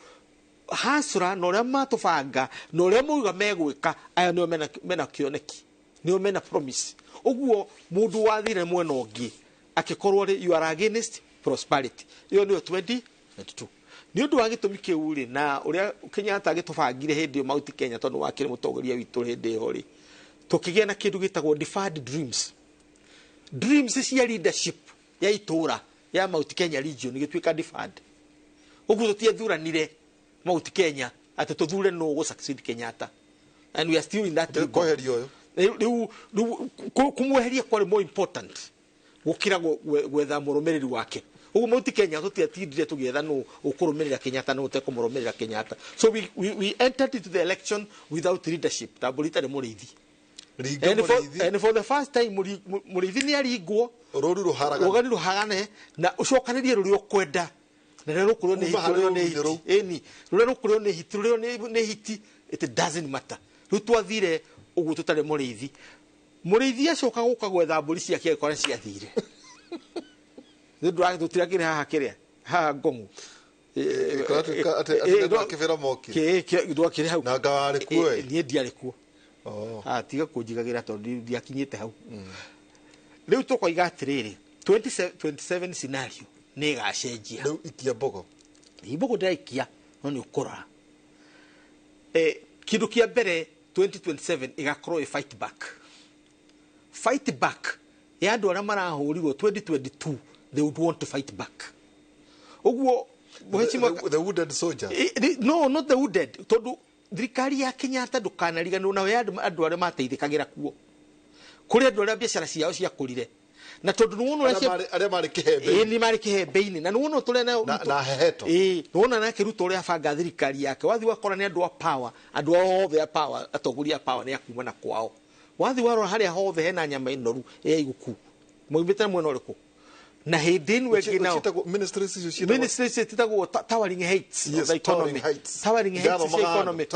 hasra no ũrĩa matũbanga no ũrĩa moiga megwĩka aya nĩo mena kĩoneki nĩo mena promise. Ũguo mũndũ wathire mwena ũngĩ akĩkorwo you are against prosperity. Iyo nĩyo 2022 nĩ ũndũ wa gĩtũmi kĩu rĩ na ũrĩa Kenyatta agĩtũbangire hĩndĩ ĩyo Mount Kenya tondũ wakĩrĩ mũtongoria witũ hĩndĩ ĩyo rĩ tũkĩgĩa na kĩndũ gĩtagwo deferred dreams cia leadership ya itũra ya Mount Kenya region gĩtuĩka deferred. Ũguo tũtiathuranire Mount Kenya ati tuthure no go succeed Kenyatta, and we are still in that kumweheria kwari more important gukira gwetha mũrũmĩrĩri wake. Ũguo Mount Kenya tũtiatindire tũgĩetha no ũkũrũmĩrĩra Kenyatta no ũtekũmũrũmĩrĩra Kenyatta. So we entered into the election without leadership. Tabulita nĩ mũrĩithi. And for the first time mũrĩithi nĩ aringwo rũri rũharagane na ũcokanĩrie rũrĩa ũkwenda. It doesn't matter. Twathire uguo tutare mũrĩithi acoka gũka gwetha mbũri ciake akora ciathire. Nĩ tutirakire haha kĩrĩa haha Ngong'u
na ngawarĩ kuo
niĩ ndiarĩ kuo tiga kũnjigagĩra tondũ ndiakinyĩte hau. Rĩu tũkoiga atĩrĩrĩ 2027 scenario nĩ gacenjia
rĩu itia mbogo
ndaikia no nĩ ũkũrora kĩndũ kĩa mbere 2027 igakorwo fight back ya andũ arĩa marahũrirwo 2022 they would want to fight back. Ũguo
the wounded soldiers
no not the wounded tondũ thirikari ya Kenyatta ndũkanariganĩrwo nayo andũ arĩa mateithĩkagĩra kuo kũrĩ andũ arĩa biacara ciao ciakũrire na tondu nuono
aria mari kihembe
ni mari kihembe-ini na nuono tule
na heheto
nuona na kiruto ria banga thirikari yake wathi wakora ni andu a power andu othe a power atongoria power ni akuma na kwao wathi warora haria hothe hena nyama inoru ya iguku moimite mwena uriku na hindin wegi nao ministries titagwo towering heights of the economy towering heights of the economy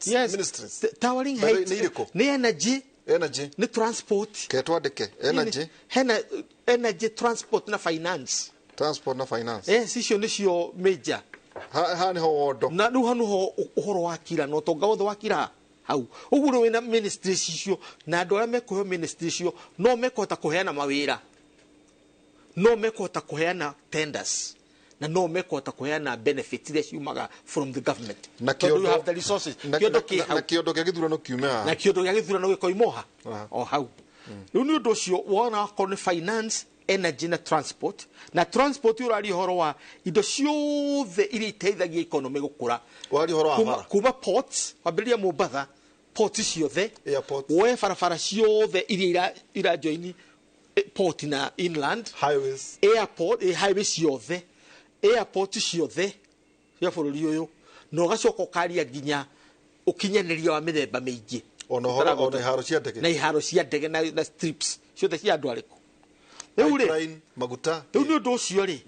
yes towering heights ni energy ni transport
ketwandike
energy transport na finance yes icio nicio major
ha ni ho wondo
na riu hanu ho uhoro wa kira no tonga wothe wa kira hau uguo wina ministries icio na andu aria mekuhe ministries icio no mekota kuheana mawira no mekota kuheana tenders na no mekota kuheana benefits iria ciumaga from the government
na
kiondo you have the resources
na kiondo kia githurano kiumea
na kiondo kia githurano gikoimoha o hau riu ni undu ucio wona akorwo ni finance energy na transport na transport urari horo wa indo ciothe iria iteithagia economy gukura
wari horo wa
kuma ports wambiria Mombasa ports ciothe we barabara ciothe iria ira join port na inland
highways
highways ciothe airport ciothe cia bururi uyu no gacoka ukaria nginya ukinyaniria wa mithemba mingi
ona horo ona iharo cia ndege
na iharo cia ndege na strips ciothe cia andu ariku
pipeline maguta
riu ni undu ucio ri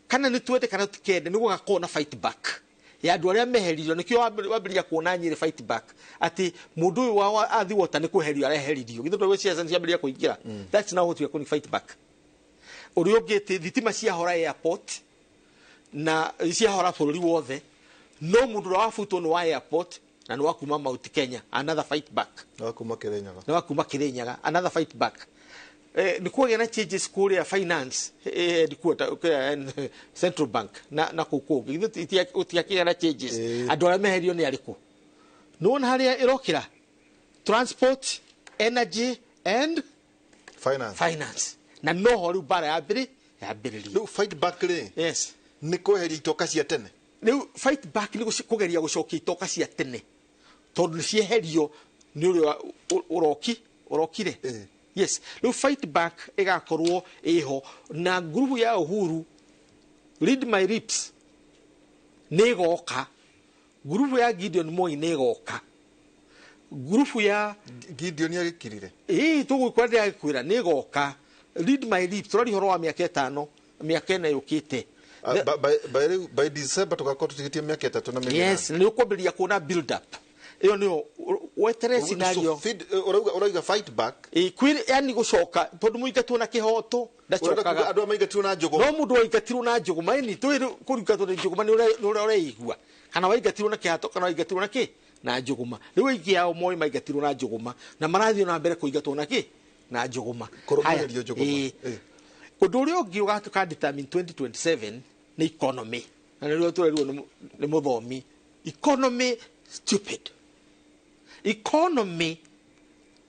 kana ni twende kana tukende ni gugakorwo na fight back ya andu aria meheririo nikio wambiria kuona nyiri fight back ati mundu uyu wa athi wota ni kuherio areheririo githu ndo ciaca ciambiria kuingira that's now what we are going to fight back urio ngiti thitima cia hora airport na cia hora bururi wothe no mundu wa futo no airport na no akuma Mount Kenya another fight back no akuma Kirinyaga another fight back ni kuogia na changes kuria finance central bank na kuku githu utiakia na changes andu aria meherio ni ariku no na haria irokira transport energy and finance na no horu bara ya biri
no fight back ri
yes
ni kuheria itoka cia tene
no fight back ni kugeria gucokia itoka cia tene tondu cieherio ni uria urokire yes no fight back igakorwo iho na group ya Uhuru read my lips negoka group ya Gideon Moi negoka group ya
Gideon yagikirire
tugukwenda yakwira negoka read my lips rori horo wa miaka 5 miaka 4 yukite
by December tugakorwo tutigitie miaka 3 na mingi
yes ni ukwambiria kuona build up iyo niyo wetere scenario
urauga fight back
kwiri yani gucoka tondu muingatirwo na kihoto ndacokaga
andu maingatirwo na njuguma
no mundu aingatirwo na njuguma ni twiri kuringatirwo na njuguma ni ureigua kana waingatirwo na kihato kana waingatirwo na ki na njuguma riu ingi yao moi maingatirwo na njuguma na marathio na mbere kuingatirwo na ki na njuguma
kurumirio njuguma
undu uria ungi ugatuka determine 2027 ni economy na nirio turerirwo ni muthomi economy stupid economy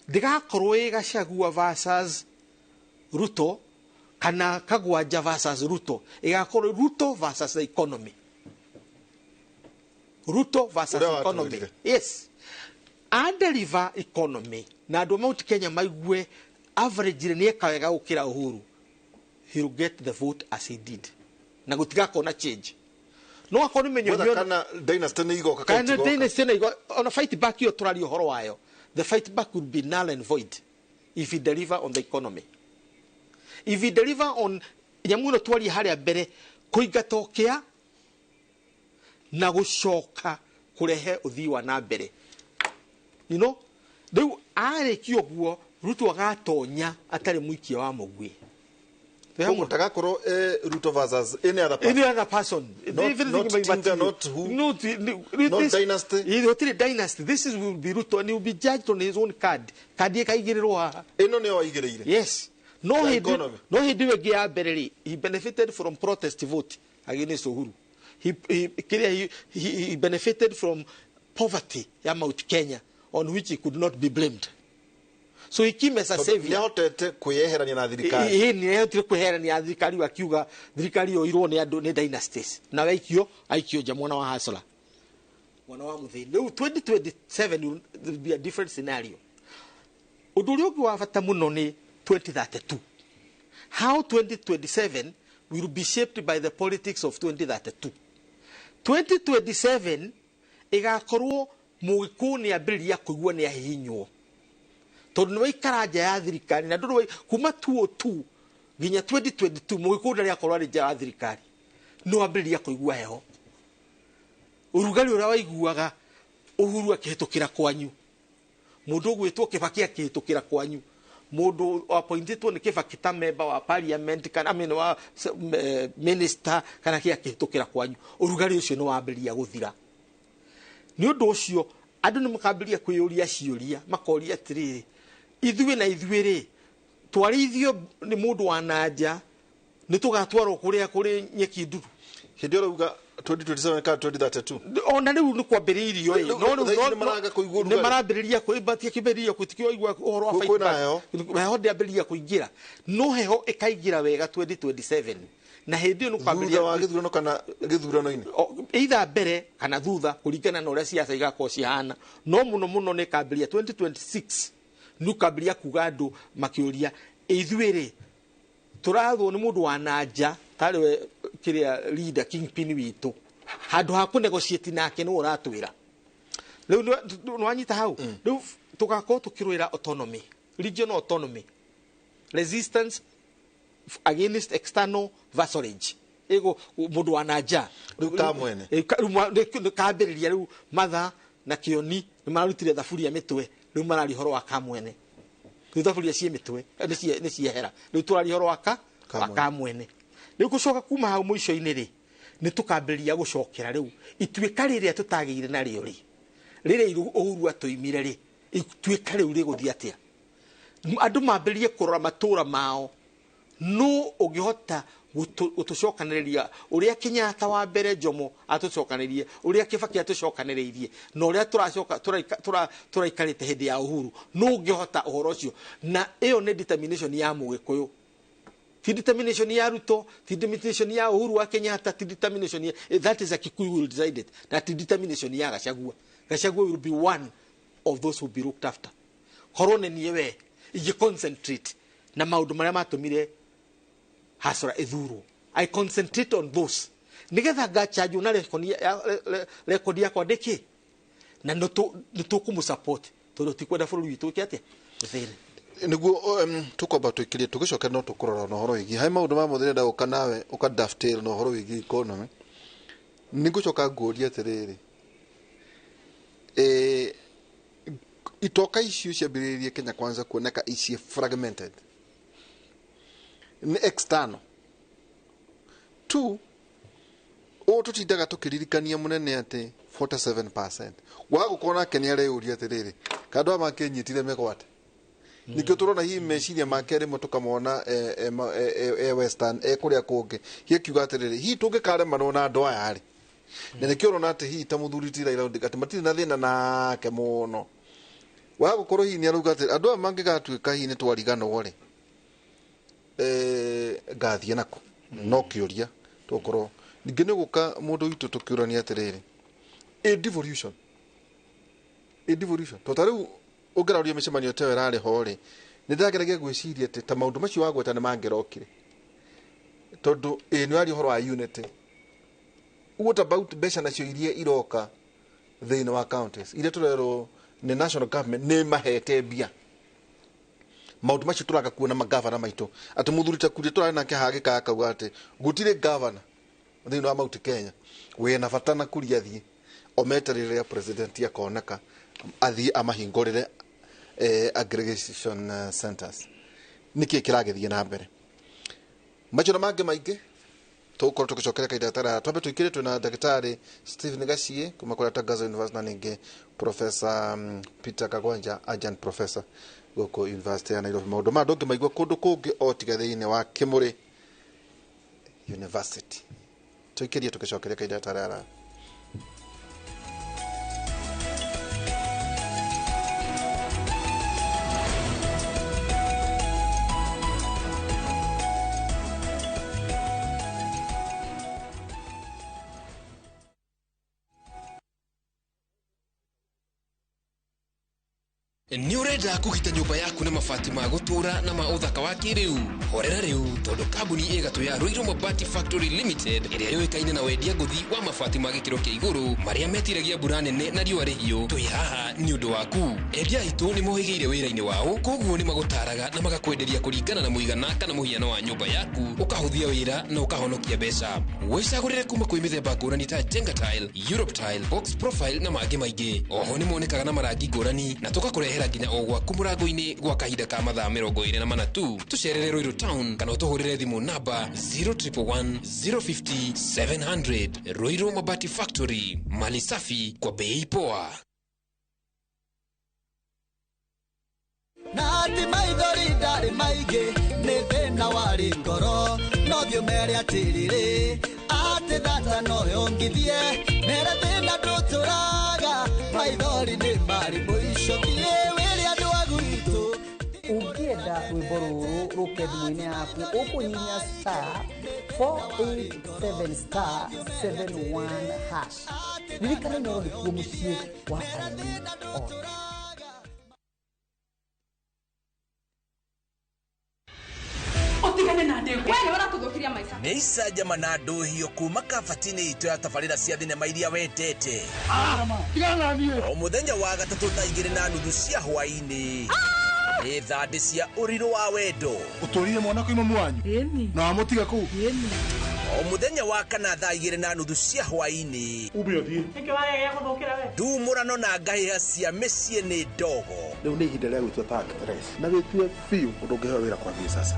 ndigakorwo igacagua versus Ruto kana Kagwanja versus Ruto igakorwo Ruto versus the economy yes deliver economy na andu Mount Kenya maigue average ni ekawega gukira Uhuru he will get the vote as he did na gutigakorwo na change no akoni menyo
kana dynasty ni igoka
kana dynasty ni igoka on a fight back yo turari horo wayo the fight back would be null and void if he deliver on the economy if he deliver on nyamuno twari haria mbere kuingatokia na gucoka kurehe uthii wa na mbere you know riu arekio guo Ruto agatonya atari muikia wa mugwi
mutagakorwo Ruto versus any other person not dynasty
dynasty this will be Ruto and he will be judged on his own card ikaigirirwo haha
ino ni oigireire
yes no he did ya bereri he benefited from protest vote against Uhuru he benefited from poverty ya Mount Kenya on which he could not be blamed. So he came as a savior.
Nihotete kuyeherania na thirikari.
Ni nihotete kuyeherania na thirikari wakiuga thirikari yo irwo ni andu ni dynasties. Na aikio jamwana wa hasla. Mwana wa muthini. 2027 will be a different scenario. Undu uria ungi wa bata muno ni 2032. how 2027 will be shaped by the politics of 2032. 2027 igakorwo mugikuo ni ambiriria kuigua ni ahihinywo tondu ni waikara nja ya thirikari na nduru kuma 2002 nginya 2022 mugikuo ndari akorwo ari nja ya thirikari no ambiriria kuigua heho urugari uria waiguaga Uhuru akihitukira kwanyu mundu gwitwo Kibaki akihitukira kwanyu mundu appointedwo ni Kibaki ta member wa parliament kana wa minister kana akihitukira kwanyu urugari ucio ni wambiria guthira ni undu ucio andu ni makambiria kwiyuria ciuria makoria atiriri ithuĩ na ithuĩ twarithio ni mundu wa nanja ni tugatwarwo kuria kuri nyeki nduru
hindi uruga 2027 ka 2032
ona riu ni kwambiririo ni marambiriria kuibatia kibiririo kutikio igwa uhoro wa fight heho ndiambiriria kuingira no heho ikaigira wega 2027 na hindi no kwambiriria
wa githurano kana githurano-ini
either mbere kana thutha kuringana na uria siasa igakorwo cihana no muno ni kambiria 2026 ni kambiria kuga andu makiuria ithuĩ turathwo ni mundu wa nanja tariwe kiria leader kingpin witu handu ha ku negotiate nake no uratwira riu nwanyita hau riu tugakorwo tukirwira autonomy regional autonomy resistance against external vassalage ego mundu wa nanja
kamwene
kambiriria riu matha na kioni ni marutire thaburia mitwe riu marari horo wa kamwene riu thaburia cie mitwe ni ciehera riu turari horo wa kamwene riu gucoka kuma hau muico-ini ni tukambiriria gucokera riu ituika riria tutagire na rio riria Uhuru atoimire ituika riu riguthia atia andu mambiririe kurora matura mao no ungihota gutucokaniriria uria Kenyatta wa mbere Jomo atucokanirie uria Kibaki atucokaniririe na uria turacoka turaikarite hindi ya Uhuru no ungihota uhoro ucio na iyo ni determination ya Mugikuyu ti determination ya Ruto ti determination ya Uhuru wa Kenyatta ti determination ya that is a Kikuyu will decide it that determination ya Gachagua will be one of those who be looked after korone niwe igi concentrate na maundu maria matumire hasra ithuru I concentrate on those nigetha ngachaju na rekodi yakwa ndiki na nitukumu support tondu tikwenda bũrũri witũ kiatia thĩna
niguo tukwamba twikirie tugicokera no tukurora no horo wigi hai maundu ma muthire nda ukanawe ukadaftail no horo wigi economy nigucoka nguria atiriri itoka icio ciambiririe Kenya kwanza kuoneka ici fragmented ni external two tutindaga tukiririkania munene ati 47% wagukona Kenya reuria atiriri kandu amakinyitire megwate nikio turona hii meciria make rimo tukamona western kuria kungi hie kiuga atiriri hii tungikare na andu aya ari na nikio rona ati hii ta muthuri ti Raila Odinga ati matiri na thina nake muno wagukorwo hii ni aruga ati andu aya mangigatuika hii ni twarigana ore gathie nako no kiuria tukorwo ningi ni guka mundu witu tukiurania atiriri devolution to tariu ungeraria micemanio tewe rari hori nindageragia gwiciria ati ta maundu macio wagweta ni mangerokire tondu ni wari horo wa unity what about besha nacio iria iroka thĩinĩ wa counties iria turero ni national government ni mahete bia maundu macio turaga kuona magavana maitu ati muthuri ta kuria turari nake hagika akauga ati gutire governor thĩinĩ wa Mount Kenya we na fatana kuria thie ometerere president akoneka athie amahingurire aggregation centers niki kiragethie na mbere macho na mange maingi tukorwo tukicokera kaidatara twambe twikire twina daktari Stephen Gachie kuma kuri Tagazo University na ningi professor Peter Kagwanja adjunct professor goko University ya Nairobi maundu ma ndonge maigua kundu kungi o tiga thiini wa Kimuri University twikirie tukicokera kaidatara
Ni urenda kugita nyumba yaku na mabati ma gutura na ma uthaka wa kiriu horera riu tondu kambuni igatu ya Ruiru Mabati Factory Limited iria yoikaine na wendia nguthi wa mabati ma gikiro kia iguru maria metiragia mbura nene na riua rihio twi haha ni undu waku endia itu ni mohigeire wira-ini wao koguo ni magutaraga na magakwenderia kuringana na muigana kana muhiano wa nyumba yaku ukahuthia wira na ukahonokia mbeca wicagurire kuma kwi mithemba ngurani ta Jenga Tile, Europe Tile, Box Profile na mangi maingi oho ni monekaga na marangi ngurani na tukakurehera nginya o gwaku murango-ini gwa kahinda ka mathaa 24 tu tucerere Ruiru Town kana utuhurire thimu namba 0111 050 700. Ruiru Mabati Factory, mali safi kwa bei poa.
Nati maithori ndari maige ni thina wari ngoro no thiumere atiriri ati thata no yongithie mere thina nduturaga maithori ni mari muico thie wiri andu agu itu.
Ukienda rwimbo ruru rukethimũ-inĩ yaku ũkũhihinya *487*71#. Ririkana Inooro nĩkuo mũciĩ wa arĩmi othe.
Otigane na ndego. Wewe uratuthukiria maica.
Nĩ icanjama na ndũhio kuma kabatini itu ya tabarĩra cia thinema iria wendete.
Tigana niĩ.
O mũthenya wa gatatũ thaa 2:30 cia hwaĩ-inĩ. Nĩ thandi cia ũrirũ wa wendo.
Ũtũrire mwana kwa imamu wanyu. Ĩni. Na wamũtiga kũu. Ĩni.
O mũthenya wa kana thaa 2:30 cia hwaĩ-inĩ.
Ube ũthiĩ. Nĩkĩ wagĩa gũthũkĩra we?
Ndumũrano na ngahĩha cia mĩciĩ nĩ ndogo.
Rĩu nĩ ihinda rĩa gwĩtua ta actress. Na wĩtue biũ ũndũ ũngĩheo wĩra kwambia sasa.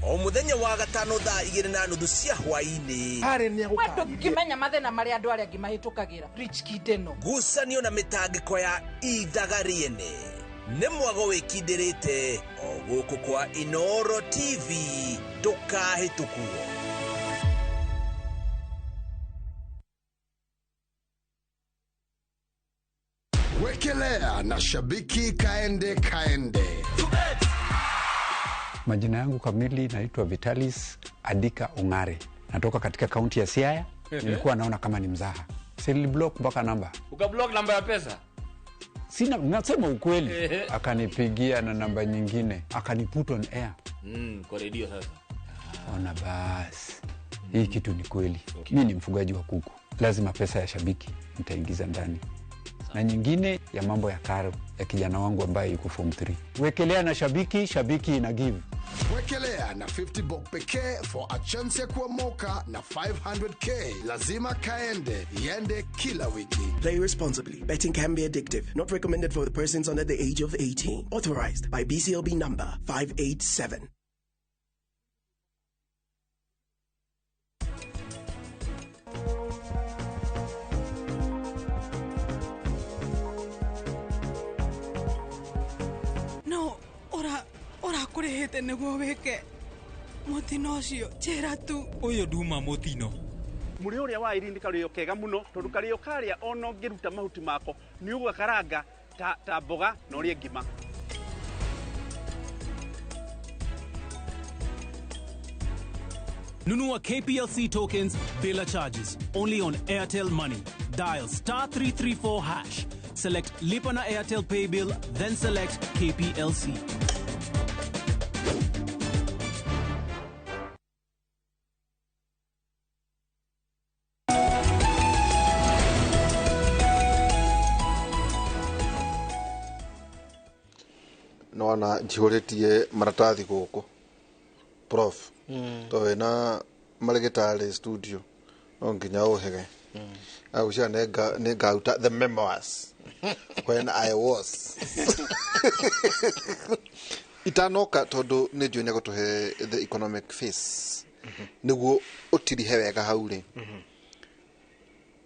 O mũthenya wa gatano thaa 2:30 cia hwaĩ-inĩ.
Harĩ nĩ agũkania.
Wendo ngĩmenya mathĩna marĩa andũ arĩa angĩ mahĩtũkagĩra. Rich Kid ĩno.
Ngucanio na mĩtangĩko ya ithaga rĩene. Nĩ mwago wĩkindĩrĩte o gũkũ kwa Inooro TV ndũkahĩtũkuo.
Wekelea na shabiki kaende.
Majina yangu kamili naitwa Vitalis Adika Ongare. Natoka katika kaunti ya Siaya. Nilikuwa naona kama ni mzaha. Siliblock mpaka namba.
Ukablock namba ya pesa?
Sina, nasema ukweli. Akanipigia na namba nyingine. Akaniput on air.
Kwa radio sasa.
Ona basi. Hii kitu ni kweli. Mimi ni mfugaji wa kuku. Lazima pesa ya shabiki nitaingiza ndani. Na nyingine ya mambo ya karo ya kijana wangu ambaye yuko form 3. Wekelea na shabiki ina give.
Wekelea na 50 bob pekee for a chance ya kuomoka na 500k. Lazima kaende yende kila wiki.
Play responsibly. Betting can be addictive. Not recommended for the persons under the age of 18. Authorized by BCLB number 587.
Kurihite niguo wike mutino ucio njira tu
uyu nduma mutino
muri uria wa irindi kario kega muno tondu kario karia ono ngiruta mahuti mako ni ugakaranga ta mboga na urie ngima.
Nunua KPLC tokens bila charges only on Airtel Money. Dial *334#. Select Lipa na Airtel Pay Bill, then select KPLC.
Nona jihuritie maratathi guku prof to wena marigitari studio onginya uhege au cia nega uta the memoirs when I was itanoka tondu ni njui gutuhe the economic face niguo utirihe wega hauri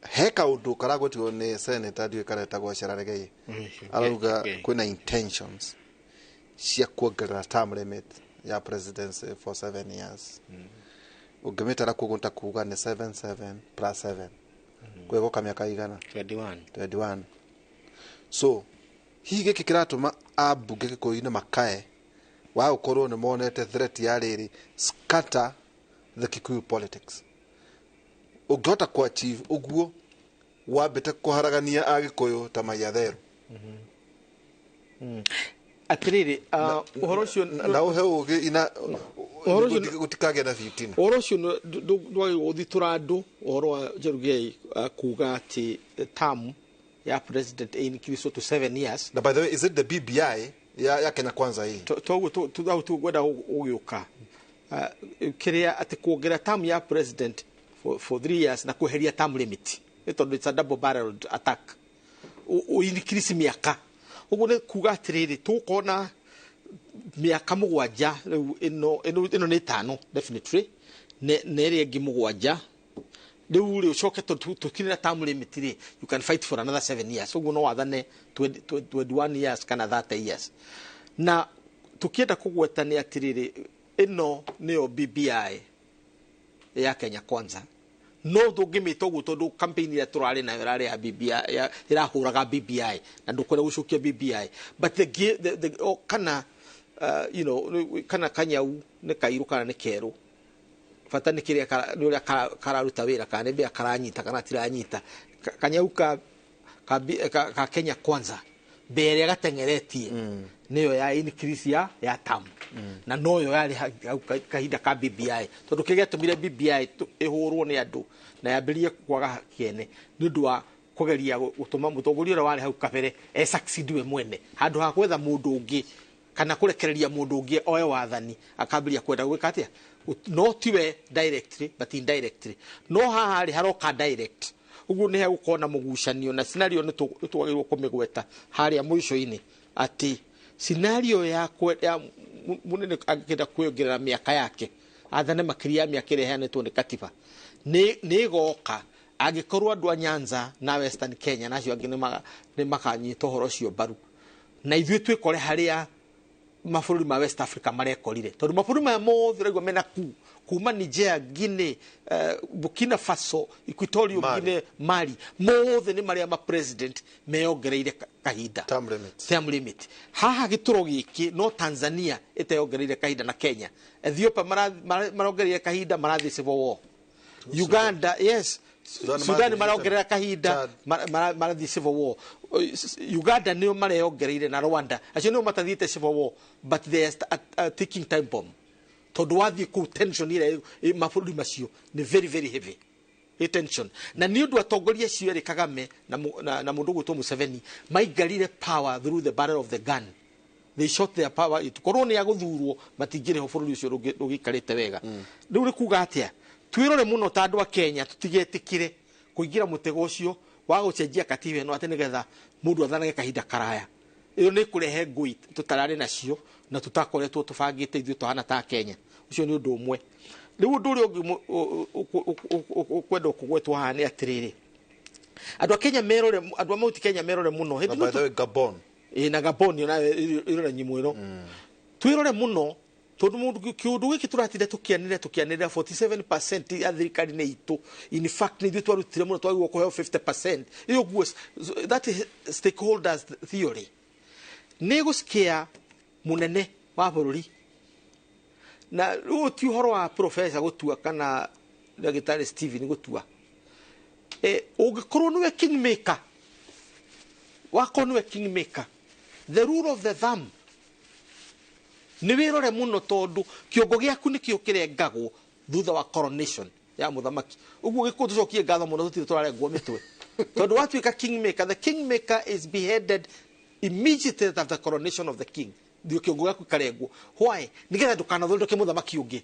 heka undu karagwetio ni senator ndiwe kareta gwa ceraregei arauga kwina intentions cia kuongerera term limit ya presidency for 7 years. Ugemetara kugunta kuga ni 77 plus 7. Kwego kamyaka igana 21. So hige kikiratuma abunge gikuyu-ini makae wa ukorwo ni monete threat ya riri scatter the Kikuyu politics. Ugota ku achieve uguo wambite kuharagania agikuyu ta mayatheru
atiriri uhoro ucio
na uhe ugi ina gutikage na fitina
uhoro ucio ndwagi guthitũra andu uhoro wa Cherugei kuga ati term ya president increase to 7 years.
Na by the way, is it the BBI ya Kenya Kwanza hii
tu gwenda ugiuka kiria ati kuongera term ya president for 3 years na kuheria term limit tondu it's a double barreled attack increase miaka uguo ni kuga atiriri tukona miaka mugwanja ino ni tano definitely ne ri engi mugwanja riu ri ucoke tukinira term limit ri you can fight for another 7 years uguo no wathane 21 years kana 30 years na tukienda kugwetania atiriri ino niyo BBI ya Kenya Kwanza no ndungimita uguo tondu campaign ya turari na irari ya BBI irahuraga BBI na ndukwenda gucukia BBI but the kana you know kana Kanyau ne kairu kana ne keru fata ni kiria ni uria kararuta wira kana be karanyita kana tiranyita Kanyau ka Kenya Kwanza mbere gatengeretie niyo ya increase ya term na noyo yari kahinda ka BBI tondu kigetumire BBI ihurwo ni andu na yambirie kwaga kiene ni ndu wa kugeria gutuma mutongoria ura wari hau kabere succeed we mwene handu ha kwetha mundu ungi kana kurekereria mundu ungi oe wathani akambiria kwenda gwika atia no tiwe directly but indirectly no haha ri haroka direct uguo ni hegukona mugucanio na scenario ni twagirwo kumigweta haria mwisho-ini ati scenario ya munene angenda kwongerera miaka yake athane makiria miaka ire heanetwo ni katiba ni goka agikorwo andu a Nyanza na Western Kenya nacio angi ni makanyita horo cio baru na ithuĩ twikore haria mabũrũri ma West Africa marekorire tondu mabũrũri ma mothe raigua mena kuma Niger, Guinea, Burkina Faso, Equatorial Guinea, Mali mothe ni maria ma president meongereire kahinda term limit haha gituro giki no Tanzania iteongereire kahinda na Kenya Ethiopia marongereire kahinda marathi civil war Uganda yes Sudan marongereire kahinda marathi civil war Uganda niyo mareongereire na Rwanda acio niyo matathite civil war but they are taking time bomb tondu wathi ku tension ile mabũrũri macio ni very very heavy tension na ni undu atongoria cio eri Kagame na mundu gwitwo Museveni maigarire power through the barrel of the gun they shot their power korwo ni aguthurwo matingire ho bũrũri ucio rugikarite wega riu ri kuga atia twirore muno ta andu a Kenya tutigetikire kuingira mutego ucio wa gucenjia katiba ino ati nigetha mundu athanage kahinda karaya iyo ni kurehe ngui tutarari nacio na tutakoretwo tubangite ithuĩ tuhana ta Kenya ucio ni undu umwe riu undu uria kwenda kugwetwo haha ni atiriri andu a Kenya merore andu a Mount Kenya merore muno
by the way Gabon
na Gabon na irore nyimu ino twirore muno tondu mundu kiundu giki turatinde tukianire 47% ya thirikari ni itu in fact ni ithuĩ twarutire muno twagirwo kuheo 50% iyo guo that is stakeholders theory ni gusikia munene wa bũrũri na riu ti uhoro wa professor gutua kana ndagĩtarĩ Steven gutua ungikorwo niwe kingmaker wako niwe kingmaker the rule of the thumb ni wirore muno tondu kiongo giaku nikio kirengagwo thutha wa coronation ya muthamaki uguo gikundi cokie ngatho muno tutire turarengwo mitwe tondu watuika kingmaker the kingmaker is beheaded immediately after the coronation of the king dio kiongo giaku karengwo why nigetha ndukanathondeke muthamaki ungi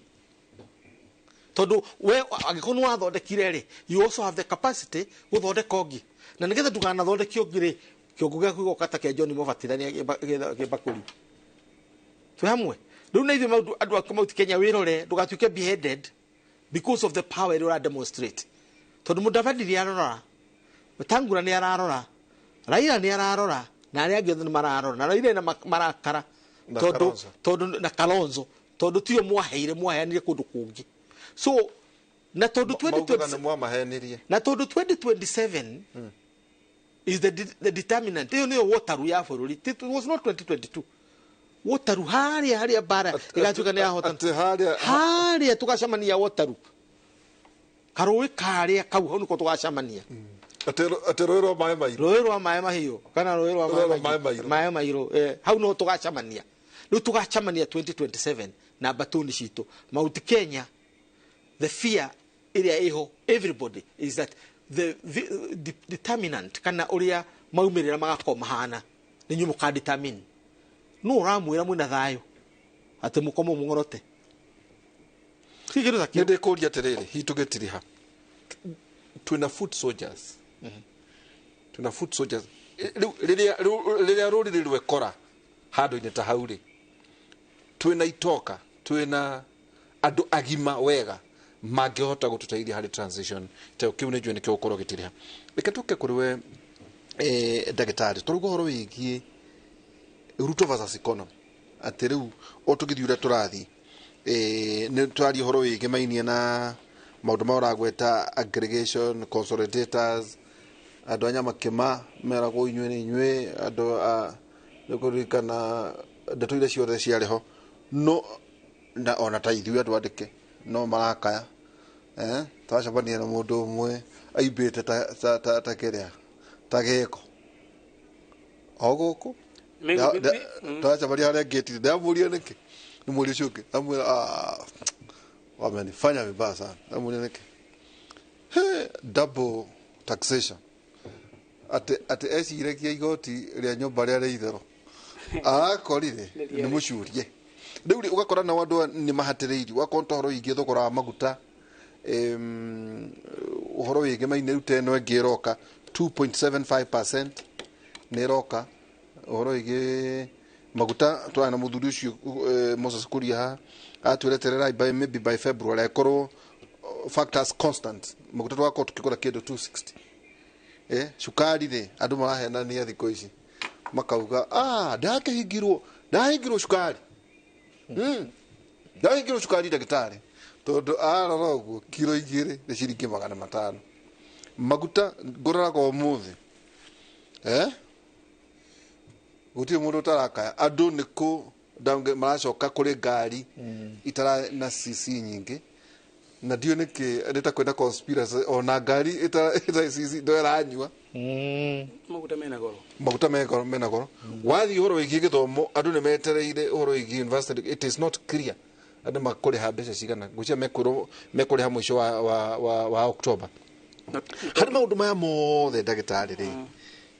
tondu we agikorwo wathondekire ri you also have the capacity guthondeka ungi na nigetha ndukanathondeke ungi ri kiongo giaku gokata ke John Movatirania gibakuri tuhamwe riu na ithuĩ andu a Mount Kenya wirore ndugatuike beheaded because of the power you are demonstrate tondu Mudavadi ni arora Wetangula ni ararora Raila ni ararora na aria angĩ ni mararora na Raila na marakara tondu na Kalonzo tondu tiyo mwaheanire kundu kungi so na tondu 2027 is the determinant iyo niyo Waterloo ya bũrũri it was not 2022 Waterloo haria bara igatuika ni ahotana haria tukacamania Waterloo karũĩ karia kau hau niko tugacamania
ate rũĩ rwa maĩ mairũ
rũĩ rwa maĩ mahiũ kana rũĩ rwa maĩ mairũ hau no tũgacamania rĩu tũgacamania 2027 na mbatũni citũ Mount Kenya. The fear ĩrĩa ĩho everybody is that the determinant kana ũrĩa maumĩrĩra magakorwo mahana nĩ inyuĩ mũkadetermine no ũramwĩra mwĩna thayũ atĩ mũkomo mũng'orote
nĩ ndĩkũria atĩrĩrĩ hitũ gĩtirĩ ha twĩna foot soldiers twĩna foot soldiers rĩrĩa rũrĩrĩ rwekora handũ-inĩ ta hau rĩ twĩna itoka twĩna andũ agima wega mangĩhota gũtũteithia harĩ transition teo kĩu nĩ njũĩ nĩkĩo gũkorwo gĩtirĩ ha reke tũke kũrĩ we ndagĩtarĩ tũrauga ũhoro wĩgiĩ Ruto versus economy atĩ rĩu o tũgĩthiĩ ũrĩa tũrathiĩ nĩ twaria ũhoro wĩgiĩ mainie na maũndũ ma ũragweta aggregation consolidators andũ anya makĩma meragwo inyuĩ nĩ inyuĩ andũ a nĩkũririkana ndeto iria ciothe ciarĩ ho no na ona ta ithuĩ andũ andĩke no marakaya twacemania na mũndũ ũmwe aimbĩte ta kĩrĩa ta gĩko o gũkũ twacemania harĩa ngĩti ndamũria nĩkĩ nĩ mũria ũcio ũngĩ amwĩra wamenifanya vibaya sana amwĩra nĩkĩ double taxation ati eciragia igoti rĩa nyũmba rĩa itherũ akorire nĩ mũcurie rĩu ũgakora na andũ nĩ mahatĩrĩirio wakorwo ũhoro wĩgiĩ thogora wa maguta ũhoro wĩgiĩ mainĩ rĩu teno ĩngĩ ĩroka 2.75% nĩ ĩroka ũhoro wĩgiĩ maguta twana mũthuri ũcio Moses Kuria atwĩreterera maybe by February akorwo factors constant maguta twakorwo tukĩgũra kĩndũ 260 cukari rĩ andũ marahenania thikũ ici makauga ndahingirwo cukari ndahingirwo cukari ndagĩtarĩ tondũ arora ũguo kiro 2 nĩ ciringi 500 maguta ngũraga ũmũthĩ gũtirĩ mũndũ ũtarakaya andũ nĩkũ maracoka kũrĩ ngari itara na cc nyingĩ na ndio nĩkĩ nĩta kwenda conspiracy ona ngari ita cc ndo ĩranyua maguta mena goro wathiĩ ũhoro wĩgiĩ gĩthomo andũ nĩ metereire ũhoro wĩgiĩ university it is not clear andũ makũrĩha mbeca cigana ngũcia mekũrĩha mũico wa October harĩ maũndũ maya mothe ndagĩtarĩ rĩ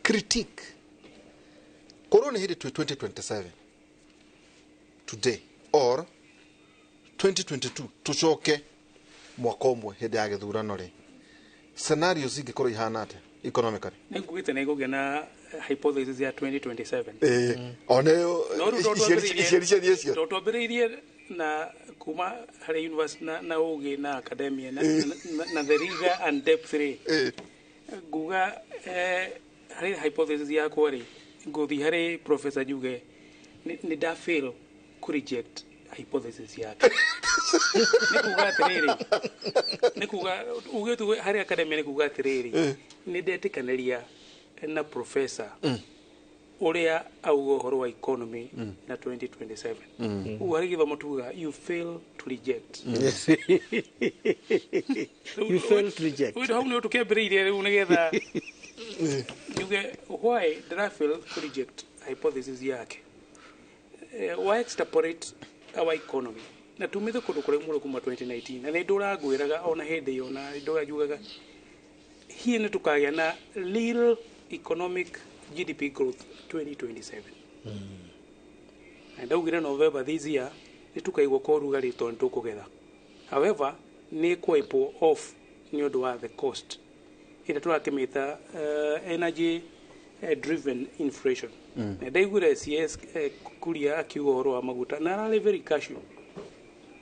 critique korwo nĩ hĩndĩ 2027 today or 2022 tũcoke mwaka ũmwe hĩndĩ ya gĩthurano rĩ scenarios ingĩkorwo ihana atĩa economically
nĩ ngugĩte nĩ gũgĩa na hypothesis ya 2027
oneyo iciariciaria
twambĩrĩirie na kuma harĩ university na ũgĩ na academia na the rigor and depth rĩ nguga harĩ hypothesis yakwa rĩ ngũthiĩ harĩ professor Juge nĩ ndafail ku reject hypothesis yake nĩ kuga atĩrĩrĩ nĩ kuga ugĩtu harĩ academia nĩ kuga atĩrĩrĩ nĩ ndetĩkanĩria na professor ũrĩa auga ũhoro wa economy na 2027 harĩ gĩthomo tuga you fail to reject
you fail to reject
hau nĩ tũkĩambĩrĩirie rĩu nĩgetha Juge why did I fail to reject hypothesis yake why extrapolate our economy na tumĩte kũndũ kũrĩa mũno kuma 2019 na nĩ ndũrangwĩraga ona hĩndĩ ĩyo na ndũrajugaga hihi nĩ tũkagĩa na real economic GDP growth 2027 na ndaugire November this year nĩ tukaigwo kwa ũrugarĩ tondũ tũkũgetha however nĩ kwipe off nĩ ũndũ wa the cost ĩrĩa tũrakĩmĩta energy driven inflation na ndaigure CS Kuria akiuga ũhoro wa maguta na ararĩ very casual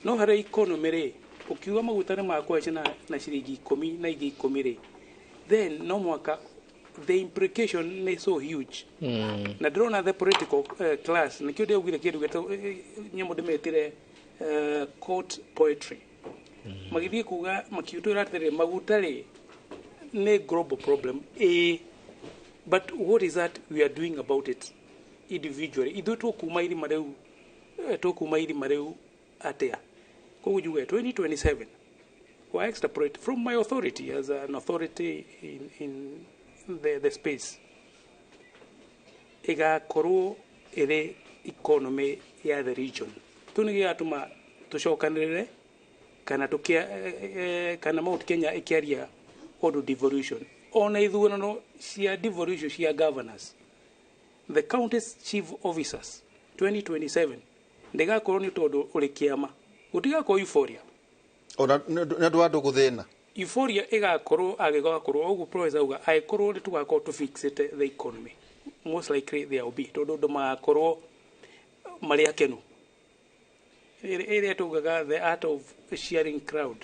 no harĩ economy rĩ ukiuga maguta nĩ makũhaica na ciringi 10 na ingĩ 10 rĩ then no mwaka the implication is so huge na ndĩrona the political class nĩkĩo ndĩaugire kĩndũ nyamũ ndĩmetire court poetry magĩthiĩ kuga makiutũra atĩrĩ maguta rĩ nĩ global problem but what is that we are doing about it individually ithuĩ tũkuma irima rĩu atĩa koguo njuge 2027 or extrapolate from my authority as an authority in the space. Igakorwo ire economy ya the region. Tunigia atuma tushokanire kana tukia kana Mount Kenya ikiaria odo devolution. Ona ithurano cia devolution cia governors. The county's chief officers 2027 ndigakorwo ni tondu uri kiama. Gutigakorwo euphoria.
Ona ndu andu guthina.
Euphoria igakorwo agigakorwo ugu professor uga aikorwo ni tugakorwo to fix it the economy. Most likely there will be tondu ndu magakorwo mari akenu. Area tugaga the art of sharing crowd.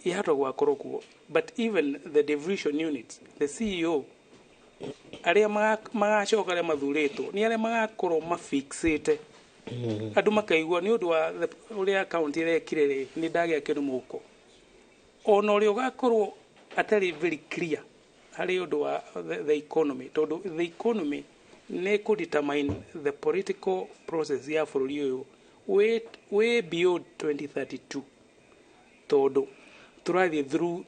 Ihato gwakorwo kuo. But even the devolution units, the CEO aria magacoka aria mathuritwo ni aria magakorwo mafixite andu makaigua ni undu wa uria county irekire ri ni ndagia kinu muko ona uri ugakorwo atari very clear hari undu wa the economy tondu the economy ne could determine the political process ya bururi uyu way beyond 2032 tondu turathi through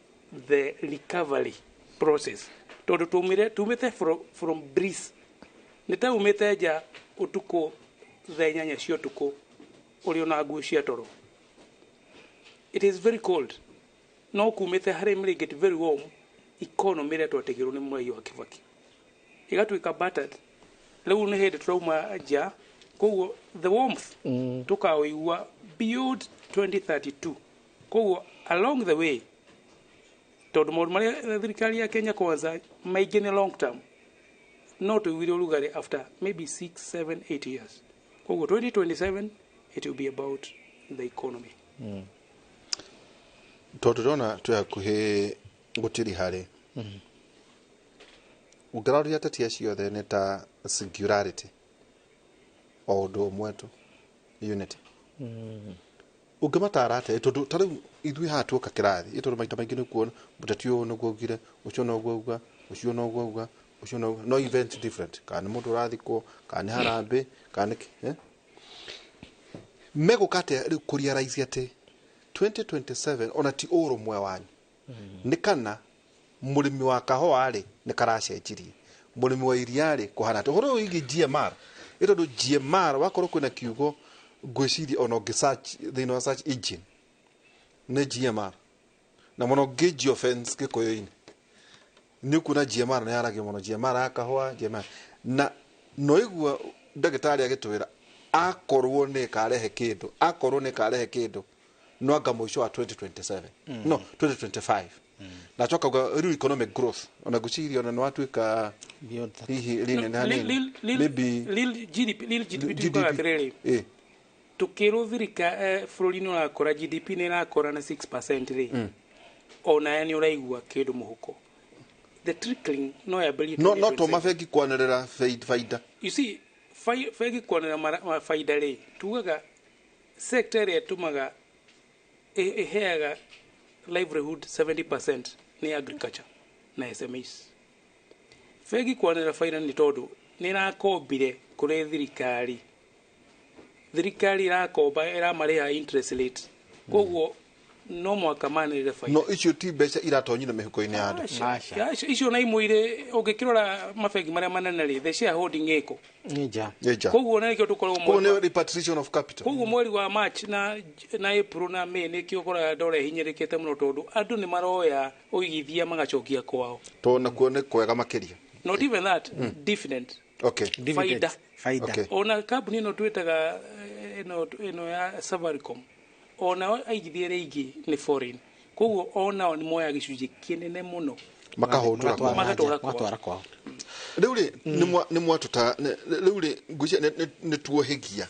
the recovery process tondu tumite from breeze nita umite ja utuko thenya cio tuko uri ona nguo cia toro. It is very cold no kumite hari mrigate very warm economy ria twategirwo ni mwai wa Kibaki igatuika battered riu ni hindi trauma ja koguo the warmth tukaoigua beyond 2032 koguo along the way tondu maundu maria thirikari ya Kenya kwanza maingĩ ni long term no tuwire urugari after maybe 6, 7, 8 years. Koguo 2027 it will be about the economy.
Tondu rona twakuhi gutiri hari ungiraria ateti acio the neta singularity o ndu mwetu unity ungimatara ate tondu tariu ithui hatuka kirathi tondu maita maingi ni kuona muteti uyu no gwogire ucio no gwogwa ucio no gwogwa ucio no event different kana mundu rathiko kana harambe kana megukate kuria raisi ate 2027 ona ti oro mwe wanyu ni kana murimi wa kahoa ri ni karacenjirie murimi wa iria ri kuhana to horo igi GMR ito GMR wakorwo kwina kiugo gwiciri ono search thino wa search engine ne GMR na mono gauge offense gikoyo-ini ni kuna GMR na yarage mono GMR akahoa GMR na noigua ndagitari agitwira akorwo ne karehe kindu no anga mwisho wa 2027 no 2025 na choka kwa real economic growth ona guciri ona no atuika hihi line nani
maybe GDP tukatiriri tukiro thirika bururi-ini urakora GDP ni irakora na 6% ri ona yani uraigua kindu muhuko the trickling no ability
no to mafeki kwanirira faida
you see feki kwanirira faida ri tugaga sector ya tumaga eheaga livelihood 70% ni agriculture na SMEs feki kwanirira faida ni tondu ni rakombire kuri thirikari irakomba iramariha interest rate koguo no mwaka manirire faida
no icio ti mbeca iratonyina mihuko-ini ya andu
icio na imwire ungikirora mafegi maria manene ri the shareholding iko
nja
koguo na nikio tukorwo
koguo repatriation of capital
koguo mweri wa March na April na May nikio kora ndore hinyirikite muno tondu andu ni maroya uigithia magacokia kwao
to na kuone kwega makiria
not even that dividend
okay
faida
okay.
Ona company no twetaga ino ya Safaricom ona aigithia ringi ni foreign koguo ona ni moya gicunji kinene muno
makahotora
kwao
riu ni mwatuta riu ngucia ni tuohigia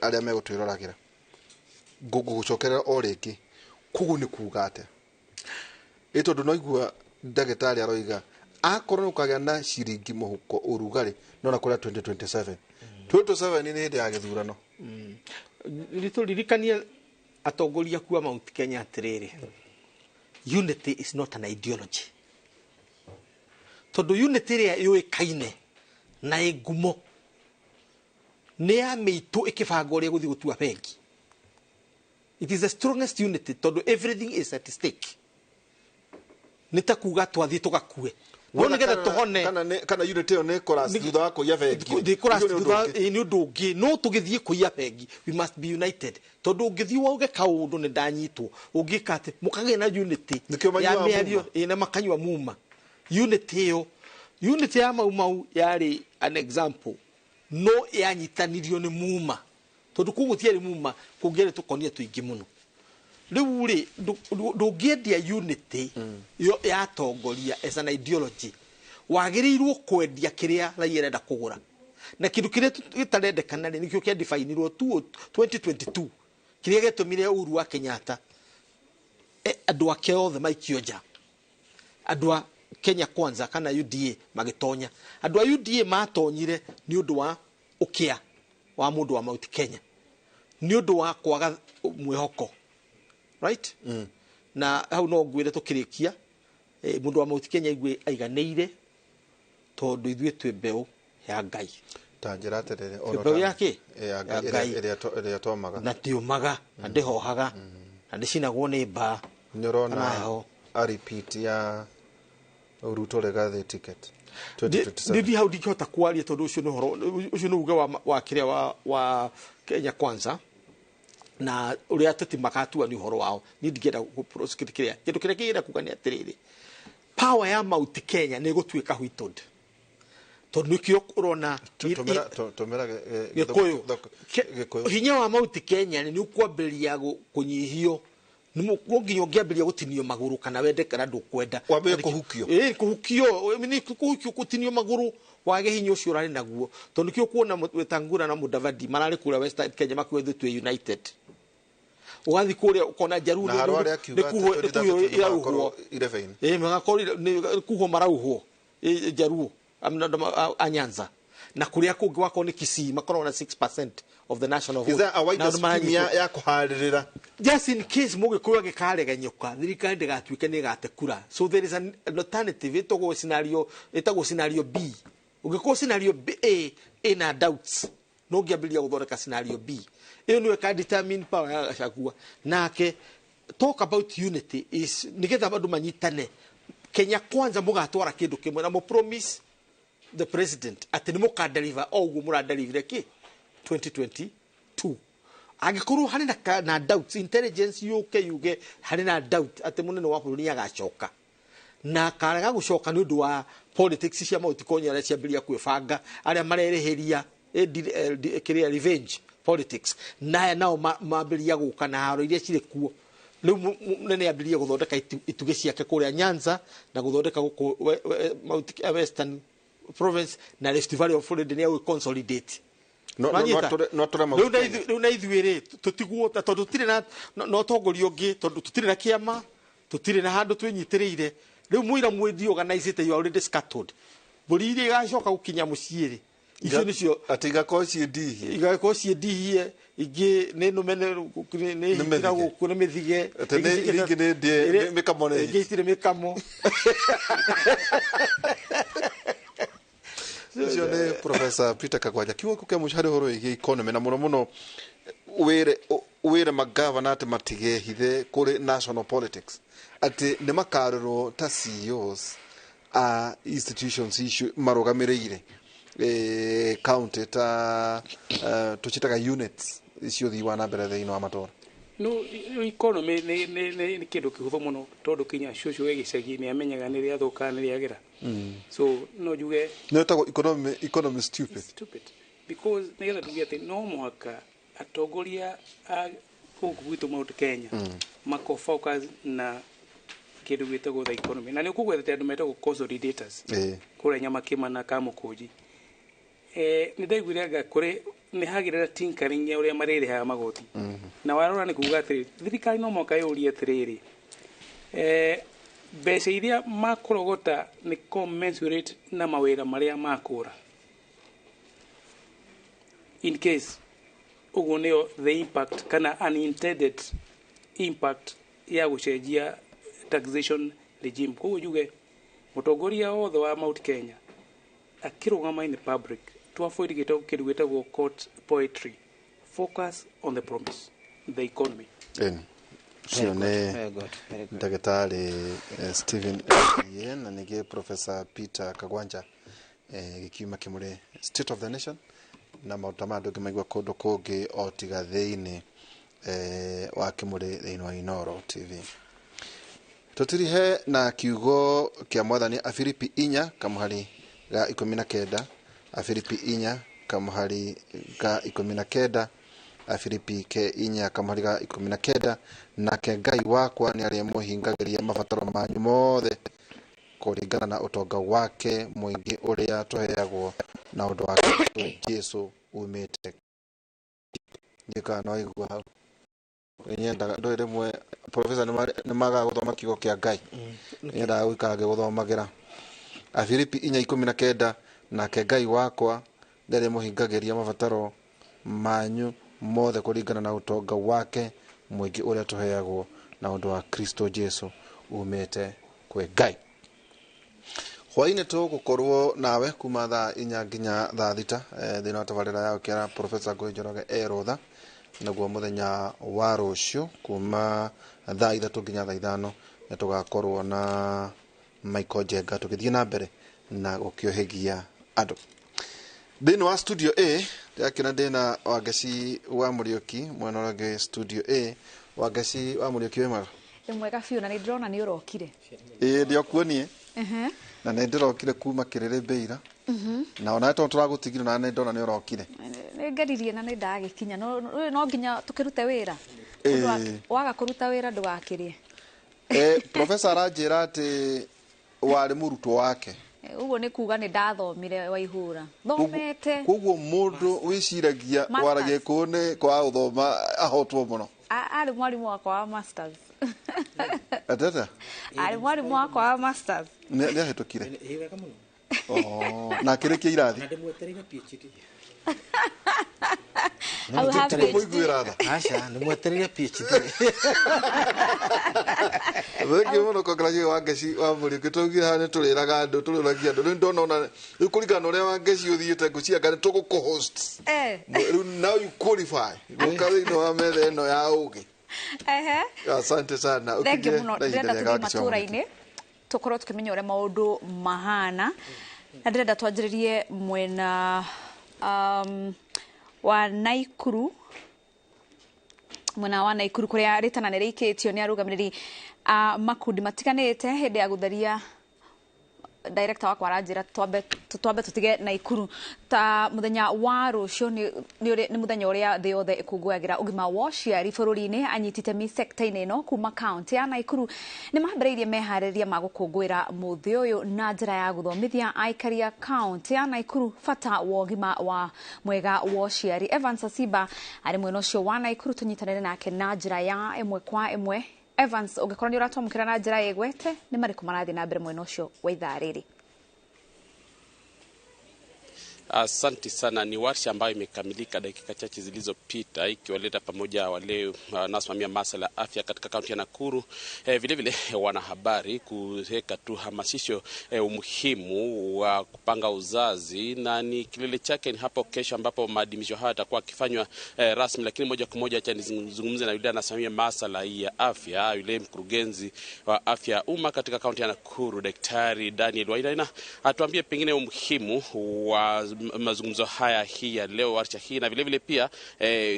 aria megutwirораgira gucokerera o ringi kugu ni kuga ate itondu no igua ndagitari aroiga akorwo ukagia na ciringi muhuko urugari no na kuria 2027 ni hindi ya githurano
ririkania atongoria kuwa Mount Kenya atiriri unity is not an ideology tondu unity ria yuikaine na igumo ni ya mitu ikibanga uria guthi gutua bengi It is the strongest unity tondu everything is at stake. Nita kuga twathi tugakue. Wona getha tuhone
kana unity yo ne chorus thutha wa kuya bengi.
The chorus thutha ni undu ungi no tugithie kuya bengi. We must be united. Tondu ungithi wauge kaundu ni ndanyitwo. Ungika ati mukage na unity. Ya meario ina makanywa muma. Unity yo unity ya mau yari an example. No yanyitanirio ni muma. Tondu kugutiari muma kugere tukonia tuingi muno. Riu ri ndungiendia unity yo ya tongoria as an ideology wagirirwo kwendia kiria raia renda kugura na kindu kiria gitarendekana ni kio kia defineirwo 2022 kiria getumire Uhuru wa Kenyatta andu ake othe maikionja andu a Kenya Kwanza kana UDA magitonya andu a UDA matonyire ni undu wa ukia wa mundu wa Mount Kenya ni undu wa kwaga mwihoko. Right? Na hau no ngwire tukirikia mundu wa Mount Kenya igwe aiganeire tondu ithwe twe mbeu ya Ngai
ta njira aterere
mbeu yake
ya Ngai ĩrĩa tomaga
na tiumaga na ndihohaga na ndicinagwo ni mba
nyorona a repeat ya Ruto Legacy ticket
2027 ndi hau ndikihota kwaria tondu ucio no horo ucio no uga wa kiria wa Kenya Kwanza na uria ateti makatua ni horo wao ni ndigenda prosecute kiria kindu kiria kiira kugania atiriri power ya Mount Kenya ni gutwika huitod tondu nikio urona
tomera
gikuyu hinya wa Mount Kenya ni ukwambiria kunyihio ni nginya ungiambiria gutinio maguru kana wende kana ndukwenda
wambe kuhukio
kuhukio ni kuhukio gutinio maguru wage hinya ucio urari naguo tondu kio kuona Wetangula na Mudavadi marari kura Western Kenya makwethe twe united ugathi kuria ukona Jaruo ni kuho irauho 11 magakori ni kuho marauho Jaruo anyanza na kuria kungi wako ni Kisii makorwo na 6% of the national vote.
Is that a wider scheme ya kuharirira
just in case mugikuya gikaregenyuka thirikari ndigatuike ni gate kura so there is an alternative itogo scenario B ungikuwa scenario B ina doubts no ngiambiria guthondeka scenario B iyo niwe ka determine power ya Gachagua nake talk about unity is nigetha bandu manyitane Kenya Kwanza mugatwara kindu kimwe na mo promise the president ati ni muka deliver oguo mura deliver ki 2022 agikorwo hari na doubts intelligence yuge hari na doubt ati munene wa bururi agacoka na karaga gucoka ni undu wa politics cia Mount Kenya cia biria kwibanga aria marereheria kiria revenge politics na nao mabiria guka na haro iria cire kuo riu nene ambiria guthondeka ituge ciake kuria Nyanza na guthondeka guku Mount Western province na Rift Valley of Florida ni consolidate
no
na ithuire tutigwo tondu tutire na no tongoria ungi tondu tutire na kiama tutire na handu twinyitirire riu muira mwendi organized you already scattered buri iri gacoka gukinya muciiri icio nicio
atiga koci
ndihie ingi ni numene ni hitira guku ni mithige
ingi ni ndie mikamo ni
ingitire mikamo
Sio ne Professor Peter Kagwanja kiwa kuke mushari horo igi economy na muno wire magavana ati matige hithe kuri national politics ati ne makariro ta CEOs a institutions issue marugamirire county ta tuchitaga units icio thiwa na mbere thĩinĩ wa matora
no economy ni kindu kihuthu muno tondu kinya cucu gicagi ni amenyaga ni ria thuka ni ria gira so no juge
no tago economy stupid
because nigetha tuge ati no mwaka atongoria a guku gwitu Mount Kenya mako focus na kindu gwitagwo the economy na ni kugwethete andu metagwo consolidators kure nyama kimana kamukuji ni ndaiguiraga kuri ni hagirira tinkering ya uria marire ha magoti na warora ni kuga atiri thirikari no moka yurie atiriri mbeca iria makurogota ni commensurate na mawira maria makura in case uguo nio the impact kana unintended impact ya gucenjia taxation regime koguo juge mutongoria wothe wa Mount Kenya akirugama in the public to avoid kidu gitagwo court poetry focus on the promise the economy
Ucio nĩ ndagĩtarĩ Stephen na ningĩ Professor Peter Kagwanja gĩkiuma kĩmũrĩ State of the Nation na maũndũ ma andũ maigua kũndũ kũngĩ o tiga thĩinĩ wa kĩmũrĩ thĩinĩ wa Inooro TV. Tũtirihe na kiugo kĩa mwathani Afilipi 4 kamuhari ga 19 Afilipi 4 kamuhari ga 19 Afilipi ke 4 kamuhari ga 19 nake Ngai wakwa nĩ arĩa mũhingagĩria mabataro manyu mothe kũringana na ũtonga wake mũingĩ ũrĩa tũheagwo na ũndũ wa Kristo Jesu umĩte. Ndika no igua hau nyenda ndũire mwe professor nĩ magaga gũthoma kiugo kĩa Ngai nyenda gũikara gũthomagĩra Afilipi 4:19 nake Ngai wakwa nĩ arĩa mũhingagĩria mabataro manyu mothe kũringana na ũtonga wake mũingĩ ũrĩa tũheagwo na ũndũ wa Kristo Jesu umĩte kwĩ Ngai. Hwainĩ tũgũkorwo nawe kuma thaa 4 nginya thaa 6 thĩinĩ wa tabarĩra ya ũkĩra Professor Ngũi Njoroge erũtha naguo mũthenya wa rũciũ kuma thaa 3 nginya thaa 5 nĩ tũgakorwo na Michael Jenga tũgĩthiĩ na mbere na gũkĩohegia andũ. Thĩinĩ wa studio A ndĩrakĩna ndĩna Wangeci wa Mũriũki mwena ũrĩa studio A. Wangeci wa Mũriũki wĩ mwega?
Wĩ mwega biũ na nĩ ndĩrona nĩ ũrokire.
Ndĩokuonie na nĩ ndĩrokire kuma Kĩrĩrĩmbĩira na ona to tũragũtigire na nĩ ndona nĩ ũrokire.
Nĩ ngeririe na nĩ ndagĩkinya no nginya tũkĩrute wĩra. Waga kũruta wĩra ndũgakĩrie.
Professor aranjĩra atĩ warĩ mũrutwo wake.
Uguo nĩ kuga nĩ ndathomire Waihũra. Thomete.
Koguo mũndũ wĩciragia waragia kũne kwa ũthoma ahotwo mũno.
Arĩ mwarimũ wakwa wa masters.
Atata?
Arĩ mwarimũ wakwa wa masters.
Nĩ ahĩtũkire. Na akĩrĩkia irathi.
Na ndĩmwetereire PhD.
Acha nĩ mwetereire PhD.
Wengi mũno kongragia Wangeci wa Mũriũki tũgire ha nĩ tũrĩraga andũ tũrĩragia andũ nĩ ndona nĩ kũringana ũrĩa Wangeci ũthiĩte ngũcianga nĩ tũgũkũ-host. Now you qualify. Gũka-thĩinĩ wa metha ĩno ya ũgĩ. Asante sana.
Thengiũ mũno ndĩrenda tũthiĩ matũra-inĩ tũkorwo tũkĩmenya ũrĩa maũndũ mahana na ndĩrenda twanjĩrĩrie mwena wa Naikuru kũrĩa rĩtana nĩ rĩikĩtio nĩ arũgamĩrĩri makundi matiganĩte hĩndĩ ya gũtheria. Director wakwa aranjĩra twambe tũtige Naikuru ta mũthenya wa rũciũ nĩ mũthenya ũrĩa thĩ yothe ĩkũngũyagĩra ũgima wa ũciari bũrũri-inĩ. Anyiti itemi sector-inĩ ĩno kuma kaunti ya Naikuru nĩ mahambĩrĩirie meharĩrĩria ma gũkũngũĩra mũthĩ ũyũ na njĩra ya gũthomithia aikari a kaunti ya Naikuru bata wa ũgima wa mwega wa ũciari. Evans Asiba arĩ mwena ũcio wa Naikuru tũnyitanĩre nake na njĩra ya ĩmwe kwa ĩmwe. Evans, ũngĩkorwo nĩ ũratwamũkĩra na njĩra ĩgwete nĩ marĩkũ marathiĩ na mbere mwena ũcio wa ithaa rĩrĩ?
Asante sana. Ni warsha ambayo imekamilika dakika chache zilizopita ikiwaleta pamoja wale wanaosimamia masuala ya afya katika kaunti ya Nakuru, vile vile wanahabari kuweka tu hamasisho umuhimu wa kupanga uzazi, na ni kilele chake ni hapo kesho ambapo maadhimisho haya yatakuwa yakifanywa rasmi. Lakini moja kwa moja acha nizungumze na yule anasimamia masuala ya afya, yule mkurugenzi wa afya ya umma katika kaunti ya Nakuru, Daktari Daniel Wainaina, atuambie pengine umuhimu wa mazungumzo haya hii ya leo, warsha hii, na vile vile pia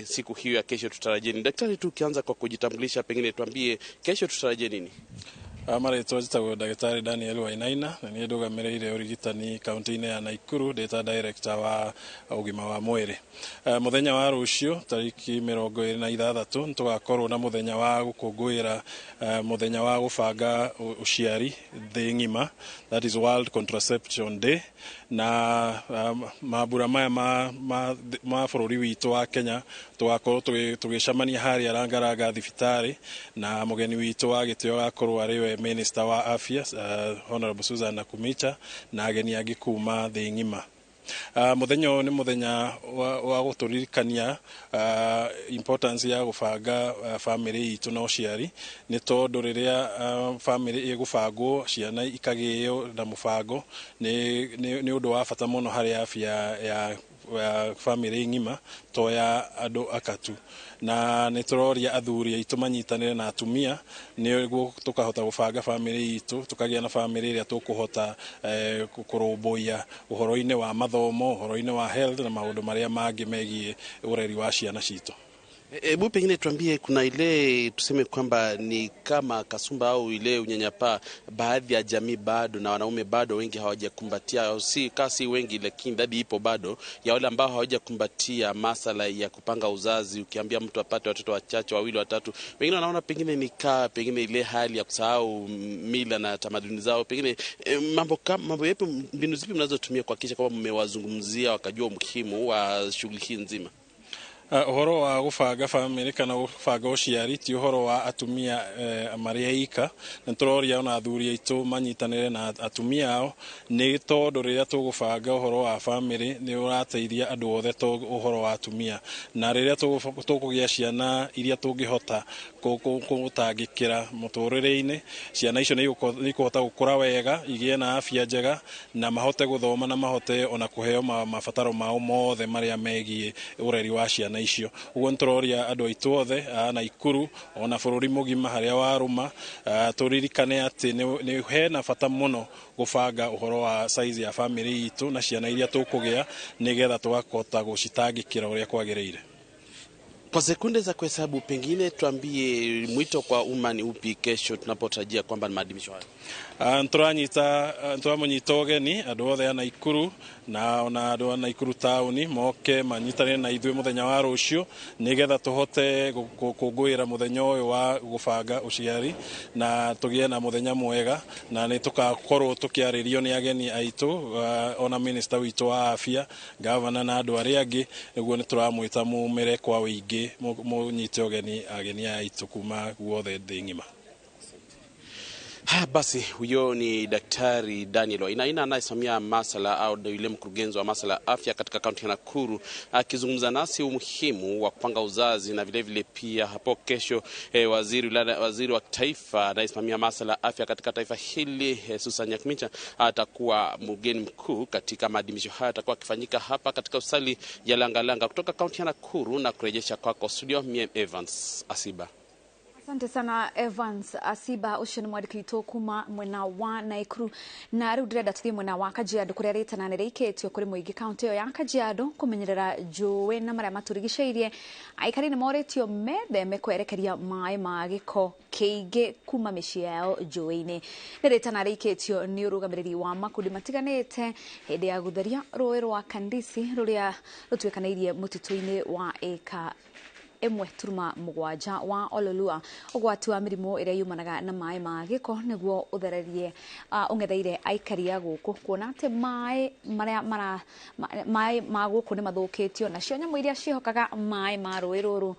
siku hiyo ya kesho tutarajie nini. Daktari, tukianza kwa kujitambulisha, pengine tuambie kesho tutarajie nini?
Marĩtwa njĩtagwo Daktari Daniel Wainaina na nĩ ndũgamĩrĩire ũrigitani kaunti-inĩ ya Naikuru, ndĩta director wa ũgima wa mwĩrĩ. Mũthenya wa rũciũ tarĩki 26 nĩ tũgakorwo na mũthenya wa gũkũngũĩra mũthenya wa gũbanga ũciari thĩ ng'ima, that is World Contraception Day, na mambura maya ma bũrũri witũ wa Kenya tũgakorwo tũgĩcemania harĩa Rangaranga thibitarĩ, na mũgeni witũ wa gĩtĩo gakorwo arĩ Minister wa afya Honorable Susan Nakumicha na ageni angĩ kuma thĩ ng'ima. Mũthenya ũyũ nĩ mũthenya wa gũtũririkania importance ya gũbanga family itũ na ũciari, nĩ tondũ rĩrĩa family ĩgũbangwo ciana ikagĩo na mũbango nĩ ũndũ wa bata mũno harĩ afya ya family ngima to ya ando akatu na nituroria athuri aitu manyitanire na atumia niguo tukahota gubanga family itu tukagia na family iria tukuhota kurumbuia uhoro-ini wa mathomo, uhoro-ini wa health na maundu maria mangi megie ureri wa ciana citu.
Hebu pengine tuambie, kuna ile tuseme kwamba ni kama kasumba au ile unyanyapaa baadhi ya jamii bado na wanaume bado wengi hawajakumbatia, au si kasi wengi lakini idadi ipo bado ya wale ambao hawajakumbatia masala ya kupanga uzazi. Ukiambia mtu apate watoto wachache, wawili watatu, wengine wanaona pengine ni pengine ile hali ya kusahau mila na tamaduni zao. Pengine mambo yapi, mbinu zipi mnazotumia kuhakikisha kwamba mmewazungumzia wakajua umuhimu wa shughuli hii nzima?
Uhoro wa gubanga family kana gubanga uciari ti uhoro wa atumia maria ika, na turoria ona athuri aitu manyitanire na atumia ao, ni tondu riria tugubanga uhoro wa family ni urateithia andu othe to uhoro wa atumia, na riria tukugia ciana iria tungihota gutangikira muturire-ini, ciana icio ni kuhota gukura wega, igie na afya njega na mahote guthoma na mahote ona kuheo mabataro mao mothe maria megie ureri wa ciana icio. Uguo nturoria andu aitu othe na Ikuru ona bururi mugima haria waruma turirikane ati ni hena bata muno gubanga uhoro wa size ya family itu na ciana iria tukugia nigetha twakota gucitangikira uria kwagiriire.
Kwa sekunde za kuhesabu, pengine tuambie mwito kwa umma ni upi kesho tunapotarajia kwamba ni maadhimisho haya?
Nturamunyita ugeni andu othe ana Ikuru na ona andu ana Ikuru tauni moke manyitane na ithuĩ muthenya wa rucio nigetha tuhote gukungũĩra muthenya uyu wa gubanga uciari na tugie na muthenya mwega, na ni tugakorwo tukiarĩrio ni ageni aitu ona minister witu wa afya, governor na andu aria angi, niguo ni turamwita mumire kwa wingi munyite ugeni ageni aitu kuma guothe thĩ ng'ima.
Basi huyo ni Daktari Daniel Wainaina anayesimamia masala au yule mkurugenzi wa masala ya afya katika kaunti ya Nakuru, akizungumza nasi umuhimu wa kupanga uzazi, na vile vile pia hapo kesho waziri wa taifa anayesimamia masala ya afya katika taifa hili Susan Nyakimicha atakuwa mgeni mkuu katika maadhimisho haya. Atakuwa akifanyika hapa katika hospitali ya Langalanga. Kutoka kaunti ya Nakuru na kurejesha kwako studio, mimi Evans Asiba.
Asante sana Evans Asiba. Ucio ni mwandiki witũ kuma mwena wa Naikuru, na riu ndirenda tuthie mwena wa Kajiado kuria ritananire iketio kuri muingi kaunti yo ya Kajiado kumenyerera njũĩ na maria maturigiceirie. Aikari ni moretio metheme kwerekeria maĩ ma gĩko kĩingĩ kuma mĩciĩ yao njũĩ-inĩ. Nĩ ritananire iketio ni urugamiriri wa makundi matiganĩte hĩndĩ ya gutheria rũĩ rwa Kandisi ruria rũtuĩkanĩirie mũtitũ-inĩ wa eka 1.7 wa Ololua. Ũgwati wa mĩrimũ ĩrĩa yumanaga na maĩ ma gĩko nĩguo ũthererie ũngetheire aikari a gũkũ, kuona atĩ maĩ ma gũkũ nĩ mathũkĩtio, nacio nyamũ iria ciĩhokaga maĩ ma rũĩ rũrũ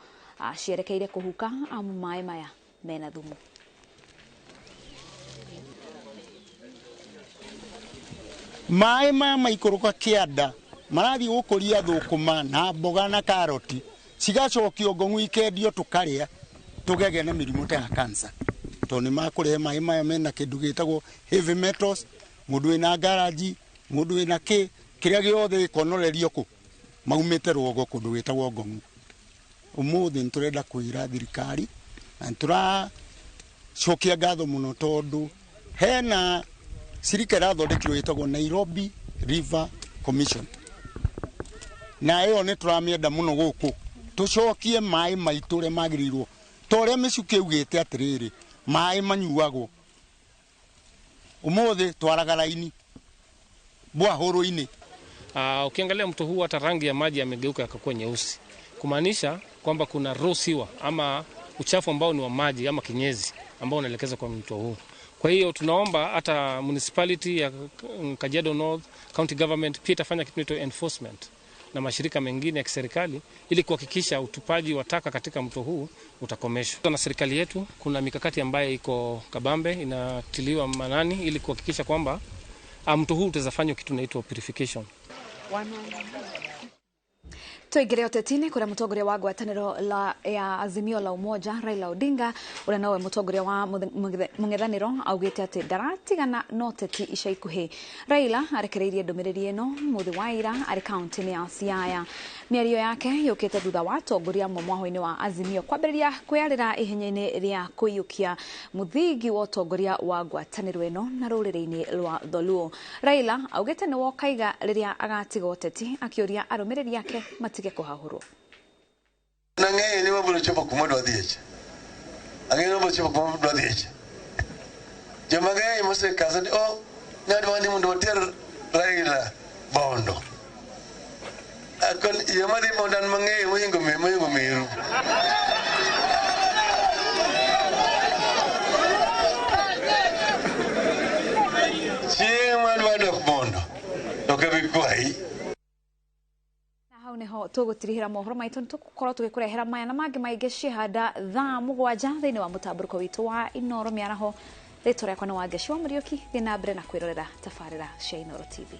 cierekeire kũhuka amu maĩ maya mena thumu.
Maĩ maya maikũrũka kĩanda marathiĩ gũkũria thũkũma na mboga na karoti, cigacokio ngong'u ikendio tukaria tugege na mirimu ta cancer, to ni makurehe maĩ maya mena kindu gitagwo heavy metals, mundu wina garage, mundu wina kiria giothe ikonorerio ku maumite rwogo kundu gitagwo ngong'u. Umuthi nturenda kwira thirikari na turacokia ngatho muno tondu hena sirikari athondekirwo gitagwo Nairobi River Commission, na iyo ni turamienda muno guku tucokie maĩ maitũ ũrĩa magĩrĩirwo, ta ũrĩa mĩcuka ĩugĩte atĩrĩrĩ maĩ manyuagwo. Ũmũthĩ twaraga raini bwahũrũ-inĩ.
Ukiangalia mto huu hata rangi ya maji yamegeuka yakakuwa nyeusi, kumaanisha kwamba kuna raw sewer ama uchafu ambao ni wa maji ama kinyezi ambao unaelekezwa kwa mto huu. Kwa hiyo tunaomba hata municipality ya Kajiado North County Government pia itafanya kitu inaitwa enforcement na mashirika mengine ya kiserikali ili kuhakikisha utupaji wa taka katika mto huu utakomeshwa. Na serikali yetu kuna mikakati ambayo iko kabambe inatiliwa manani ili kuhakikisha kwamba mto huu utazafanywa kitu inaitwa purification.
Tuingire ũtetini kuria mutongoria wa ngwatanĩro ya Azimio la Umoja Raila Odinga uria nowe mutongoria wa mung'ethanĩro augĩte atĩ ndaratigana na ũteti ica ikuhĩ. Raila arekereirie ndũmĩrĩri ĩno mũthĩ wa ira arĩ kaunti-inĩ ya Siaya. Mĩario yake yũkĩte thutha wa atongoria amwe mwahũ-inĩ wa Azimio kwambĩrĩria kwĩyarĩra ihenya-inĩ rĩa kũiyũkia mũthingi wa ũtongoria wa ngwatanĩro ĩno na rũrĩrĩ-inĩ rwa Dholuo. Raila augĩte nĩ wokaiga rĩrĩa agatiga ũteti akĩũria arũmĩrĩri yake matige kũhahũrwo.
Nang'e ni waburo chopo kumodo adhiecha. Ang'e ni waburo chopo kumodo adhiecha. Jomang'e mose kasani ng'adwa ni mondo oter Raila bondo. Akon yamadi bondan mang'e mohingo miru. Chieng' madwa dok bondo. Toke bikwai.
Hau niho tugutirihira mohoro maitu nitugukorwo tugikurehera maya na mangi maingi cihanda thaa 7 thiini wa mutamburuko witu wa Inoro miaraho. Ritwa riakwa ni Wangeci wa Muriuki thina mbere na kwirorera tabarĩra cia Inoro TV.